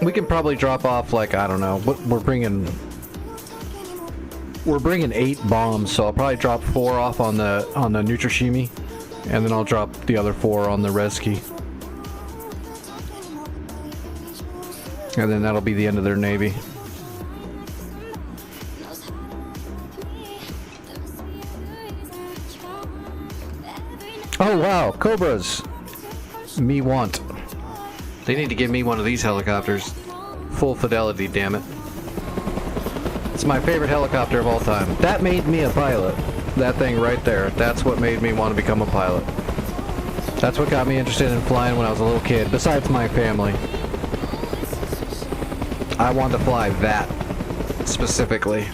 We can probably drop off like, I don't know, we're bringing 8 bombs, so I'll probably drop 4 off on the Nutrishimi. And then I'll drop the other 4 on the Reski. And then that'll be the end of their navy. Oh wow, Cobras! Me want. They need to give me one of these helicopters. Full fidelity, damn it. It's my favorite helicopter of all time. That made me a pilot. That thing right there. That's what made me want to become a pilot. That's what got me interested in flying when I was a little kid, besides my family. I wanted to fly that specifically.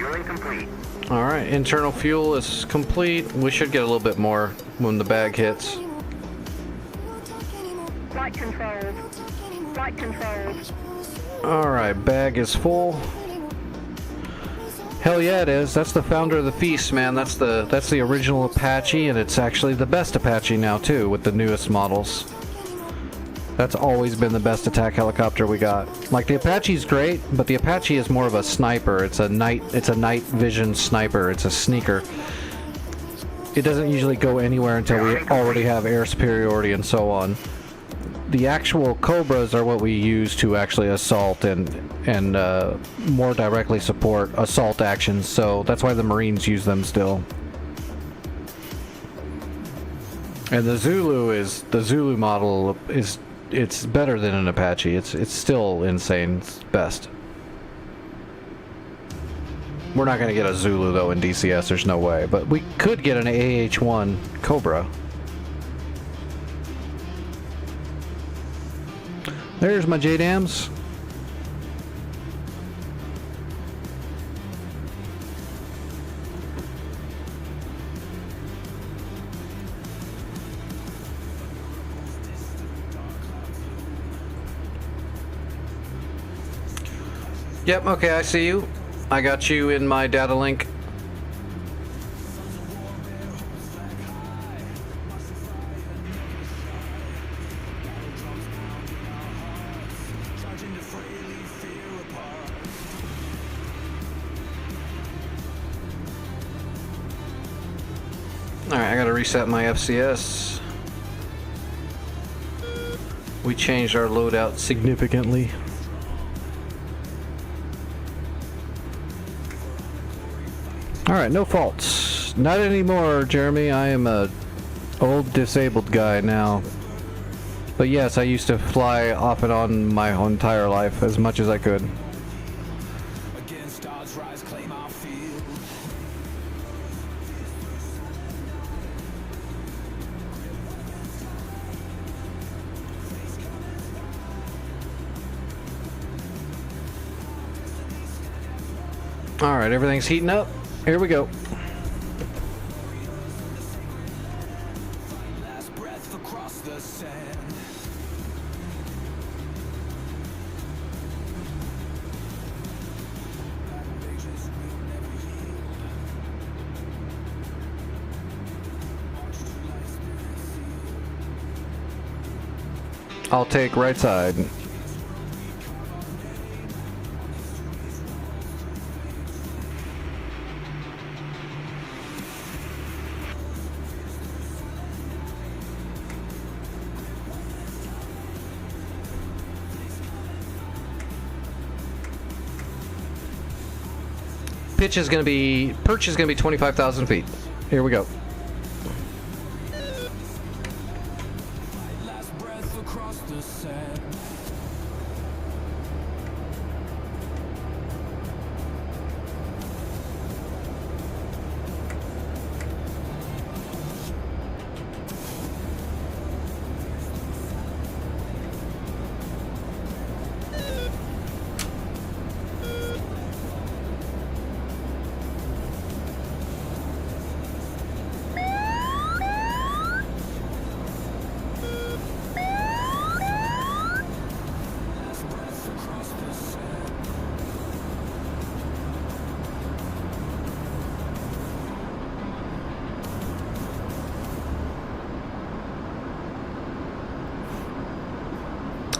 Fueling complete. Alright, internal fuel is complete. We should get a little bit more when the bag hits. Flight controls. Flight controls. Alright, bag is full. Hell yeah it is. That's the founder of the feast, man. That's the original Apache, and it's actually the best Apache now too, with the newest models. That's always been the best attack helicopter we got. Like, the Apache's great, but the Apache is more of a sniper. It's a night vision sniper. It's a sneaker. It doesn't usually go anywhere until we already have air superiority and so on. The actual Cobras are what we use to actually assault and more directly support assault actions, so that's why the Marines use them still. And the Zulu model is, it's better than an Apache. It's still insane. It's best. We're not gonna get a Zulu though in DCS, there's no way, but we could get an AH-1 Cobra. There's my Jdams. Yep, okay, I see you. I got you in my data link. Alright, I gotta reset my FCS. We changed our loadout significantly. Alright, no faults. Not anymore, Jeremy. I am a old disabled guy now. But yes, I used to fly off and on my whole entire life as much as I could. Against odds, rise, claim our field. Alright, everything's heating up. Here we go. Last breath across the sand. Battle rages will never yield. March to life's sealed. I'll take right side. Perch is gonna be 25,000 feet. Here we go. Last breath across the sand.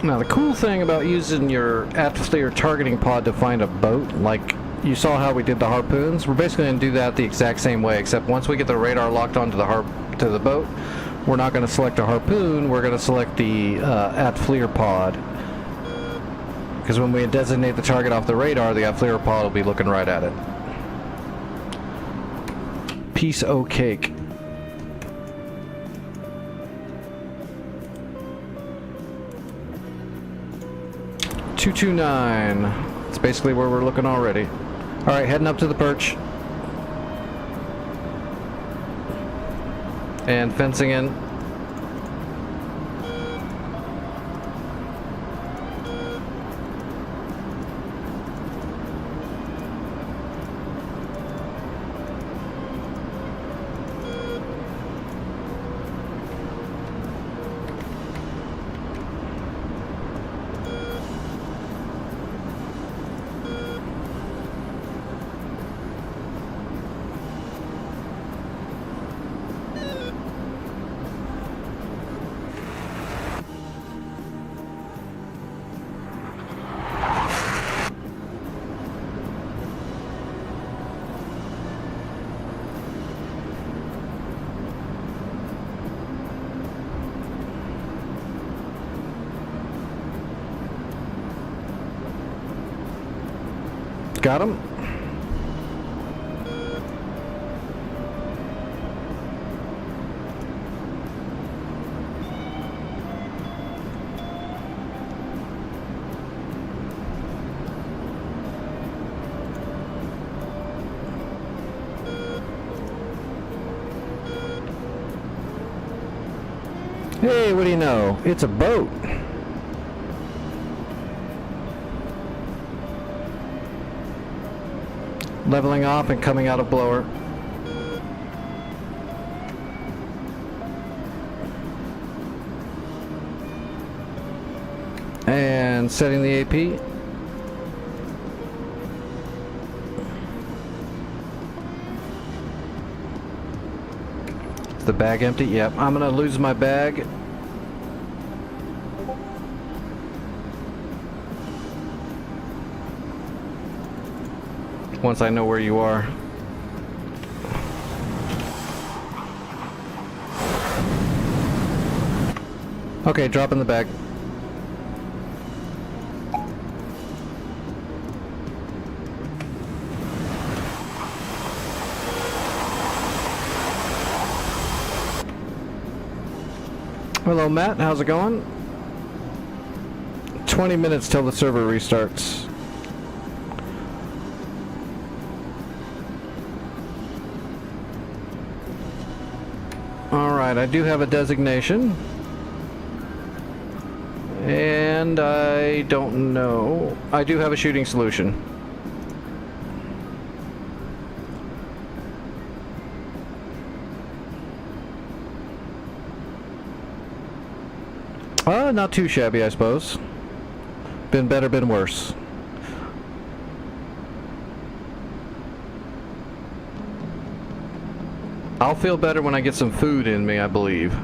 Now the cool thing about using your atmosphere targeting pod to find a boat, like you saw how we did the harpoons, we're basically going to do that the exact same way, except once we get the radar locked onto the boat, we're not going to select a harpoon, we're going to select the at-FLIR pod. Because when we designate the target off the radar, the at-FLIR pod will be looking right at it. Piece o' cake. .229. It's basically where we're looking already. Alright, heading up to the perch. And fencing in. Got him. Hey, what do you know? It's a boat. Leveling off and coming out of blower. And setting the AP. Is the bag empty? Yep. I'm gonna lose my bag. Once I know where you are. Okay, drop in the bag. Hello, Matt. How's it going? 20 minutes till the server restarts. Alright, I do have a designation. And I don't know. I do have a shooting solution. Not too shabby, I suppose. Been better, been worse. I'll feel better when I get some food in me, I believe.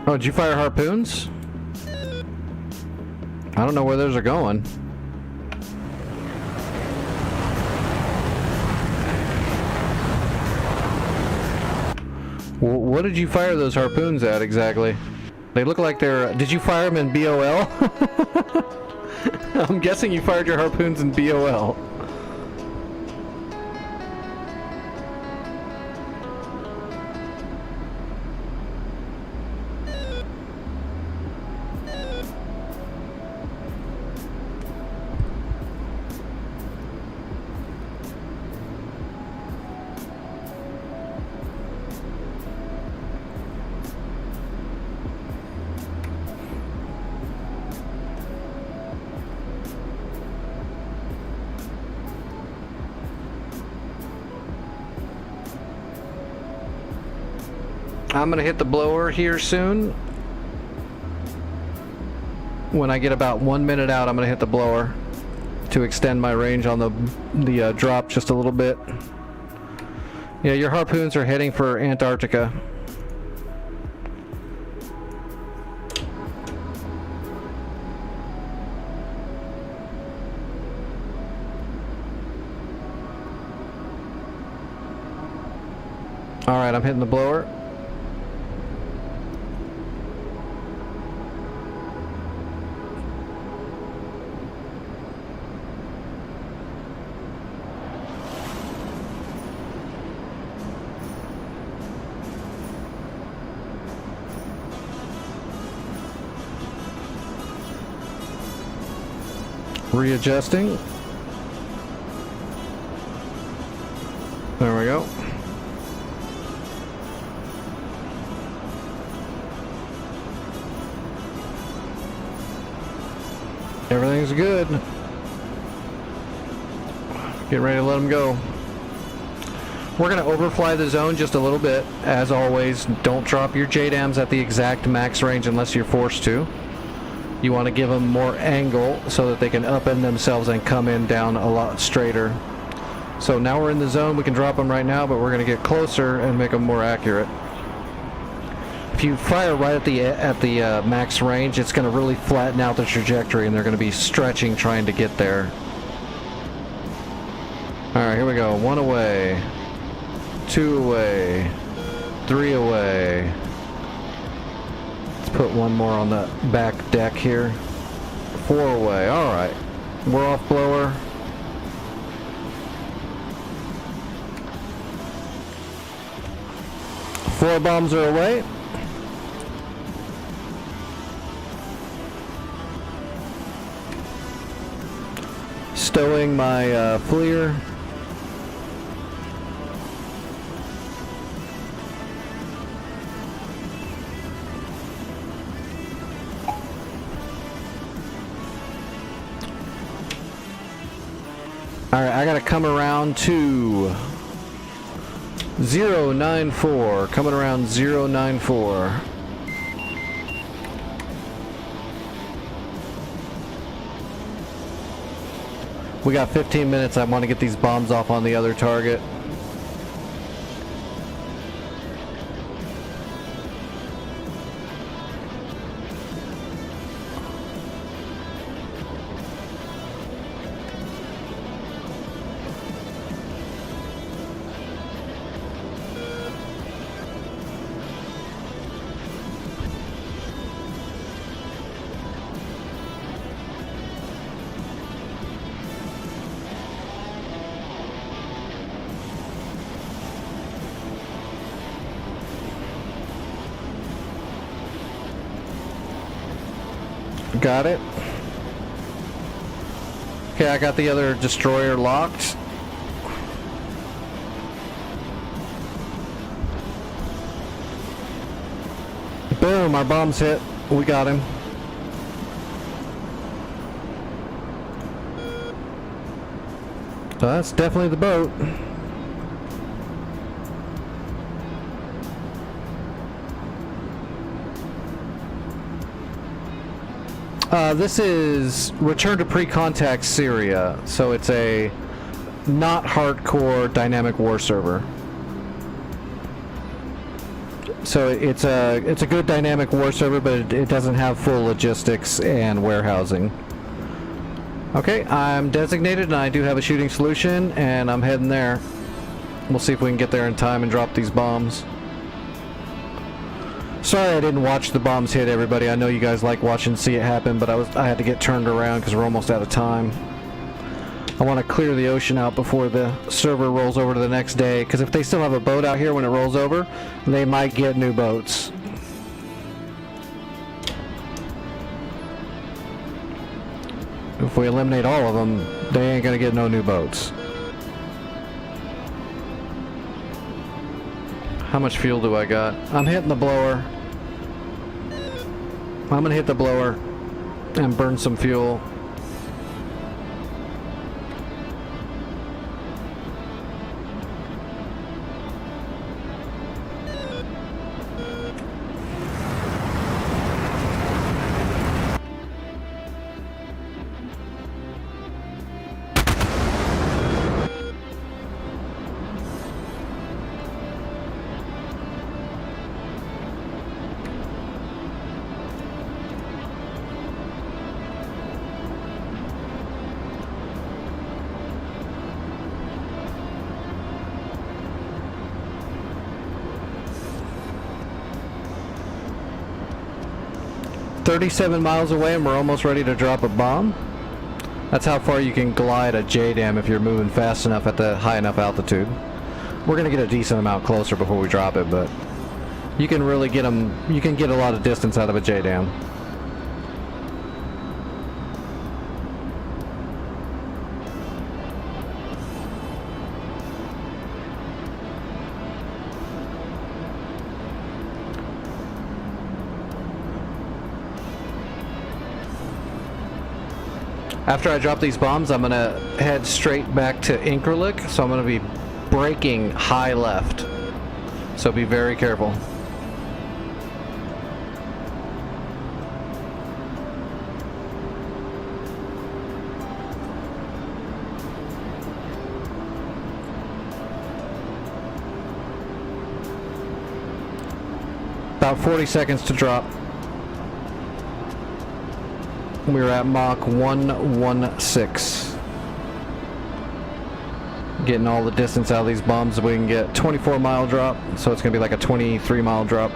Oh, did you fire harpoons? I don't know where those are going. What did you fire those harpoons at exactly? They look like they're... Did you fire them in BOL? I'm guessing you fired your harpoons in BOL. I'm gonna hit the blower here soon. When I get about 1 minute out, I'm gonna hit the blower to extend my range on the drop just a little bit. Yeah, your harpoons are heading for Antarctica. All right, I'm hitting the blower. Readjusting. There we go. Everything's good. Get ready to let them go. We're going to overfly the zone just a little bit. As always, don't drop your Jdams at the exact max range unless you're forced to. You want to give them more angle so that they can upend themselves and come in down a lot straighter. So now we're in the zone. We can drop them right now, but we're going to get closer and make them more accurate. If you fire right at the max range, it's going to really flatten out the trajectory, and they're going to be stretching trying to get there. All right, here we go. 1 away, 2 away, 3 away. Let's put one more on the back deck here. 4 away. All right, we're off blower. Four bombs are away. Stowing my FLIR. Alright, I gotta come around to 094. Coming around 094. We got 15 minutes. I want to get these bombs off on the other target. Got it. Okay, I got the other destroyer locked. Boom, our bombs hit. We got him. So that's definitely the boat. This is Return to Pre-Contact Syria, so it's a not hardcore dynamic war server. So it's a good dynamic war server, but it doesn't have full logistics and warehousing. Okay, I'm designated and I do have a shooting solution, and I'm heading there. We'll see if we can get there in time and drop these bombs. Sorry I didn't watch the bombs hit, everybody. I know you guys like watching see it happen, but I had to get turned around because we're almost out of time. I want to clear the ocean out before the server rolls over to the next day, because if they still have a boat out here when it rolls over, they might get new boats. If we eliminate all of them, they ain't gonna get no new boats. How much fuel do I got? I'm hitting the blower. I'm gonna hit the blower and burn some fuel. .37 miles away and we're almost ready to drop a bomb. That's how far you can glide a Jdam if you're moving fast enough at the high enough altitude. We're gonna get a decent amount closer before we drop it, but you can really get them. You can get a lot of distance out of a Jdam. After I drop these bombs, I'm gonna head straight back to Incrilic, so I'm gonna be braking high left. So be very careful. About 40 seconds to drop. We're at Mach 116. Getting all the distance out of these bombs so we can get 24-mile drop. So it's going to be like a 23-mile drop.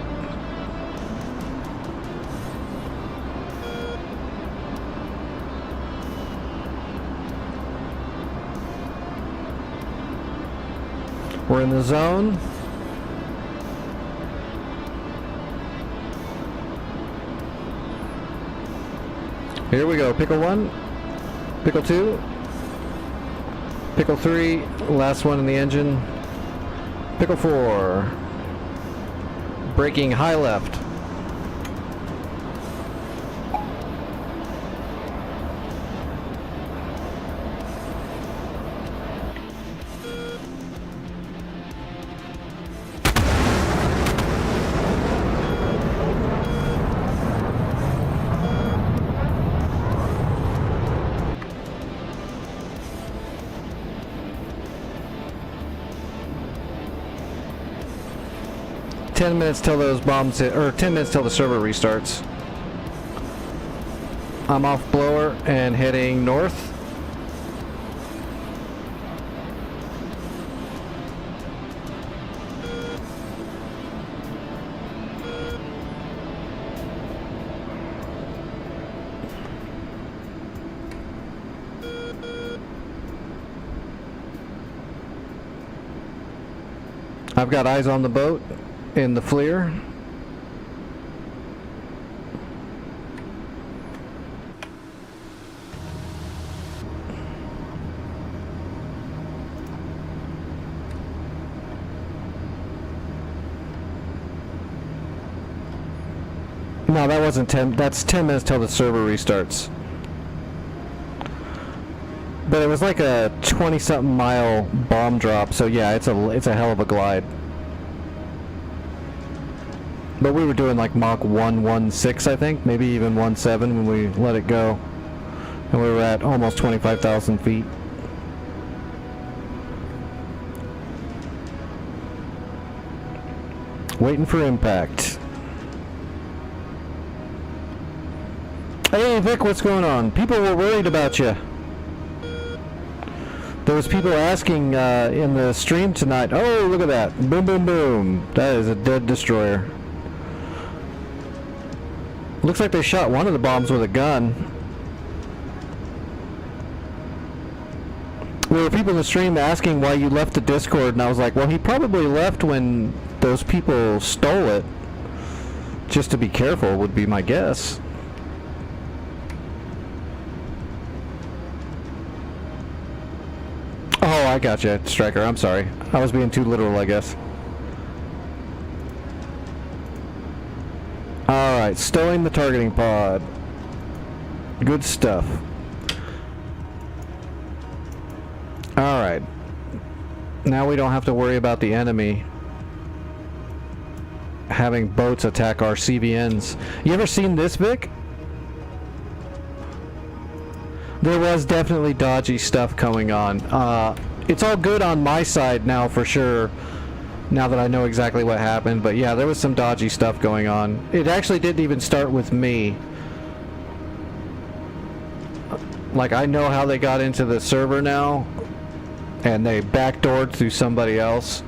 We're in the zone. Here we go. Pickle 1, pickle 2, pickle 3, last one in the engine, pickle 4, braking high left. Ten minutes till those bombs hit, or 10 minutes till the server restarts. I'm off blower and heading north. I've got eyes on the boat in the FLIR. No, that wasn't 10. That's 10 minutes till the server restarts. But it was like a 20-something mile bomb drop, so yeah, it's a hell of a glide. But we were doing like Mach 116, I think, maybe even 17 when we let it go. And we were at almost 25,000 feet. Waiting for impact. Hey Vic, what's going on? People were worried about you. There was people asking in the stream tonight, oh, look at that. Boom, boom, boom. That is a dead destroyer. Looks like they shot one of the bombs with a gun. There were people in the stream asking why you left the Discord, and I was like, well, he probably left when those people stole it. Just to be careful would be my guess. Oh, I gotcha, Striker. I'm sorry. I was being too literal, I guess. Alright, stowing the targeting pod. Good stuff. Alright. Now we don't have to worry about the enemy having boats attack our CVNs. You ever seen this, Vic? There was definitely dodgy stuff going on. It's all good on my side now for sure, now that I know exactly what happened, but yeah, there was some dodgy stuff going on. It actually didn't even start with me. Like, I know how they got into the server now, and they backdoored through somebody else.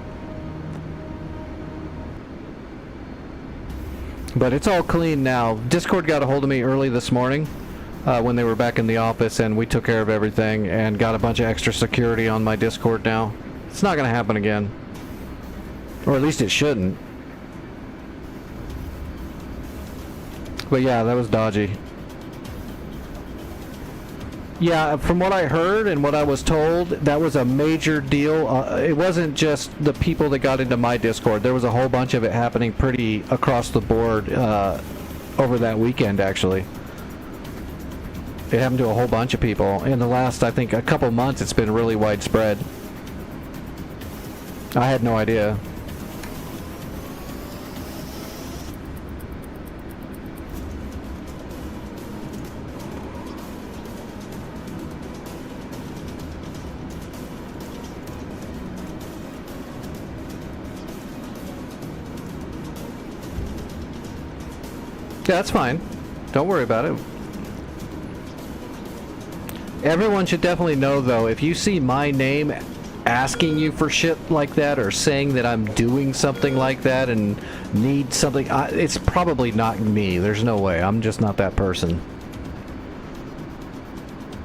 But it's all clean now. Discord got a hold of me early this morning. When they were back in the office, and we took care of everything and got a bunch of extra security on my Discord now. It's not going to happen again. Or at least it shouldn't. But yeah, that was dodgy. Yeah, from what I heard and what I was told, that was a major deal. It wasn't just the people that got into my Discord. There was a whole bunch of it happening pretty across the board over that weekend, actually. It happened to a whole bunch of people. In the last, I think, a couple months, it's been really widespread. I had no idea. Yeah, that's fine. Don't worry about it. Everyone should definitely know, though, if you see my name asking you for shit like that or saying that I'm doing something like that and need something, it's probably not me. There's no way. I'm just not that person.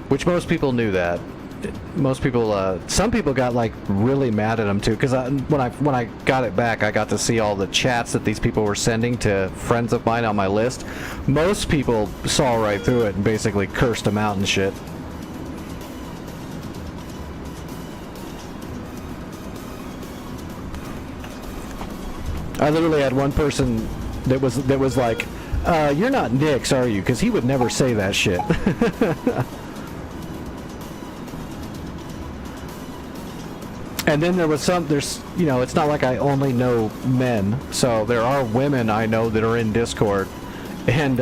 Which most people knew that. Most people, some people got like really mad at him too, because when I got it back, I got to see all the chats that these people were sending to friends of mine on my list. Most people saw right through it and basically cursed him out and shit. I literally had one person that was like, "You're not Nick's, are you?" Because he would never say that shit. And then there's, you know, it's not like I only know men, so there are women I know that are in Discord, and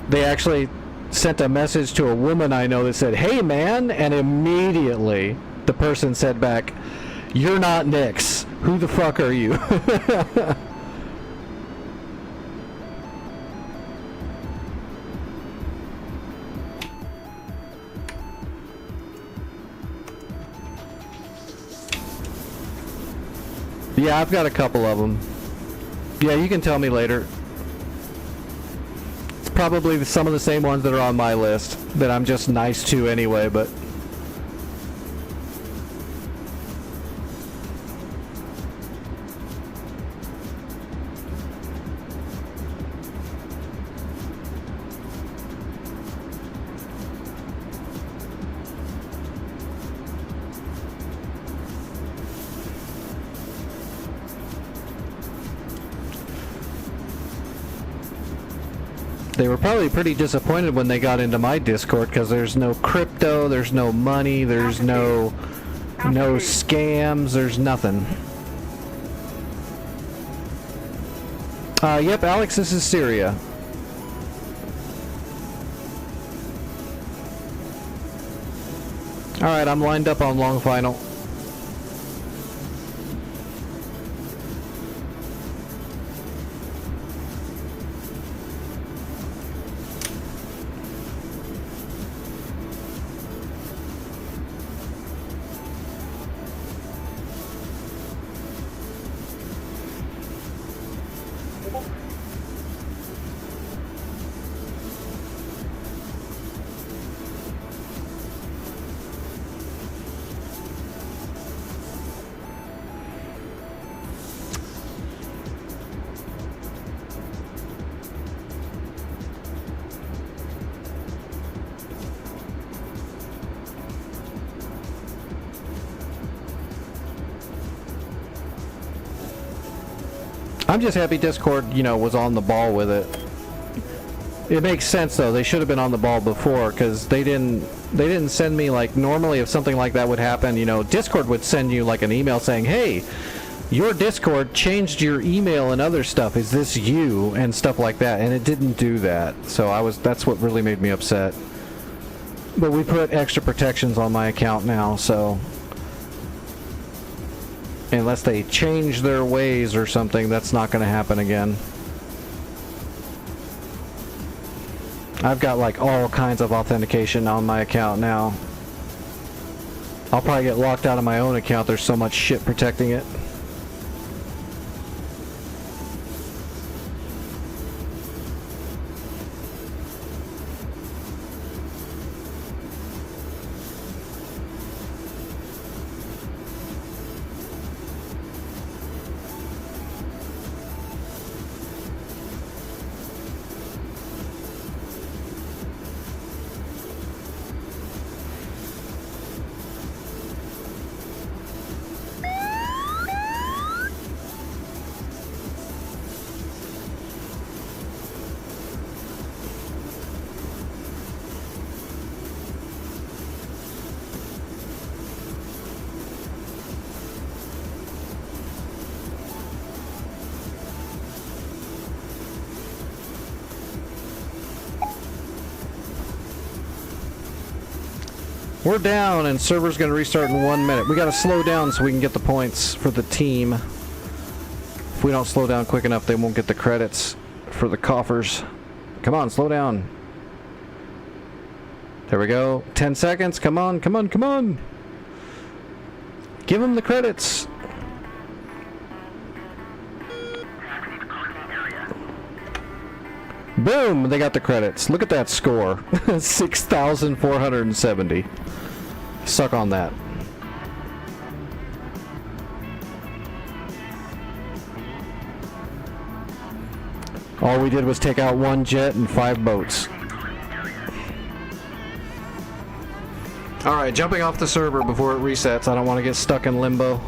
they actually sent a message to a woman I know that said, "Hey man," and immediately the person said back, "You're not Nick's. Who the fuck are you?" Yeah, I've got a couple of them. Yeah, you can tell me later. It's probably some of the same ones that are on my list that I'm just nice to anyway, but... They were probably pretty disappointed when they got into my Discord because there's no crypto, there's no money, there's no scams, there's nothing. Yep, Alex, this is Syria. Alright, I'm lined up on long final. I'm just happy Discord, you know, was on the ball with it. It makes sense though. They should have been on the ball before because they didn't send me, like, normally if something like that would happen, you know, Discord would send you like an email saying, "Hey, your Discord changed your email and other stuff. Is this you?" and stuff like that. And it didn't do that. So that's what really made me upset. But we put extra protections on my account now, so unless they change their ways or something, that's not going to happen again. I've got like all kinds of authentication on my account now. I'll probably get locked out of my own account. There's so much shit protecting it. We're down, and server's gonna restart in 1 minute. We gotta slow down so we can get the points for the team. If we don't slow down quick enough, they won't get the credits for the coffers. Come on, slow down. There we go. 10 seconds. Come on, come on, come on. Give them the credits. Boom! They got the credits. Look at that score. 6,470. Suck on that. All we did was take out 1 jet and 5 boats. Alright, jumping off the server before it resets. I don't want to get stuck in limbo.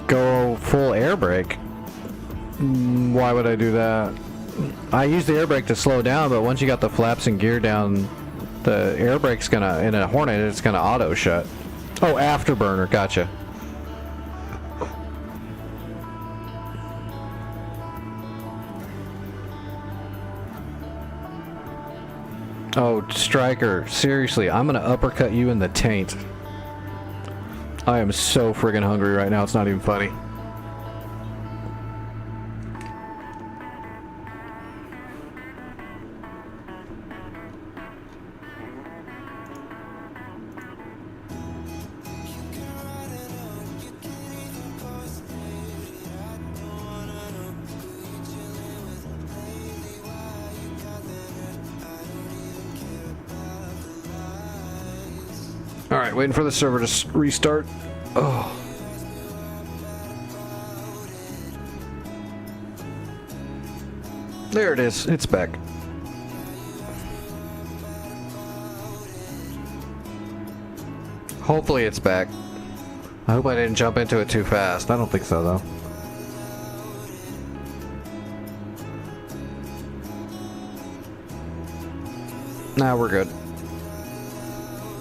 Go full air brake. Why would I do that? I use the air brake to slow down, but once you got the flaps and gear down, the air brake's gonna, in a Hornet, it's gonna auto shut. Oh, afterburner, gotcha. Oh, Striker, seriously, I'm gonna uppercut you in the taint. I am so friggin' hungry right now, it's not even funny. Alright, waiting for the server to restart. Oh. There it is. It's back. Hopefully it's back. I hope I didn't jump into it too fast. I don't think so, though. Now we're good.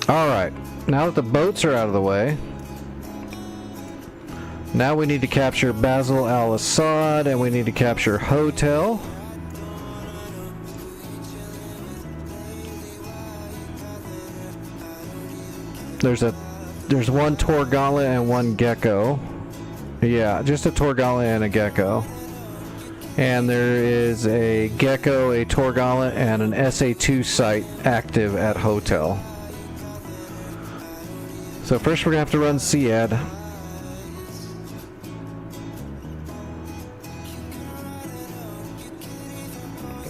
Alright. Now that the boats are out of the way, now we need to capture Basel al-Assad, and we need to capture Hotel. There's one Tor Gauntlet and one Gecko. Yeah, just a Tor Gauntlet and a Gecko. And there is a Gecko, a Tor Gauntlet, and an SA-2 site active at Hotel. So first we're gonna have to run SEAD.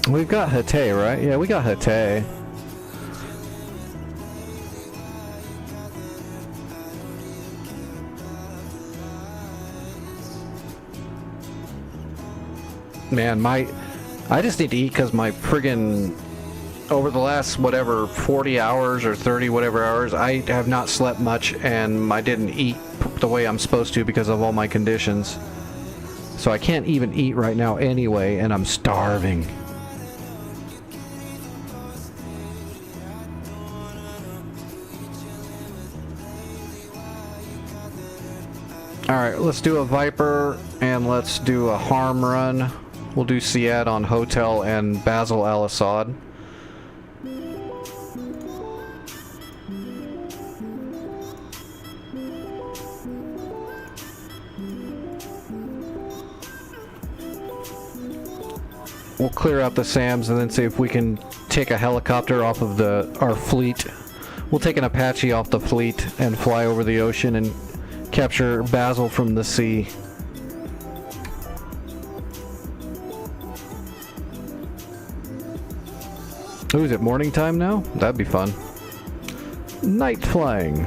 We've got Hatay, right? Yeah, we got Hatay. Man, I just need to eat because my friggin' over the last whatever 40 hours or 30 whatever hours, I have not slept much, and I didn't eat the way I'm supposed to because of all my conditions. So I can't even eat right now anyway, and I'm starving. Alright, let's do a Viper, and let's do a harm run. We'll do SEAD on Hotel and Basel al-Assad. We'll clear out the SAMs and then see if we can take a helicopter off of our fleet. We'll take an Apache off the fleet and fly over the ocean and capture Basel from the sea. Ooh, is it morning time now? That'd be fun. Night flying.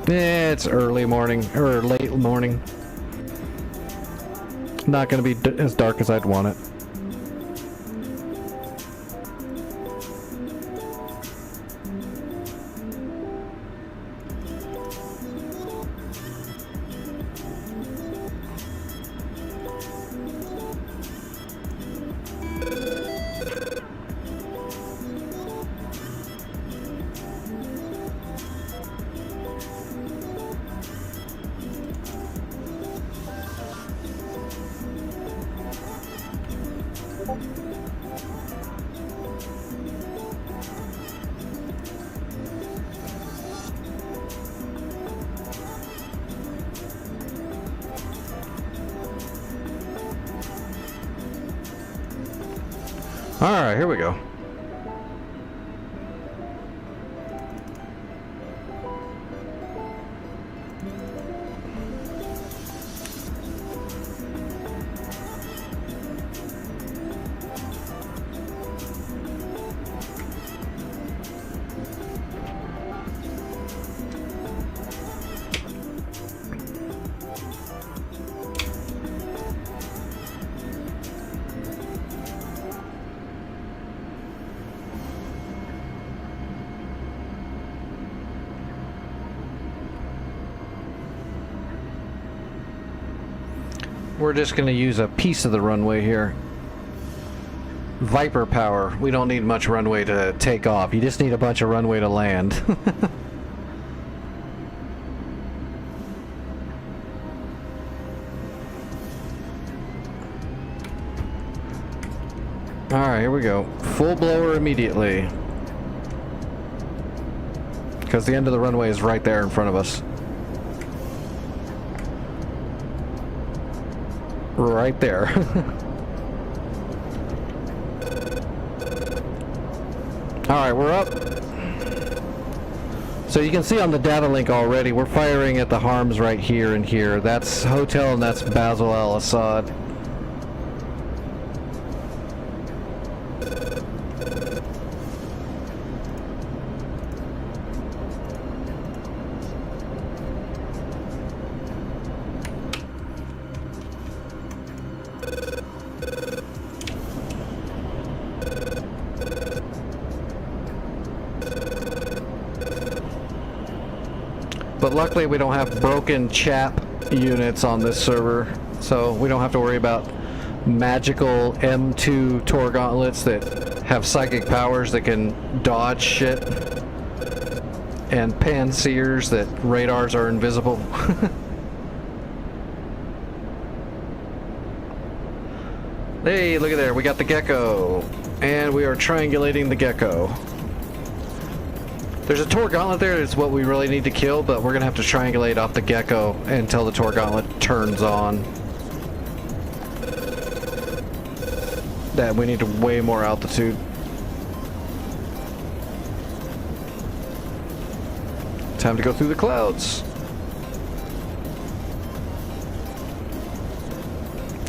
Yeah, it's early morning, or late morning. Not gonna be as dark as I'd want it. Alright, here we go. We're just going to use a piece of the runway here. Viper power. We don't need much runway to take off. You just need a bunch of runway to land. Alright, here we go. Full blower immediately. Because the end of the runway is right there in front of us. Right there. Alright, we're up. So you can see on the data link already, we're firing at the harms right here and here. That's Hotel and that's Basil al-Assad. But luckily we don't have broken chap units on this server, so we don't have to worry about magical M2 Tor gauntlets that have psychic powers that can dodge shit, and panseers that radars are invisible. Hey, look at there, we got the gecko, and we are triangulating the gecko. There's a Tor Gauntlet there that's what we really need to kill, but we're going to have to triangulate off the Gecko until the Tor Gauntlet turns on. That we need way more altitude. Time to go through the clouds.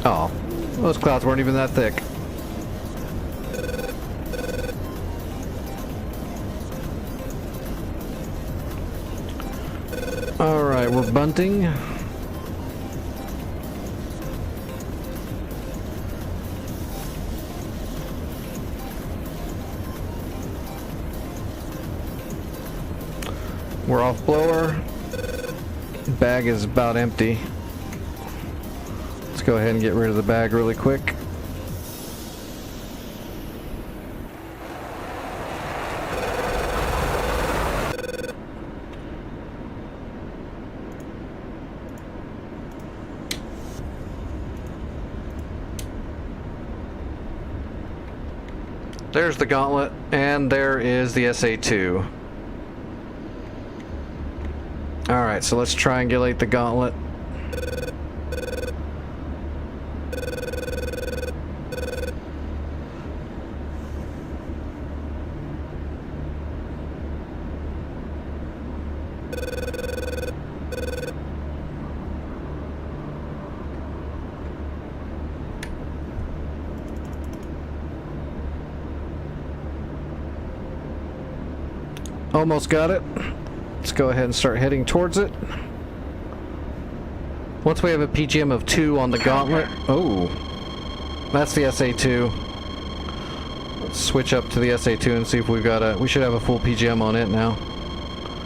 Oh, those clouds weren't even that thick. Alright, we're bunting. We're off blower. Bag is about empty. Let's go ahead and get rid of the bag really quick. There's the gauntlet, and there is the SA-2. Alright, so let's triangulate the gauntlet. Almost got it. Let's go ahead and start heading towards it. Once we have a PGM of 2 on the gauntlet... Oh, that's the SA-2. Let's switch up to the SA-2 and see if we've got a... We should have a full PGM on it now.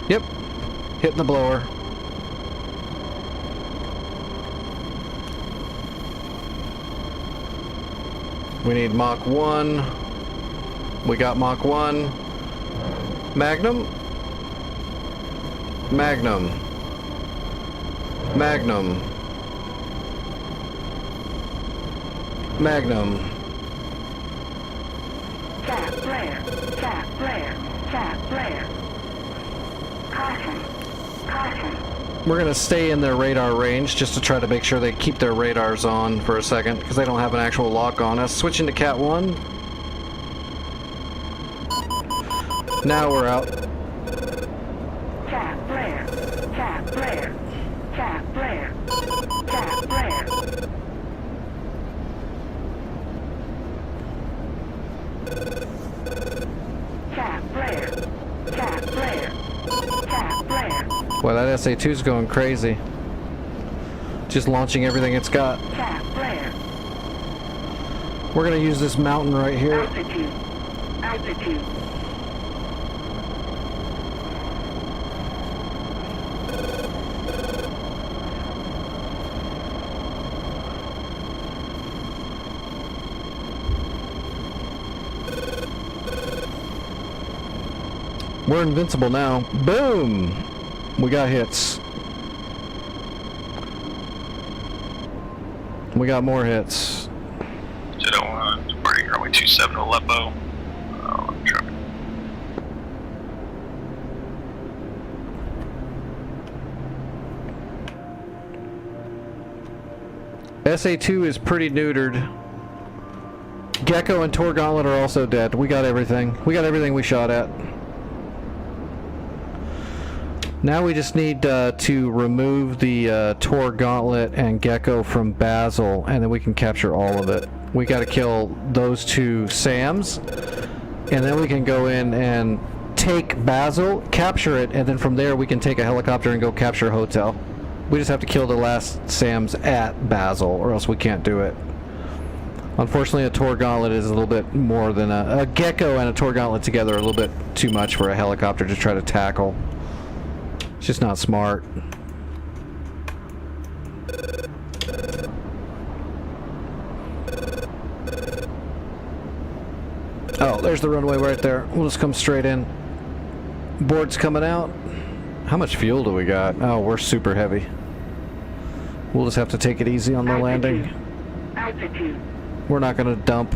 Yep. Hitting the blower. We need Mach 1. We got Mach 1. Magnum. Magnum. Magnum. Magnum. Tap flare. Tap flare. Tap flare. Caution. Caution. We're gonna stay in their radar range just to try to make sure they keep their radars on for a second because they don't have an actual lock on us. Switching to Cat 1. Now we're out. Tap flare. Tap flare. Tap flare. Tap flare. Tap flare. Tap flare. Tap flare. Well, that SA-2's going crazy. Just launching everything it's got. Tap flare. We're gonna use this mountain right here. Altitude. Altitude. We're invincible now. Boom! We got hits. We got more hits. Jdam 1, departing runway 27 Aleppo. Traffic. SA-2 is pretty neutered. Gecko and Tor Gauntlet are also dead. We got everything. We got everything we shot at. Now we just need to remove the Tor Gauntlet and Gecko from Basel, and then we can capture all of it. We got to kill those 2 SAMs, and then we can go in and take Basel, capture it, and then from there we can take a helicopter and go capture a hotel. We just have to kill the last SAMs at Basel, or else we can't do it. Unfortunately, a Tor Gauntlet is a little bit more than a Gecko and a Tor Gauntlet together are a little bit too much for a helicopter to try to tackle. It's just not smart. Oh, there's the runway right there. We'll just come straight in. Board's coming out. How much fuel do we got? Oh, we're super heavy. We'll just have to take it easy on the landing. Altitude. We're not going to dump.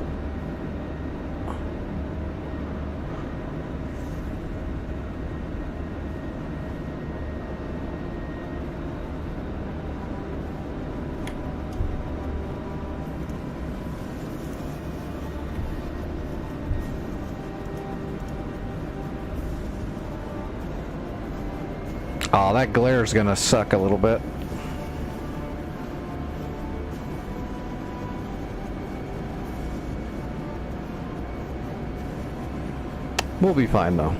Oh, that glare's gonna suck a little bit. We'll be fine though.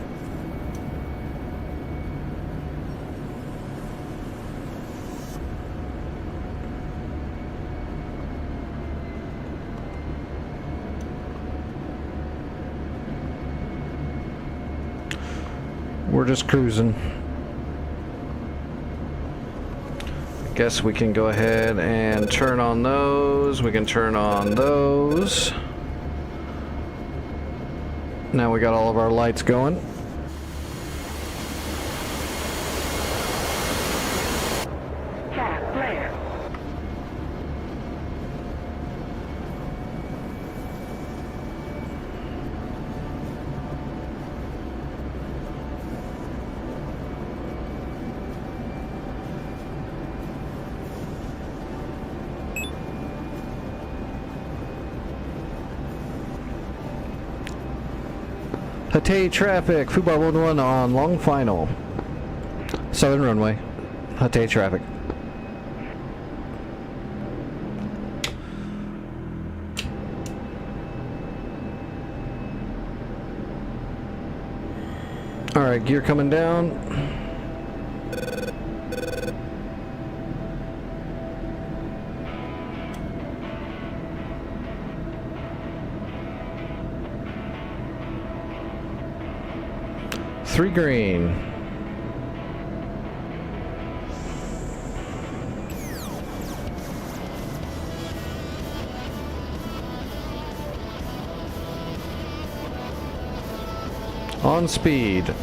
We're just cruising. Guess we can go ahead and turn on those. We can turn on those. Now we got all of our lights going. Tap flare. Hatay traffic, Fubar 11 on long final. Southern runway, Hatay traffic. Alright, gear coming down. Three green. On speed.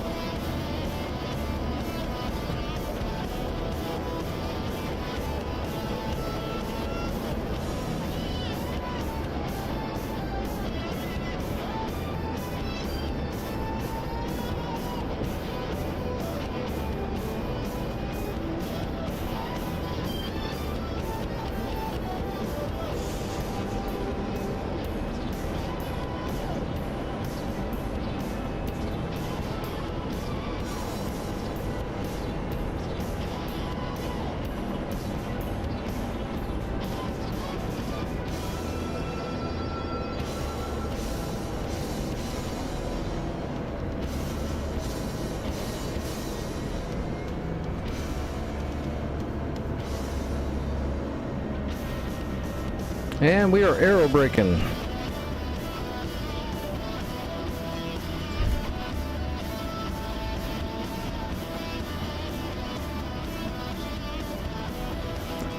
And we are aero braking.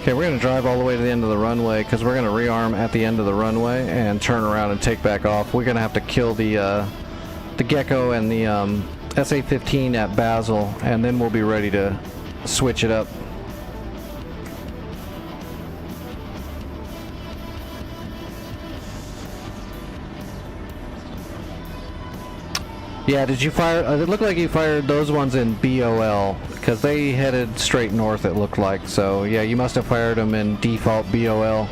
Okay, we're going to drive all the way to the end of the runway because we're going to rearm at the end of the runway and turn around and take back off. We're going to have to kill the Gecko and the SA-15 at Basel, and then we'll be ready to switch it up. Yeah, did you fire? It looked like you fired those ones in BOL, because they headed straight north, it looked like. So, yeah, you must have fired them in default BOL.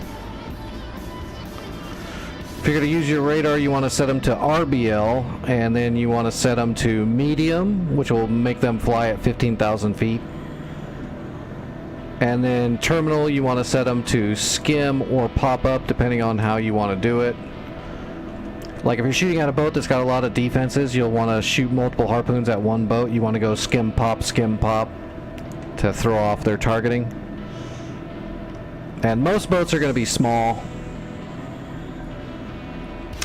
If you're going to use your radar, you want to set them to RBL, and then you want to set them to medium, which will make them fly at 15,000 feet. And then terminal, you want to set them to skim or pop-up, depending on how you want to do it. Like if you're shooting at a boat that's got a lot of defenses, you'll want to shoot multiple harpoons at one boat. You want to go skim pop to throw off their targeting. And most boats are going to be small.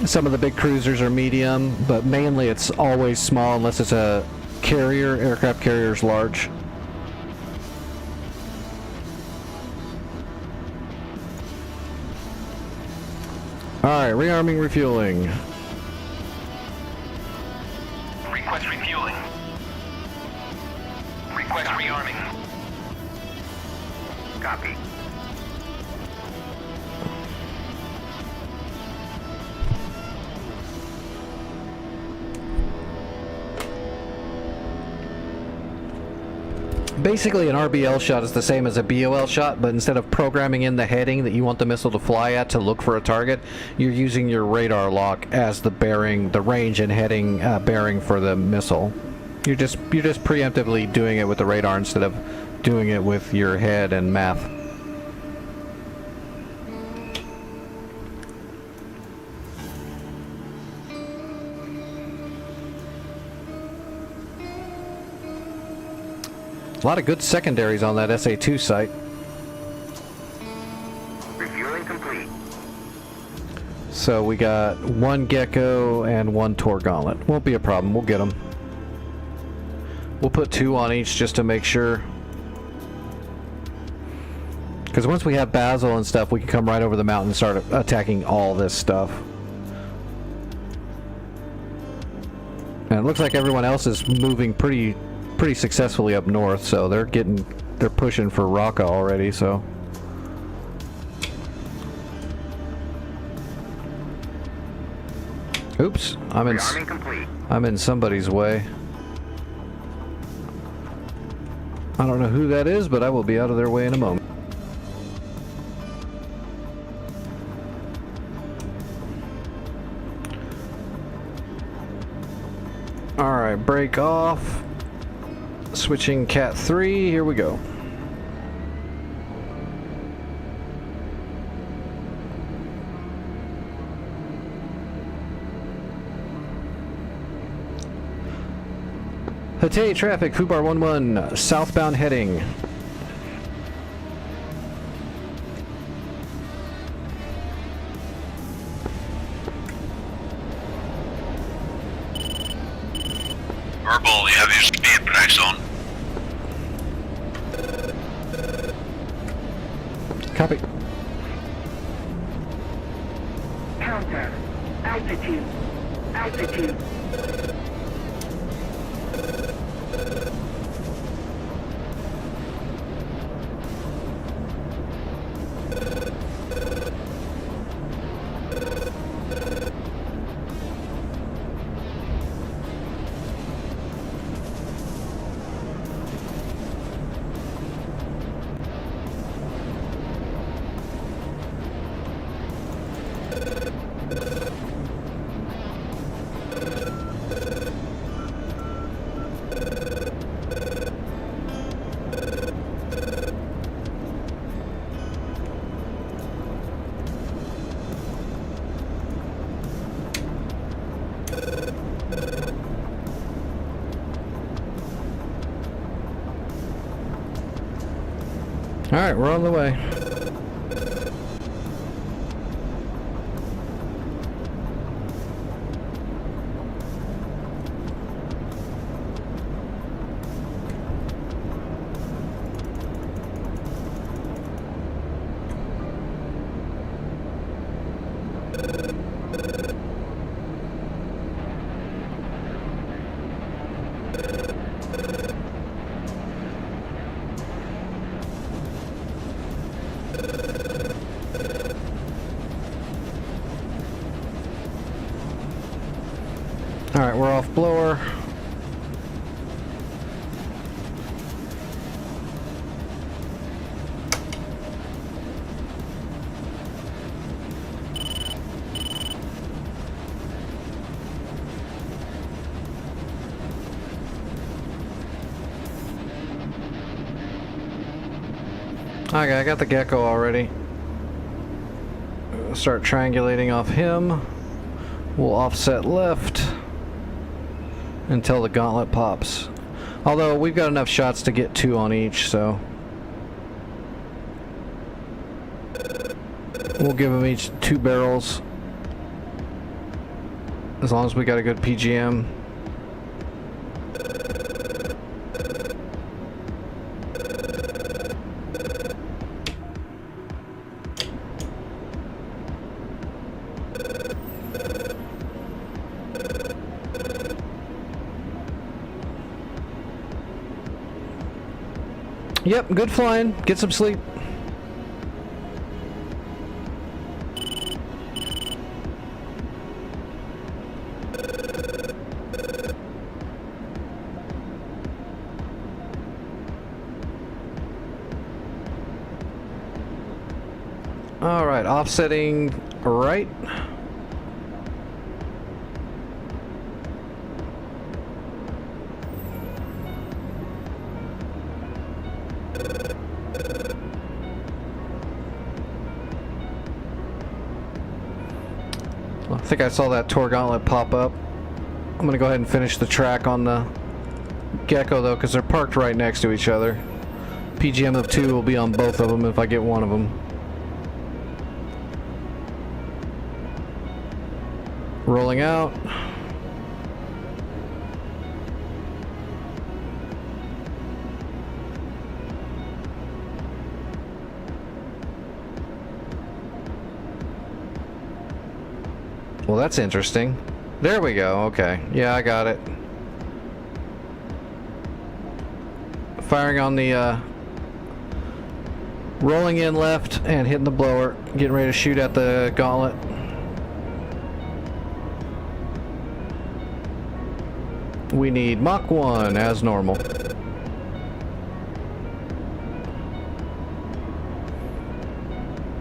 Some of the big cruisers are medium, but mainly it's always small unless it's a carrier. Aircraft carrier's large. Alright, rearming, refueling. Request refueling. Request rearming. Copy. Basically, an RBL shot is the same as a BOL shot, but instead of programming in the heading that you want the missile to fly at to look for a target, you're using your radar lock as the bearing, the range and heading bearing for the missile. You're just preemptively doing it with the radar instead of doing it with your head and math. A lot of good secondaries on that SA-2 site. Refueling complete. So we got one Gecko and one Tor Gauntlet. Won't be a problem. We'll get them. We'll put 2 on each just to make sure. Because once we have Basel and stuff, we can come right over the mountain and start attacking all this stuff. And it looks like everyone else is moving pretty successfully up north, so they're pushing for Raqqa already, so. Oops, I'm in somebody's way. I don't know who that is, but I will be out of their way in a moment. Alright, break off. Switching Cat 3, here we go. Pate traffic, Fubar 11, southbound heading. Verbal, you have your speed brakes on. Copy. Counter. Altitude. Altitude. Alright, we're on the way. Alright, we're off blower. Okay, I got the gecko already. Start triangulating off him. We'll offset left until the gauntlet pops. Although we've got enough shots to get 2 on each, so we'll give them each 2 barrels as long as we got a good PGM. Yep, good flying. Get some sleep. All right, offsetting right. I think I saw that Tor Gauntlet pop up. I'm gonna go ahead and finish the track on the Gecko though, because they're parked right next to each other. PGM of 2 will be on both of them if I get one of them. Rolling out. Well, that's interesting. There we go. Okay. Yeah, I got it. Firing on the rolling in left and hitting the blower. Getting ready to shoot at the gauntlet. We need Mach 1 as normal.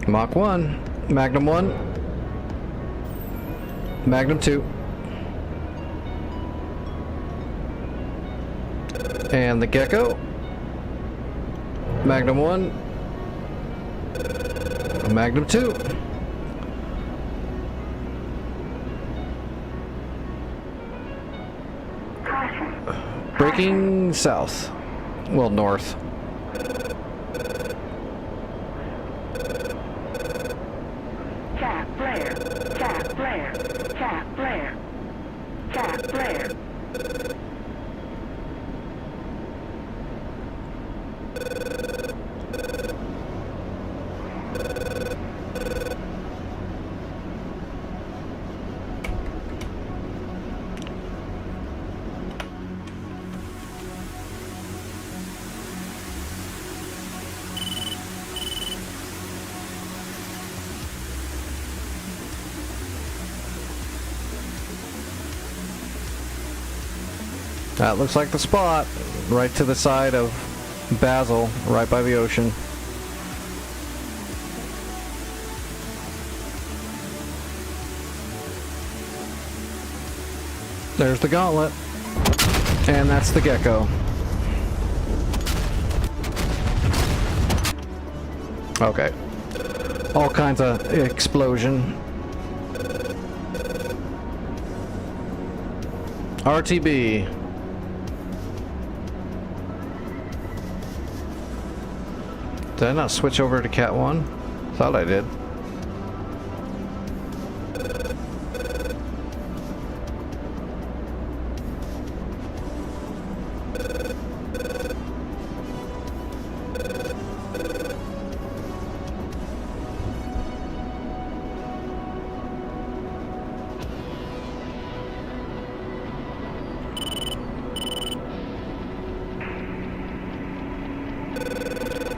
Mach 1. Magnum 1. Magnum 2. And the Gecko. Magnum 1. Magnum 2. Brake looking south. Well, north. Tap flare. Tap flare. Tap flare. Tap flare. That looks like the spot. Right to the side of Basel, right by the ocean. There's the gauntlet. And that's the gecko. Okay. All kinds of explosion. RTB. Did I not switch over to Cat 1? Thought I did.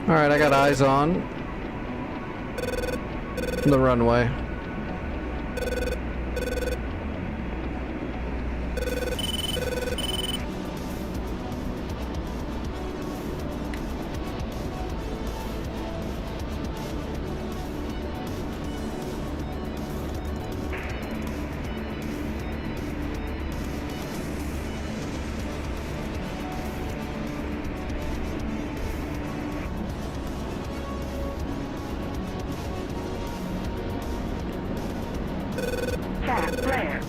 Alright, I got eyes on the runway. Tap flare.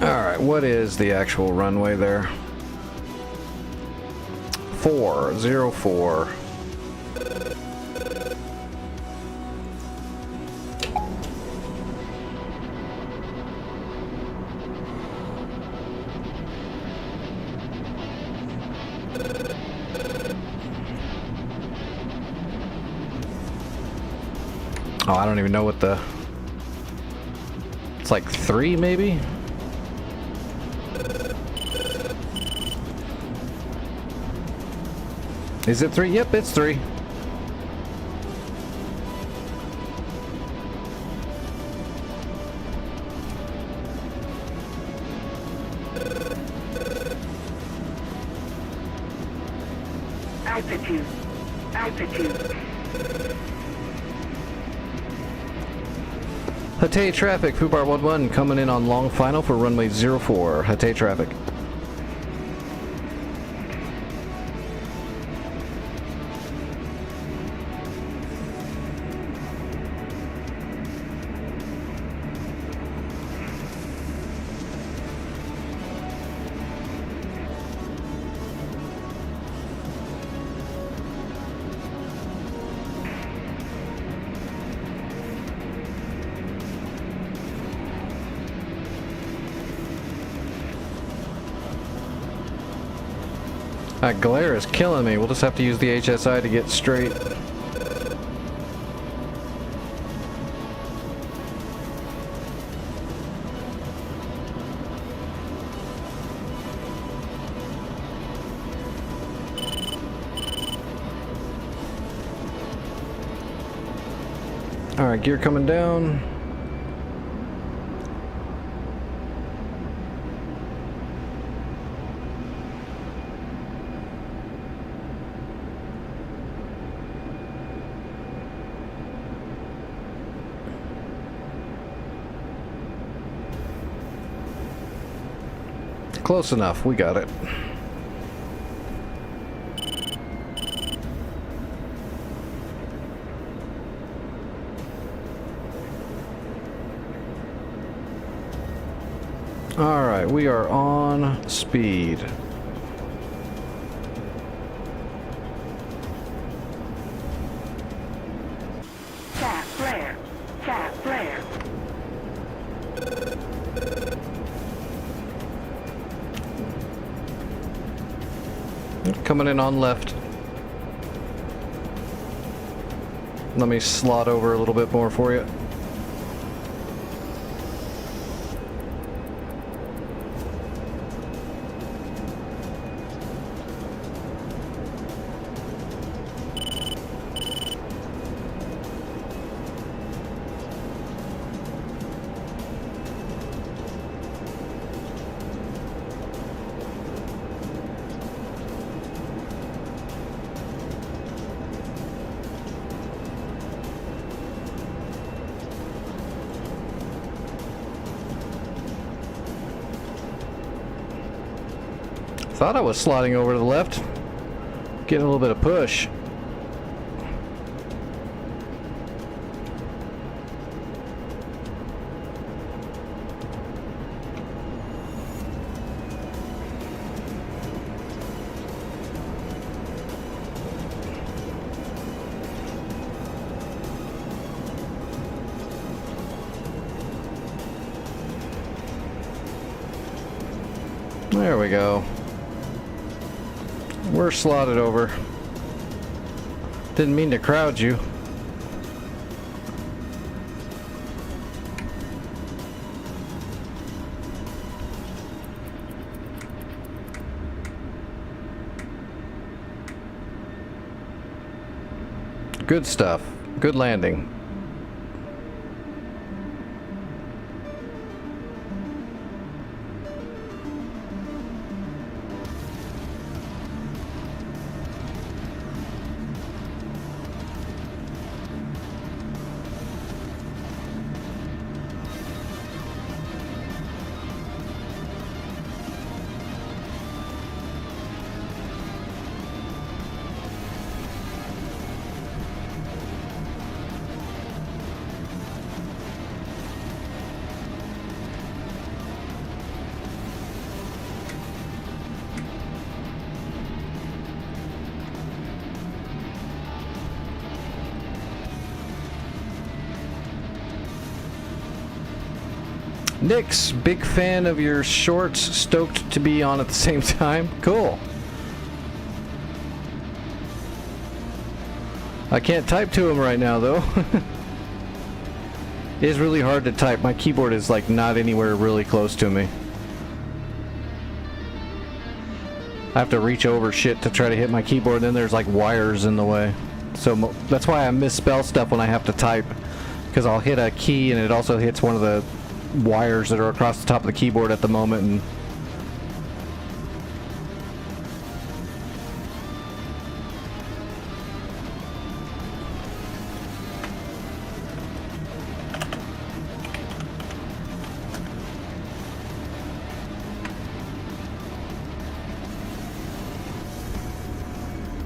Alright, what is the actual runway there? 404. Oh, I don't even know what the... It's like 3, maybe? Is it 3? Yep, it's 3. Altitude. Altitude. Hatay traffic, Fubar 11 coming in on long final for runway 04. Hatay traffic. That glare is killing me. We'll just have to use the HSI to get straight. Alright, gear coming down. Close enough, we got it. Alright, we are on speed. Tap flare. Tap flare. Coming in on left. Let me slot over a little bit more for you. Thought I was sliding over to the left. Getting a little bit of push. There we go. We're slotted over. Didn't mean to crowd you. Good stuff. Good landing. Nick's big fan of your shorts, stoked to be on at the same time. Cool. I can't type to him right now though. It is really hard to type. My keyboard is like not anywhere really close to me. I have to reach over shit to try to hit my keyboard, and then there's like wires in the way. So that's why I misspell stuff when I have to type, because I'll hit a key and it also hits one of the wires that are across the top of the keyboard at the moment. And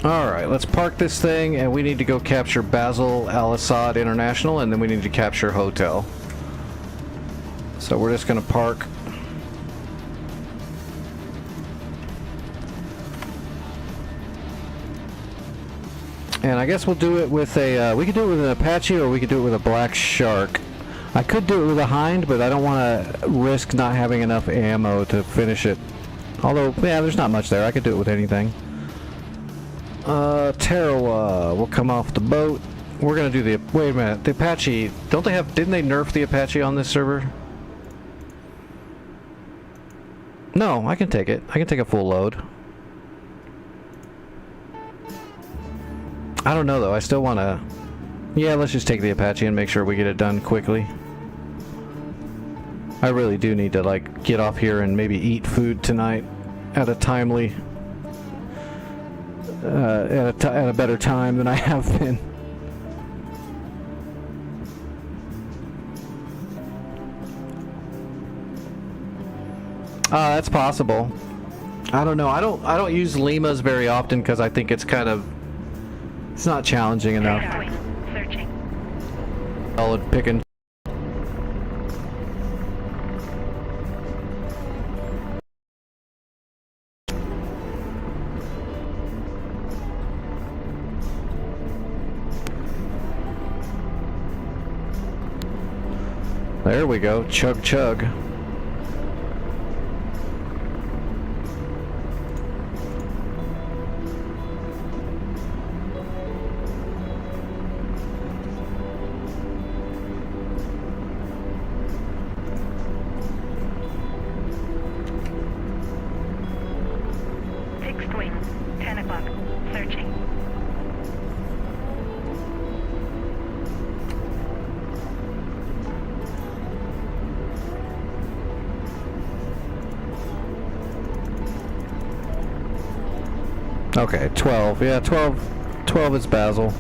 alright, let's park this thing, and we need to go capture Basel Al-Assad International, and then we need to capture Hotel. So we're just gonna park. And I guess we'll do it with a, we could do it with an Apache, or we could do it with a Black Shark. I could do it with a Hind, but I don't want to risk not having enough ammo to finish it. Although, yeah, there's not much there. I could do it with anything. Tarawa will come off the boat. We're gonna do the, wait a minute, the Apache, don't they have, didn't they nerf the Apache on this server? No, I can take it. I can take a full load. I don't know though, I still want to... Yeah, let's just take the Apache and make sure we get it done quickly. I really do need to like get off here and maybe eat food tonight at a timely... at a better time than I have been. That's possible. I don't know. I don't use Limas very often because I think it's kind of, it's not challenging enough. Searching. Solid picking. There we go. Chug chug. Fixed wing, 10 o'clock, searching. Okay, 12. Yeah, 12 is Basil.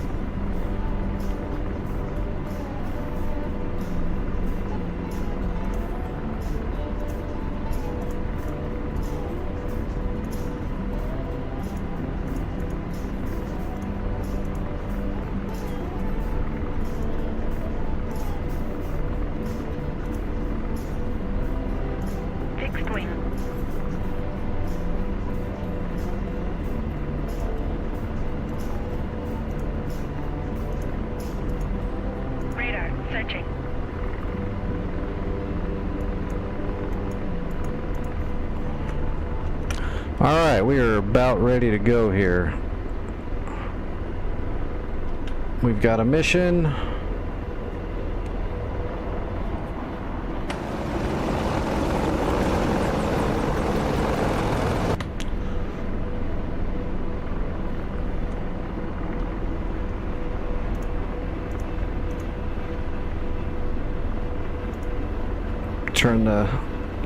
Fixed wing. Radar, searching. Alright, we are about ready to go here. We've got a mission.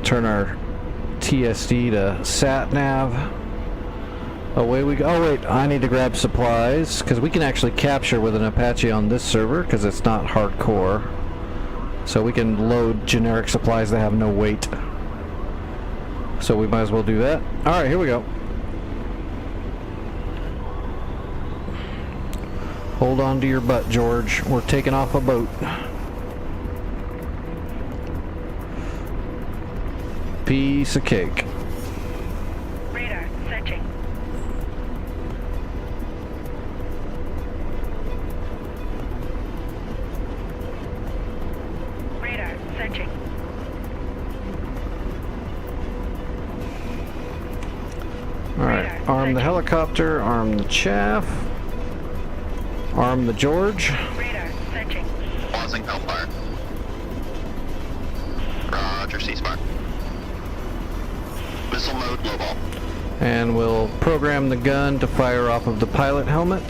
Turn our TSD to sat nav. Away we go. Oh wait, I need to grab supplies because we can actually capture with an Apache on this server because it's not hardcore. So we can load generic supplies that have no weight. So we might as well do that. Alright, here we go. Hold on to your butt, George. We're taking off a boat. Piece of cake. Radar, searching. Radar, searching. Alright, arm the helicopter, arm the chaff, arm the George. Radar, searching. Pausing Hellfire. Roger, ceasefire. Missile mode, low ball. And we'll program the gun to fire off of the pilot helmet.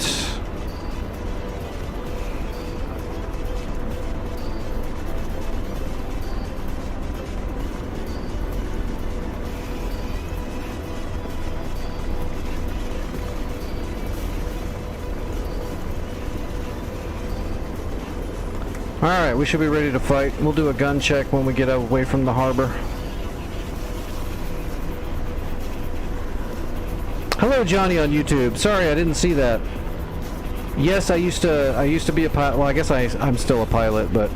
Alright, we should be ready to fight. We'll do a gun check when we get away from the harbor. Hello, Johnny on YouTube. Sorry, I didn't see that. Yes, I used to be a pilot. Well, I guess I'm still a pilot, but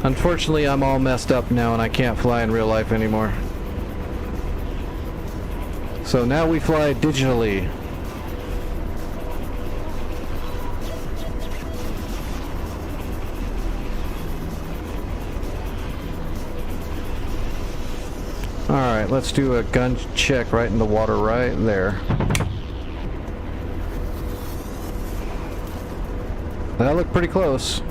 unfortunately, I'm all messed up now, and I can't fly in real life anymore. So now we fly digitally. Alright, let's do a gun check right in the water right there. That looked pretty close.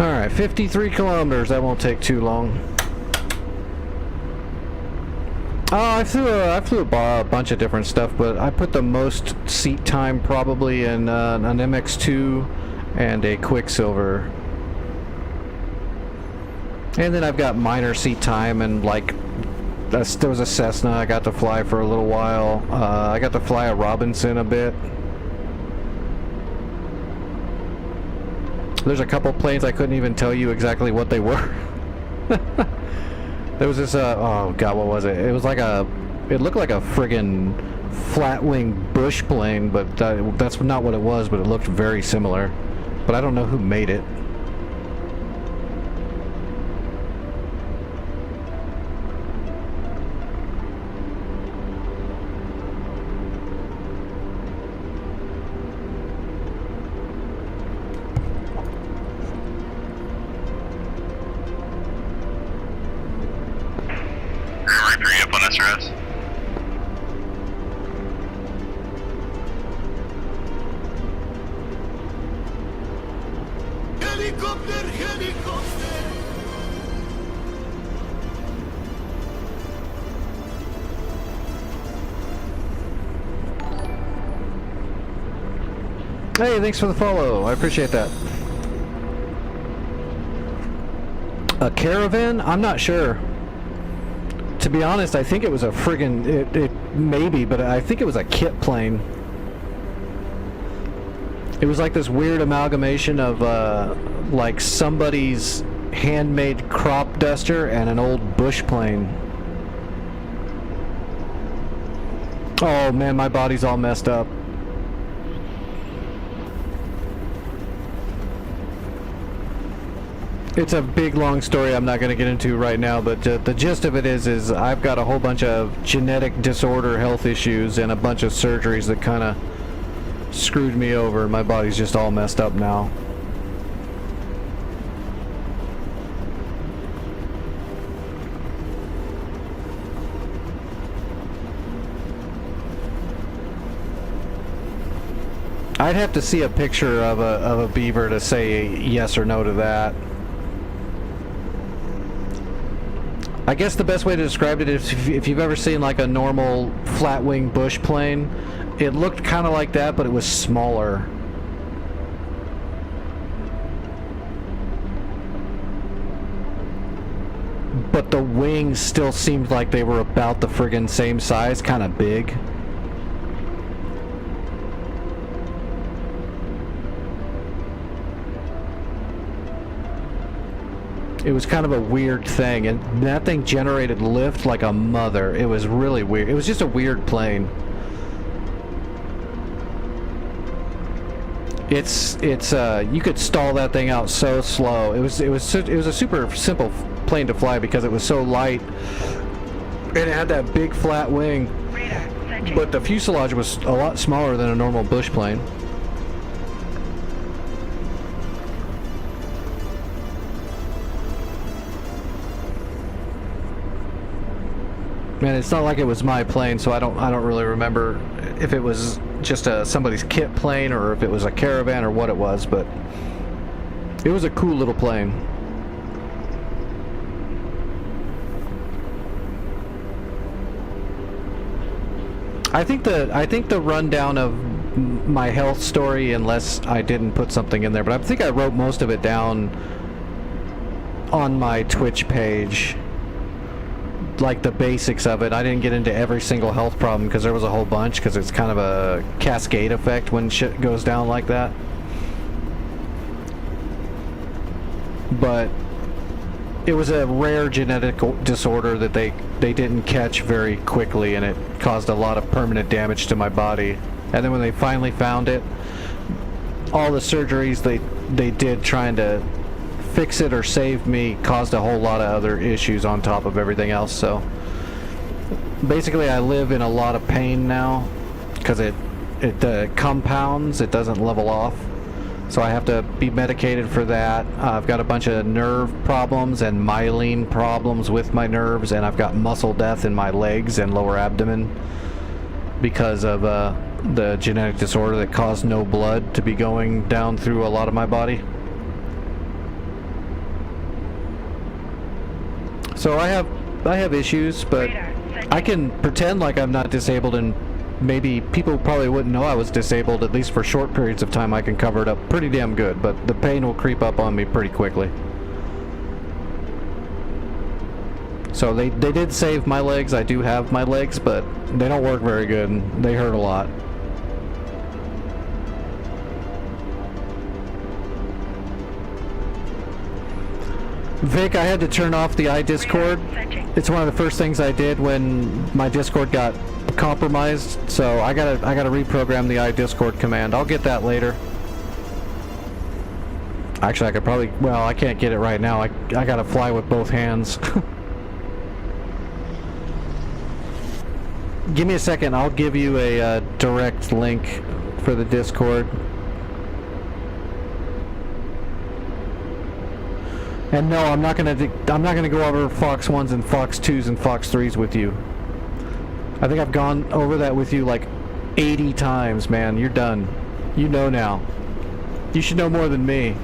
Alright, 53 kilometers. That won't take too long. Oh, I flew a bunch of different stuff, but I put the most seat time probably in an MX-2 and a Quicksilver. And then I've got minor seat time and like there was a Cessna I got to fly for a little while. I got to fly a Robinson a bit. There's a couple planes I couldn't even tell you exactly what they were. There was this, oh god, what was it? It was like a It looked like a friggin' flat-wing bush plane, but that's not what it was, but it looked very similar. But I don't know who made it. Reaper up on SRS. Helicopter, helicopter. Hey, thanks for the follow. I appreciate that. A caravan? I'm not sure. To be honest, I think it was a friggin' it maybe, but I think it was a kit plane. It was like this weird amalgamation of like somebody's handmade crop duster and an old bush plane. Oh man, my body's all messed up. It's a big long story I'm not going to get into right now, but the gist of it is I've got a whole bunch of genetic disorder health issues and a bunch of surgeries that kind of screwed me over. My body's just all messed up now. I'd have to see a picture of a beaver to say yes or no to that. I guess the best way to describe it is if you've ever seen like a normal flat-wing bush plane, it looked kind of like that, but it was smaller. But the wings still seemed like they were about the friggin' same size, kind of big. It was kind of a weird thing, and that thing generated lift like a mother. It was really weird. It was just a weird plane. It's you could stall that thing out so slow. It was a super simple plane to fly because it was so light, and it had that big flat wing. But the fuselage was a lot smaller than a normal bush plane. Man, it's not like it was my plane, so I don't really remember if it was just somebody's kit plane or if it was a caravan or what it was, but it was a cool little plane. I think the rundown of my health story, unless I didn't put something in there, but I think I wrote most of it down on my Twitch page. Like the basics of it. I didn't get into every single health problem because there was a whole bunch, because it's kind of a cascade effect when shit goes down like that. But it was a rare genetic disorder that they didn't catch very quickly, and it caused a lot of permanent damage to my body. And then when they finally found it, all the surgeries they did trying to fix it or save me caused a whole lot of other issues on top of everything else. So basically I live in a lot of pain now because it compounds, it doesn't level off, so I have to be medicated for that. I've got a bunch of nerve problems and myelin problems with my nerves, and I've got muscle death in my legs and lower abdomen because of the genetic disorder that caused no blood to be going down through a lot of my body. So I have issues, but I can pretend like I'm not disabled, and maybe people probably wouldn't know I was disabled, at least for short periods of time. I can cover it up pretty damn good, but the pain will creep up on me pretty quickly. So they did save my legs. I do have my legs, but they don't work very good, and they hurt a lot. Vic, I had to turn off the iDiscord. Searching. It's one of the first things I did when my Discord got compromised, so I gotta reprogram the iDiscord command. I'll get that later. Actually, I could probably, well, I can't get it right now. I gotta fly with both hands. Give me a second, I'll give you a direct link for the Discord. And no, I'm not gonna go over Fox 1s and Fox 2s and Fox 3s with you. I think I've gone over that with you like 80 times, man. You're done. You know now. You should know more than me.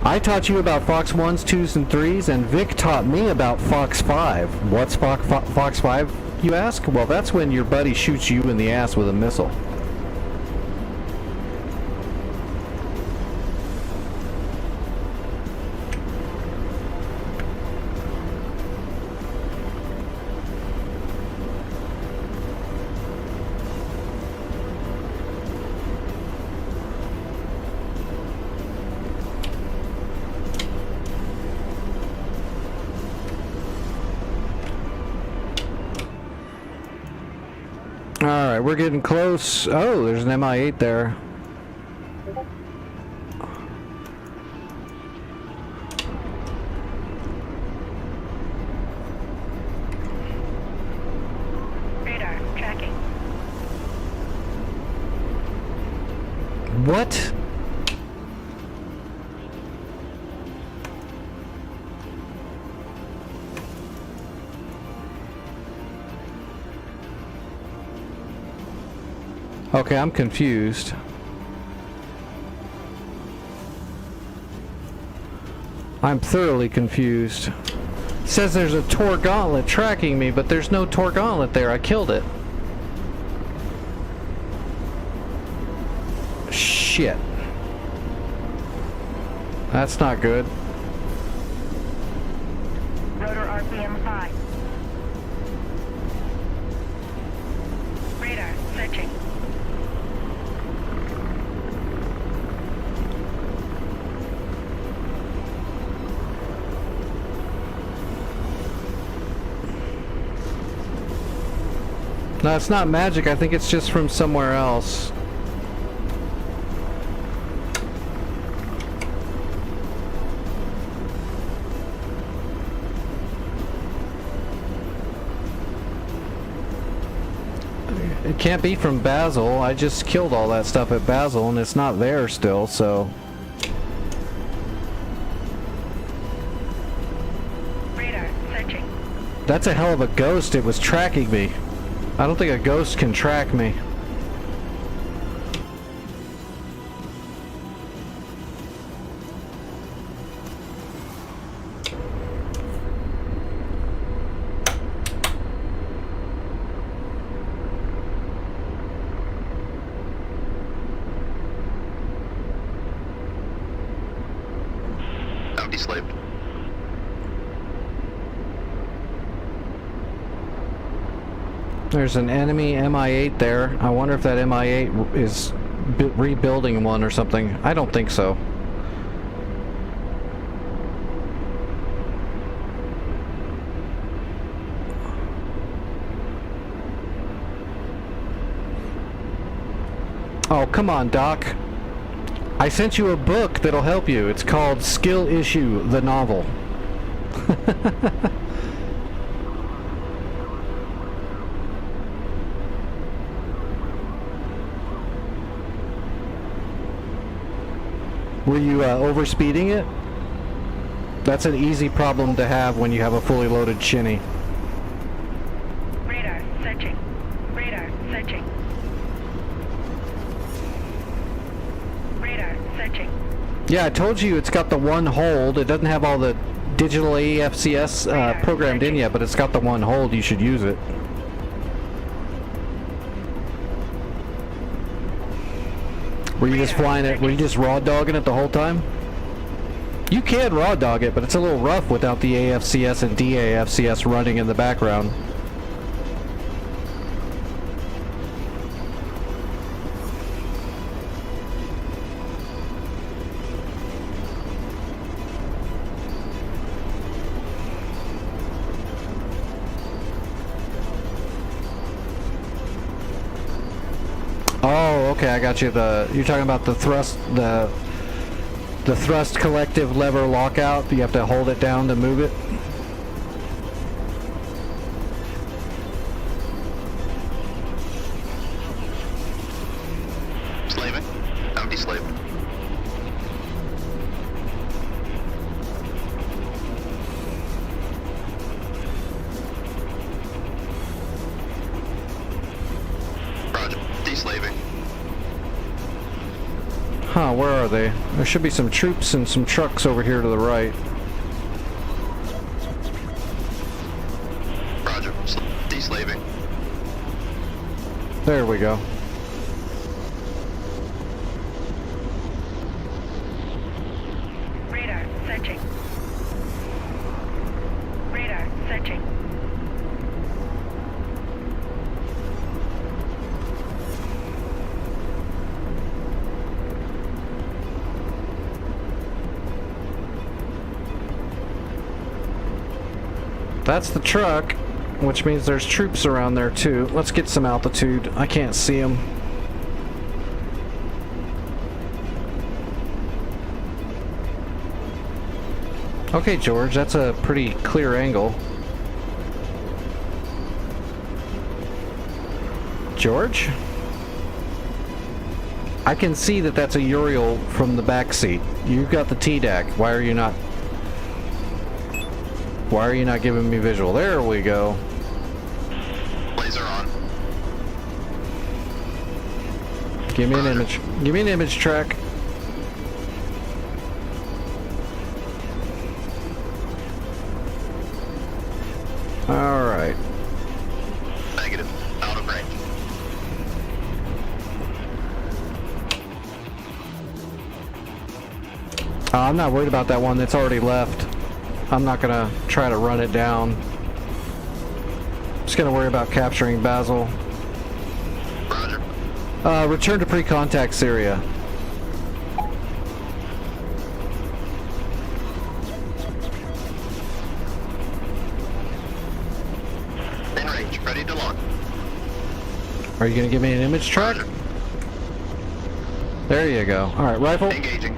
I taught you about Fox 1s, 2s, and 3s, and Vic taught me about Fox 5. What's Fox 5, you ask? Well, that's when your buddy shoots you in the ass with a missile. Alright, we're getting close. Oh, there's an MI8 there. Radar tracking. What? Okay, I'm confused. I'm thoroughly confused. It says there's a Tor Gauntlet tracking me, but there's no Tor Gauntlet there. I killed it. Shit. That's not good. Rotor RPM high. Radar searching. No, it's not magic. I think it's just from somewhere else. It can't be from Basil. I just killed all that stuff at Basil and it's not there still, so... Radar searching. That's a hell of a ghost. It was tracking me. I don't think a ghost can track me. Bounty slave. There's an enemy MI8 there. I wonder if that MI8 is rebuilding one or something. I don't think so. Oh, come on, Doc. I sent you a book that'll help you. It's called Skill Issue, the Novel. Were you overspeeding it? That's an easy problem to have when you have a fully loaded shinny. Radar searching. Radar searching. Radar searching. Yeah, I told you it's got the one hold. It doesn't have all the digital AFCS programmed in yet, but it's got the one hold. You should use it. Were you just flying it? Were you just raw dogging it the whole time? You can raw dog it, but it's a little rough without the AFCS and DAFCS running in the background. okay, I got you. You're talking about the thrust, the thrust collective lever lockout. You have to hold it down to move it. Slaving. Empty slave. Roger. Deslaving. Huh, where are they? There should be some troops and some trucks over here to the right. Roger. Deslaving. There we go. Radar searching. Radar searching. That's the truck, which means there's troops around there too. Let's get some altitude. I can't see them. Okay, George, that's a pretty clear angle. George? I can see that that's a Uriel from the back seat. You've got the TDAC. Why are you not giving me visual? There we go. Laser on. Give me an image. Give me an image track. All right. Negative. Out of range. I'm not worried about that one that's already left. I'm not gonna try to run it down. Just gonna worry about capturing Basil. Roger. Return to pre-contact Syria. In range. Ready to launch. Are you gonna give me an image track? Roger. There you go. All right, rifle. Engaging.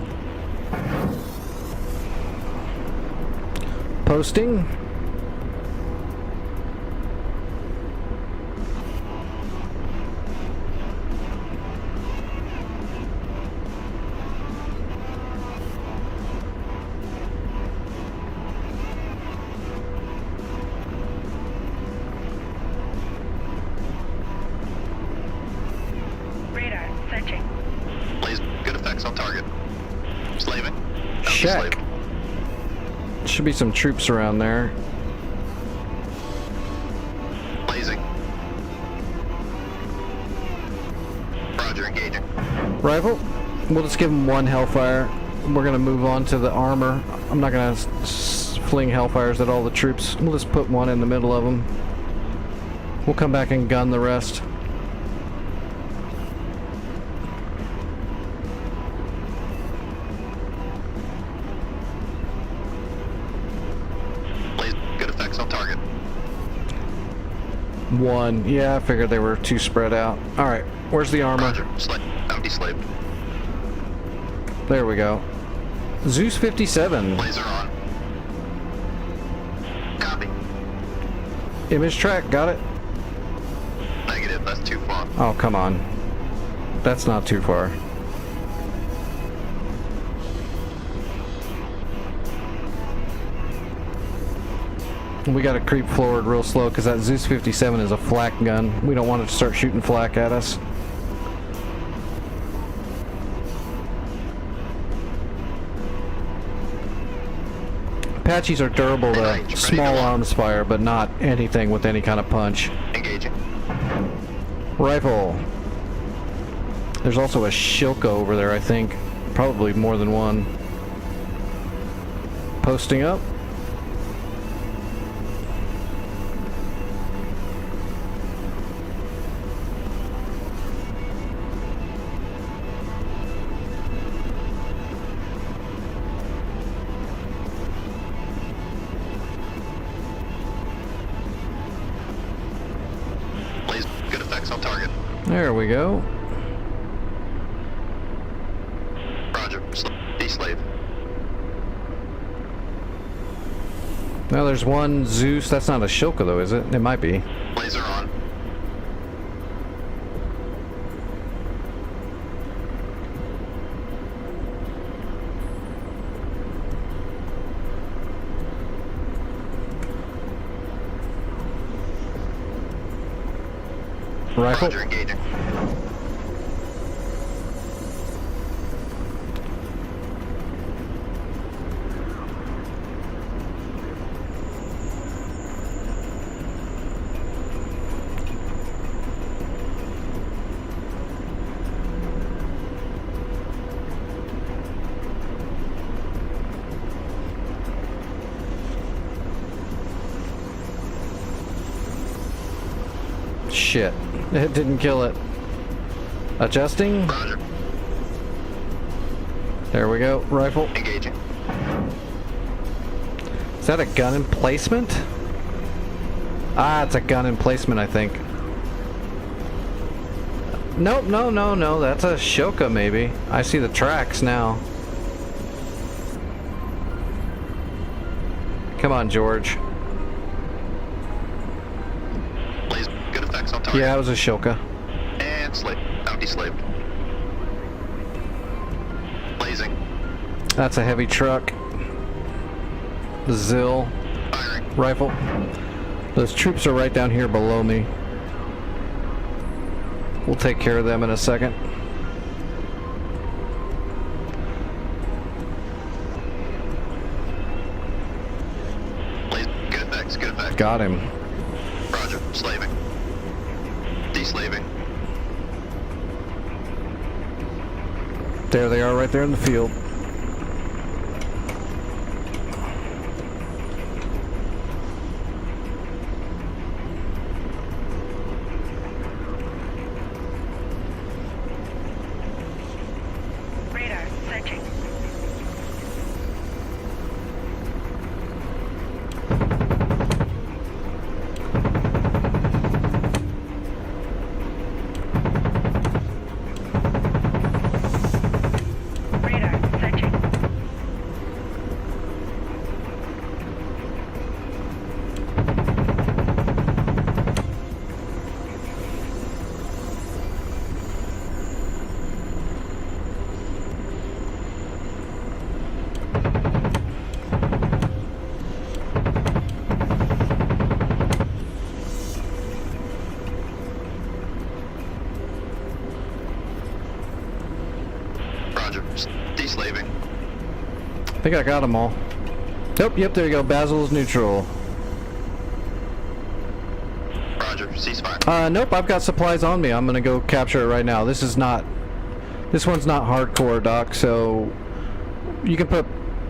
Posting. Radar searching. Laser. Good effects on target. Slaving. Empty Check. slave. Should be some troops around there. Blazing. Roger. Engaging. Rifle. We'll just give them one Hellfire. We're gonna move on to the armor. I'm not gonna fling Hellfires at all the troops. We'll just put one in the middle of them. We'll come back and gun the rest. Laser. Good effects on target. One. Yeah, I figured they were too spread out. All right. Where's the armor? Roger. Empty slave. There we go. Zeus 57. Laser on. Copy. Image track. Got it. Negative. That's too far. Oh, come on. That's not too far. We gotta creep forward real slow because that Zeus 57 is a flak gun. We don't want it to start shooting flak at us. Apaches are durable to small arms fire, but not anything with any kind of punch. Engaging. Rifle. There's also a Shilka over there, I think. Probably more than one. Posting up. Laser. Good effects on target. There we go. D-slave. Now there's one Zeus. That's not a Shilka though, is it? It might be. Laser on. Rifle. Roger, engaging. Shit. It didn't kill it. Adjusting. Roger. There we go. Rifle. Engaging. Is that a gun emplacement? Ah, it's a gun emplacement, I think. Nope, no. That's a Shoka, maybe. I see the tracks now. Come on, George. Laser. Good effects on target. Yeah, it was a Shoka. And slave. Out de-slaved. Blazing. That's a heavy truck. Zill. Firing. Rifle. Those troops are right down here below me. We'll take care of them in a second. Laser. Good effects. Good effects. Got him. Roger. Slaving. De-slaving. There they are right there in the field. Radar searching. Radar searching. Roger. De-slaving. I think I got them all. Nope, yep, there you go. Basil's neutral. Roger. Ceasefire. Nope, I've got supplies on me. I'm gonna go capture it right now. This one's not hardcore, Doc, so you can put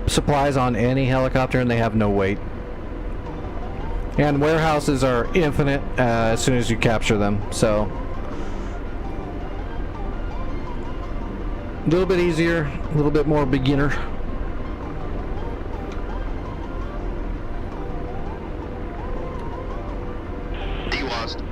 supplies on any helicopter and they have no weight. And warehouses are infinite as soon as you capture them, so a little bit easier, a little bit more beginner. De-wasnt.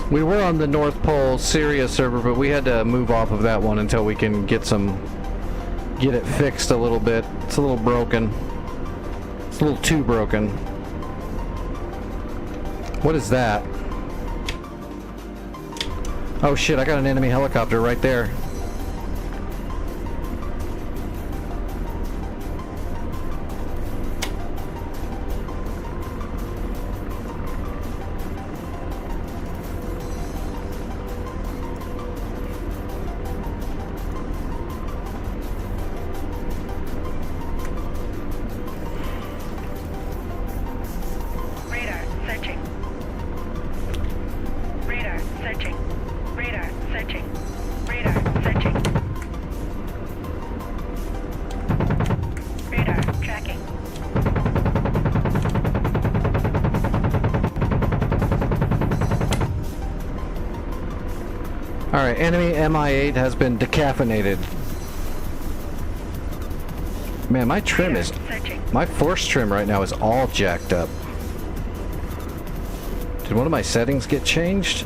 We were on the North Pole Syria server, but we had to move off of that one until we can get it fixed a little bit. It's a little broken. It's a little too broken. What is that? Oh shit, I got an enemy helicopter right there. Radar searching. Radar searching. Radar searching. Radar searching. Radar tracking. Alright, enemy MI8 has been decaffeinated. Man, my trim is... Searching. My force trim right now is all jacked up. Did one of my settings get changed?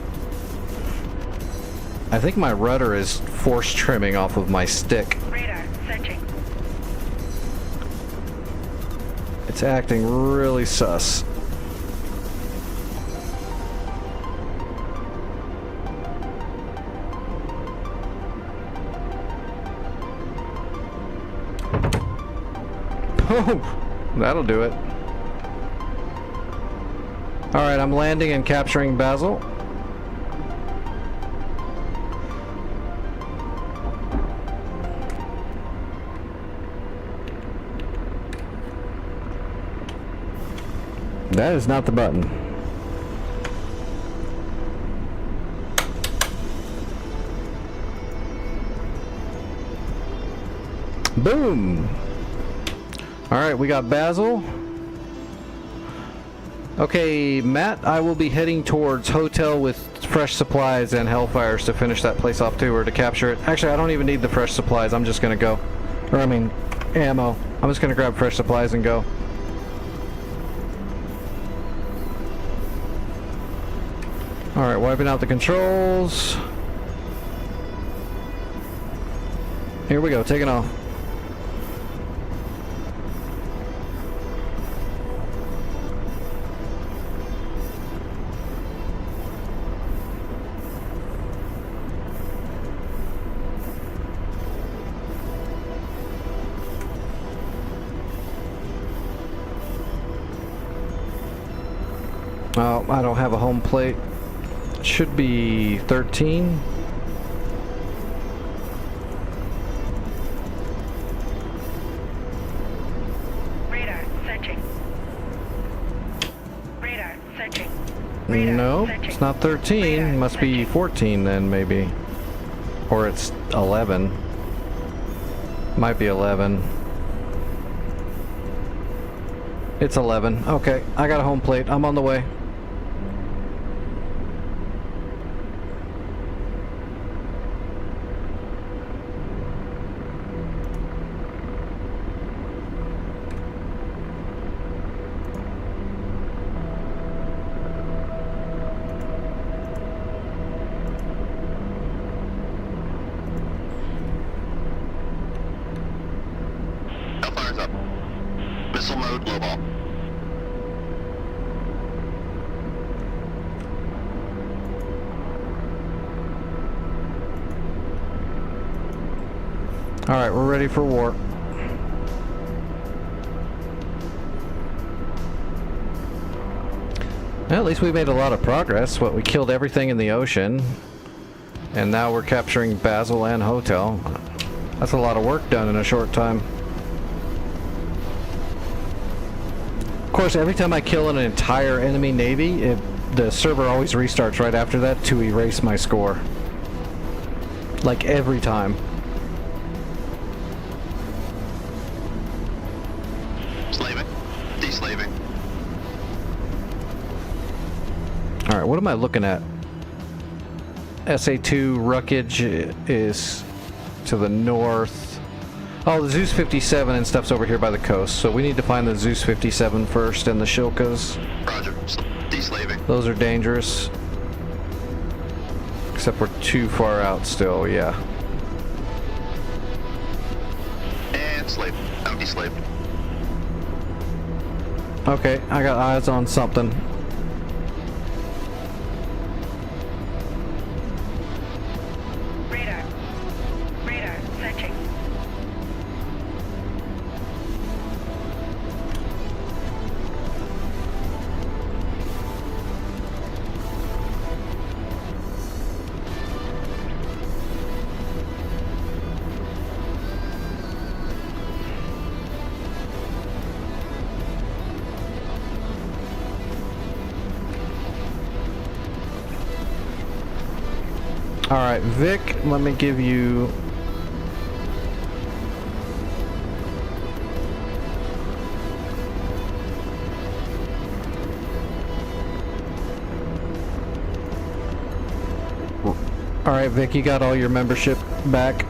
I think my rudder is force trimming off of my stick. Radar searching. It's acting really sus. Oh, that'll do it. Alright, I'm landing and capturing Basil. That is not the button. Boom! Alright, we got Basil. Okay, Matt, I will be heading towards Hotel with fresh supplies and Hellfires to finish that place off too, or to capture it. Actually, I don't even need the fresh supplies. I'm just gonna go. Or, I mean, ammo. I'm just gonna grab fresh supplies and go. Alright, wiping out the controls. Here we go, taking off. Oh, I don't have a home plate. It should be 13. Radar searching. Radar searching. Radar No, searching. it's not 13. Radar It must be searching. 14 then, maybe. Or it's 11. Might be 11. It's 11. Okay, I got a home plate. I'm on the way. Hellfire's up. Missile mode, low ball. Alright, we're ready for war. Well, at least we made a lot of progress. We killed everything in the ocean. And now we're capturing Basil and Hotel. That's a lot of work done in a short time. Of course, every time I kill an entire enemy navy, the server always restarts right after that to erase my score. Like every time. Slaving. Deslaving. Alright, what am I looking at? SA2 wreckage is to the north. Oh, the Zeus 57 and stuff's over here by the coast, so we need to find the Zeus 57 first and the Shilkas. Roger. Deslaving. Those are dangerous. Except we're too far out still, yeah. And slave. Out deslaved. Okay, I got eyes on something. Radar. Radar searching. Alright, Vic, let me give you... Alright, Vic, you got all your membership back.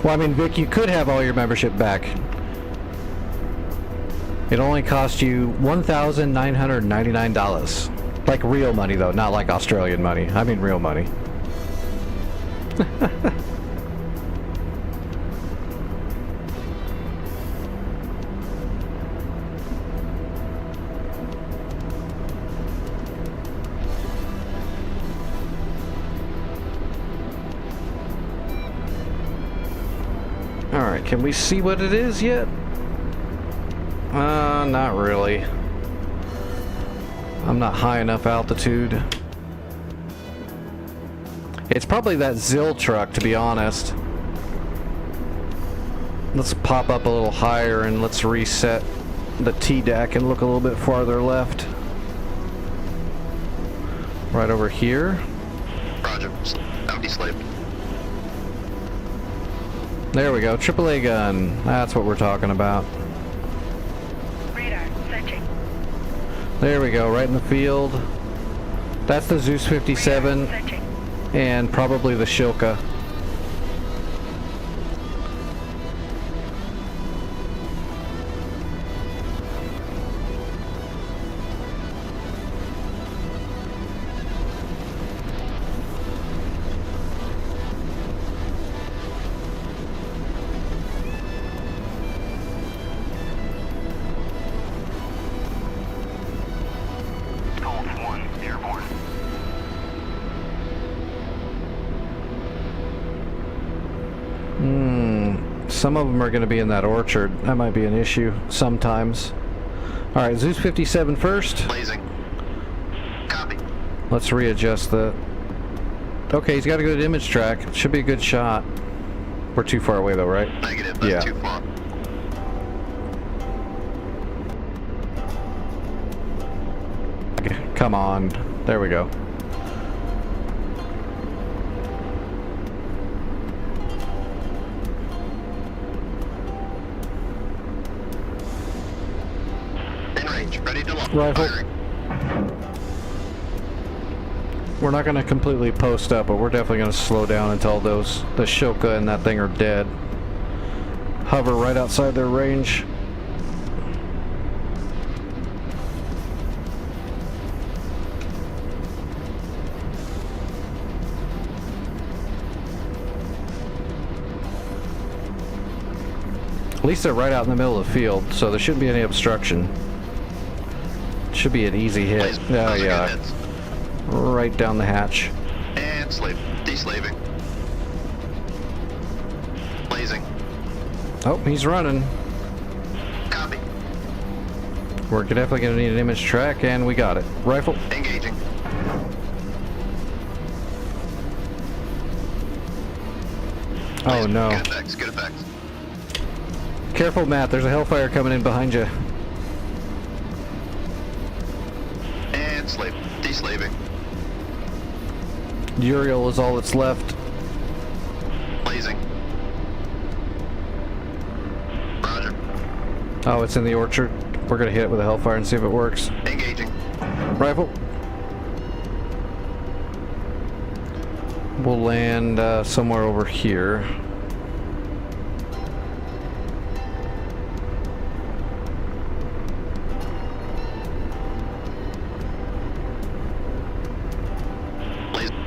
Well, I mean, Vic, you could have all your membership back. It only cost you $1,999. Like real money, though, not like Australian money. I mean real money. Alright, can we see what it is yet? Not really. I'm not high enough altitude. It's probably that Zill truck, to be honest. Let's pop up a little higher and let's reset the TDAC and look a little bit farther left. Right over here. Roger. Empty slave. There we go. AAA gun. That's what we're talking about. Radar searching. There we go. Right in the field. That's the Zeus 57 Radar searching. and probably the Shilka. Some of them are going to be in that orchard. That might be an issue sometimes. Alright, Zeus 57 first. Blazing. Copy. Let's readjust the... Okay, he's got a good image track. Should be a good shot. We're too far away though, right? Negative. That's Yeah. too far. Okay, come on. There we go. In range. Ready to lock. Rifle. Firing. We're not going to completely post up, but we're definitely going to slow down until the Shilka and that thing are dead. Hover right outside their range. At least they're right out in the middle of the field, so there shouldn't be any obstruction. Should be an easy hit. Blaze. Oh Those are good yeah, hits. right down the hatch. And slave. Deslaving. Blazing. Oh, he's running. Copy. We're definitely going to need an image track, and we got it. Rifle. Engaging. Oh Blazing. no. Good effects. Good effects. Careful, Matt. There's a Hellfire coming in behind you. And slave. Deslaving. Uriel is all that's left. Blazing. Roger. Oh, it's in the orchard. We're going to hit it with a Hellfire and see if it works. Engaging. Rifle. We'll land somewhere over here.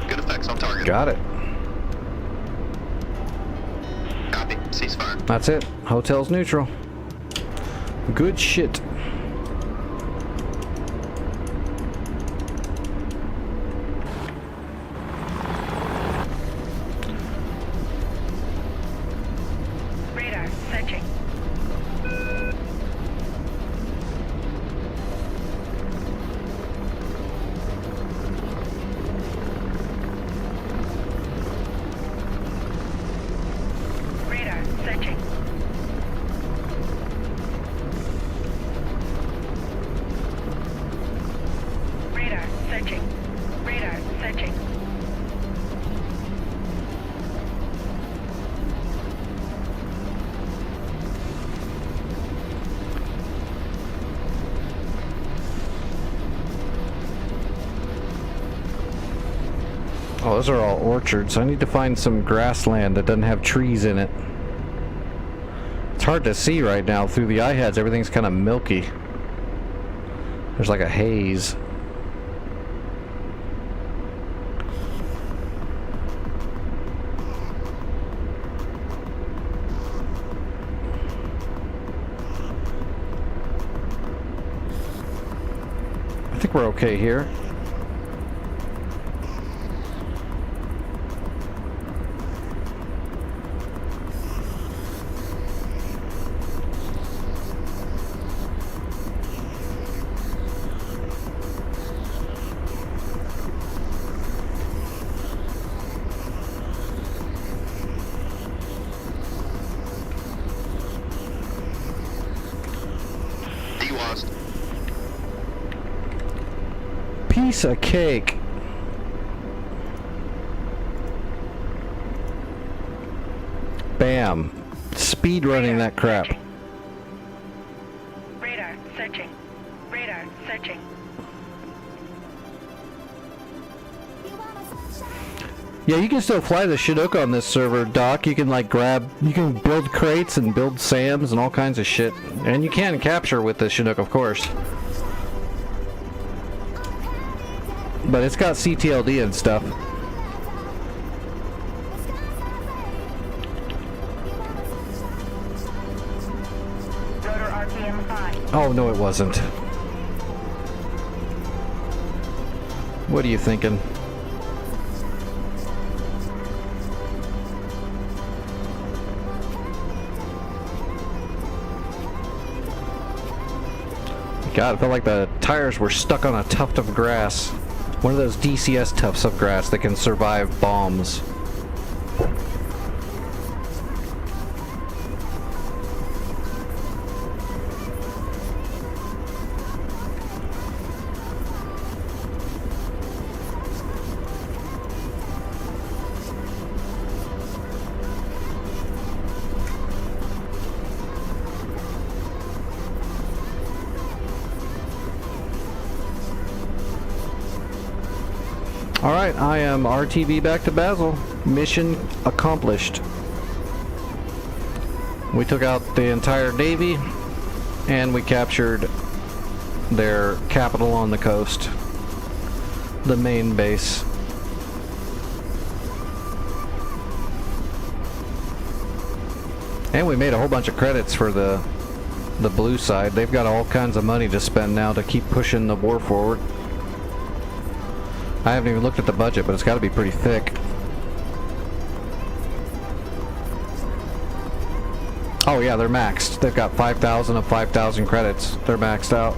Good effects on target. Got it. Copy. Ceasefire. That's it. Hotel's neutral. Good shit. Radar searching. Radar searching. Radar searching. Radar searching. Oh, those are all orchards. I need to find some grassland that doesn't have trees in it. hard to see right now through the iHeads. Everything's kind of milky. There's like a haze. I think we're okay here. wasnt. Piece of cake. Bam. Speed running that crap. Radar searching. Radar searching. Yeah, you can still fly the Chinook on this server, Doc. You can like you can build crates and build SAMs and all kinds of shit. And you can capture with the Chinook, of course. But it's got CTLD and stuff. Rotor RPM 5. Oh, no, it wasn't. What are you thinking? God, it felt like the tires were stuck on a tuft of grass. One of those DCS tufts of grass that can survive bombs. Alright, I am RTV back to Basel. Mission accomplished. We took out the entire Navy, and we captured their capital on the coast. The main base. And we made a whole bunch of credits for the blue side. They've got all kinds of money to spend now to keep pushing the war forward. I haven't even looked at the budget, but it's got to be pretty thick. Oh yeah, they're maxed. They've got 5,000 of 5,000 credits. They're maxed out.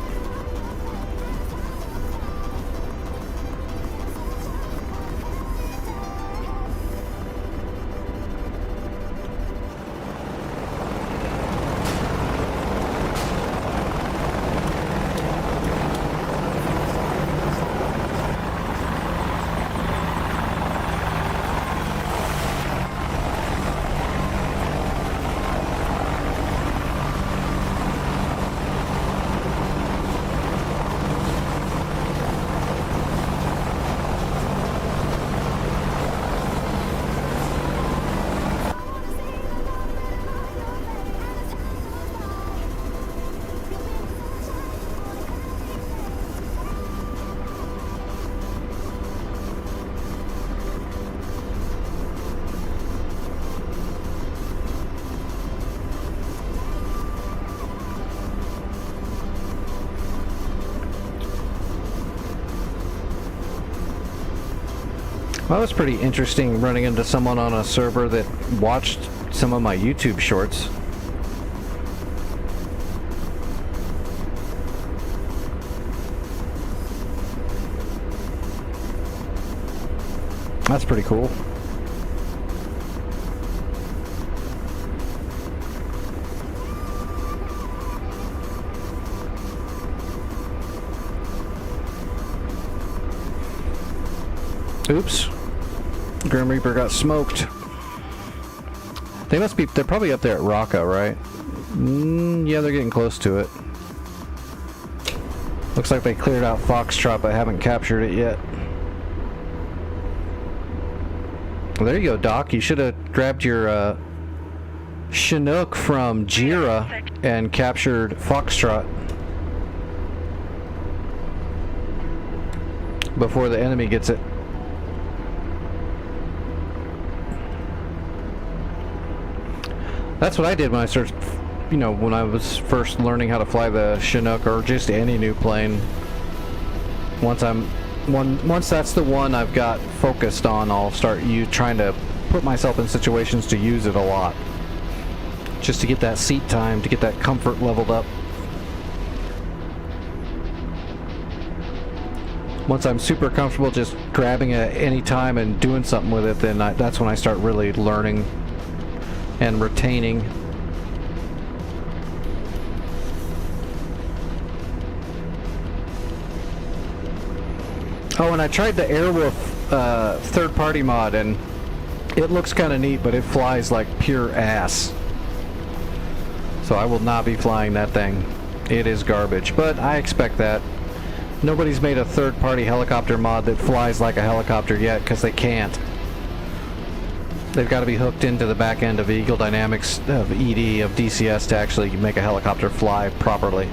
Well, that was pretty interesting running into someone on a server that watched some of my YouTube shorts. That's pretty cool. Oops. Grim Reaper got smoked. They're probably up there at Raqqa, right? Yeah, they're getting close to it. Looks like they cleared out Foxtrot, but haven't captured it yet. Well, there you go, Doc. You should have grabbed your Chinook from Jira and captured Foxtrot before the enemy gets it. That's what I did when I started, you know, when I was first learning how to fly the Chinook or just any new plane. Once that's the one I've got focused on, I'll start trying to put myself in situations to use it a lot. Just to get that seat time, to get that comfort leveled up. Once I'm super comfortable just grabbing it at any time and doing something with it, then that's when I start really learning and retaining. Oh, and I tried the Airwolf third-party mod, and it looks kind of neat, but it flies like pure ass. So I will not be flying that thing. It is garbage, but I expect that. Nobody's made a third-party helicopter mod that flies like a helicopter yet, because they can't. They've got to be hooked into the back end of Eagle Dynamics, of ED, of DCS to actually make a helicopter fly properly.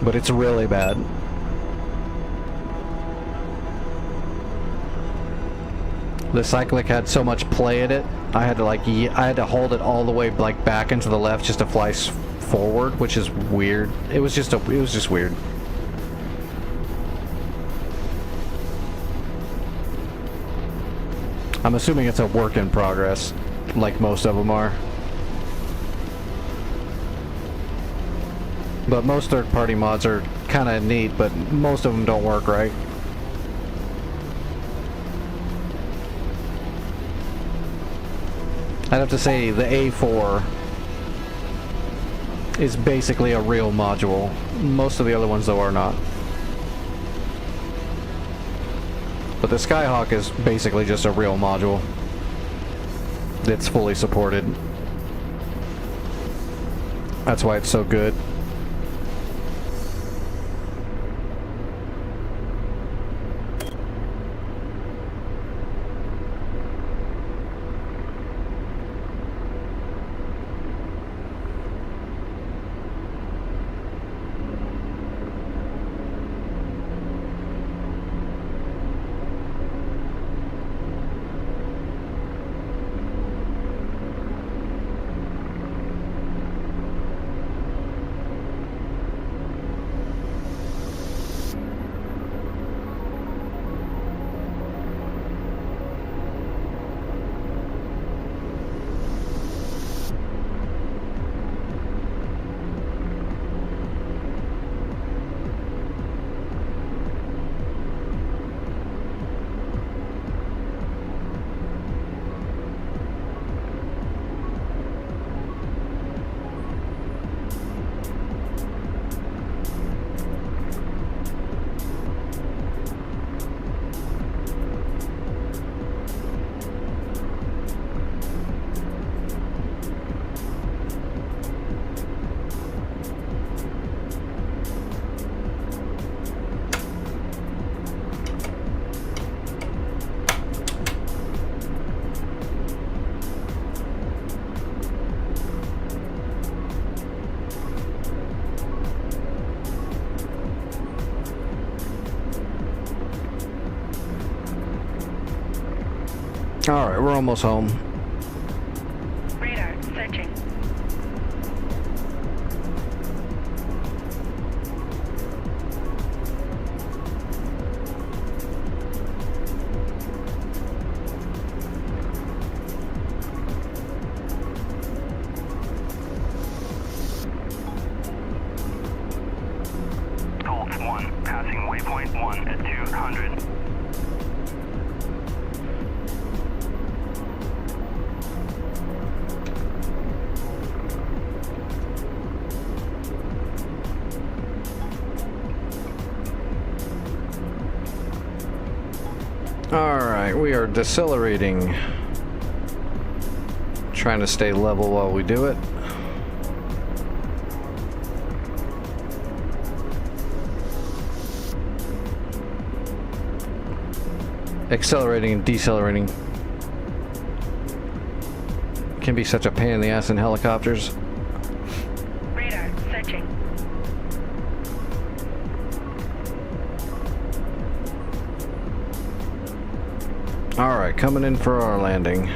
But it's really bad. The Cyclic had so much play in it, I had to hold it all the way like back into the left just to fly forward, which is weird. It was just weird. I'm assuming it's a work in progress, like most of them are. But most third-party mods are kind of neat, but most of them don't work right. I'd have to say the A4 is basically a real module. Most of the other ones, though, are not. But the Skyhawk is basically just a real module that's fully supported. That's why it's so good. Alright, we're almost home. Radar searching. Colts 1, passing waypoint 1 at 200. Alright, we are decelerating. Trying to stay level while we do it. Accelerating and decelerating can be such a pain in the ass in helicopters. Radar searching. Alright, coming in for our landing.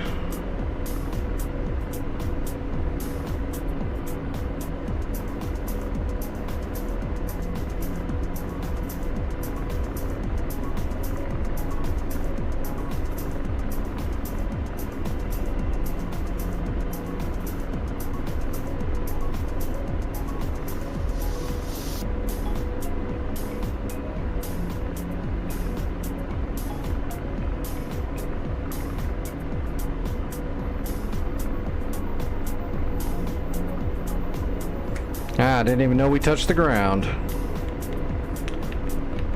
Ah, I didn't even know we touched the ground.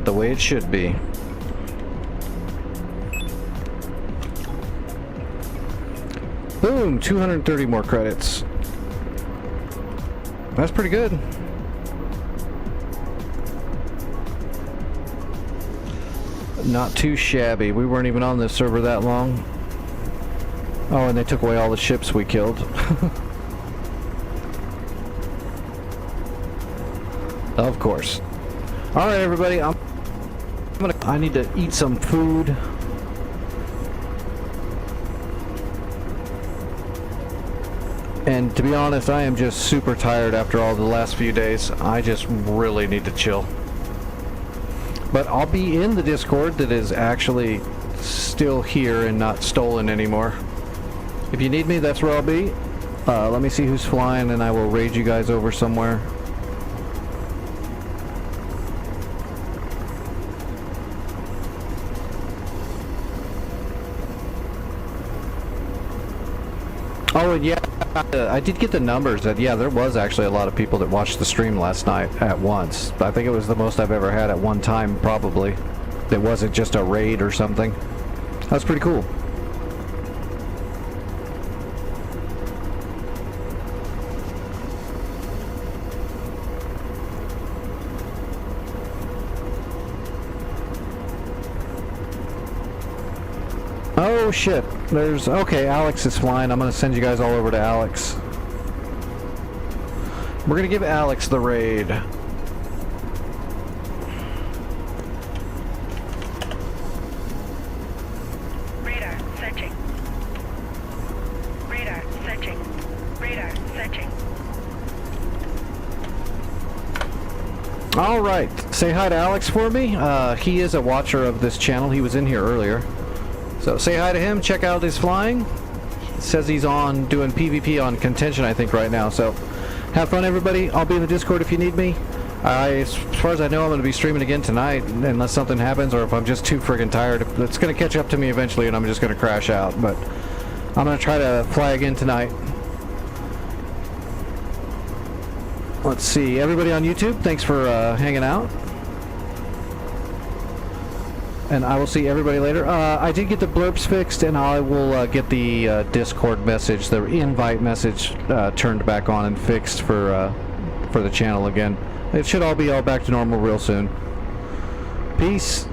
The way it should be. Boom! 230 more credits. That's pretty good. Not too shabby. We weren't even on this server that long. Oh, and they took away all the ships we killed. Of course. Alright everybody, I need to eat some food. And to be honest, I am just super tired after all the last few days. I just really need to chill. But I'll be in the Discord that is actually still here and not stolen anymore. If you need me, that's where I'll be. Let me see who's flying and I will raid you guys over somewhere. Oh, and yeah, I did get the numbers that, yeah, there was actually a lot of people that watched the stream last night at once. I think it was the most I've ever had at one time, probably. It wasn't just a raid or something. That's pretty cool. Oh shit, there's, okay, Alex is flying. I'm gonna send you guys all over to Alex. We're gonna give Alex the raid. Radar searching. Radar searching. Radar searching. Alright, say hi to Alex for me. He is a watcher of this channel. He was in here earlier. So say hi to him, check out his flying. It says he's on doing PvP on contention, I think, right now. So have fun, everybody. I'll be in the Discord if you need me. As far as I know, I'm going to be streaming again tonight, unless something happens, or if I'm just too friggin' tired. It's going to catch up to me eventually, and I'm just going to crash out. But I'm going to try to fly again tonight. Let's see. Everybody on YouTube, thanks for hanging out. And I will see everybody later. I did get the blurbs fixed, and I will get the Discord message, the invite message, turned back on and fixed for the channel again. It should all be back to normal real soon. Peace.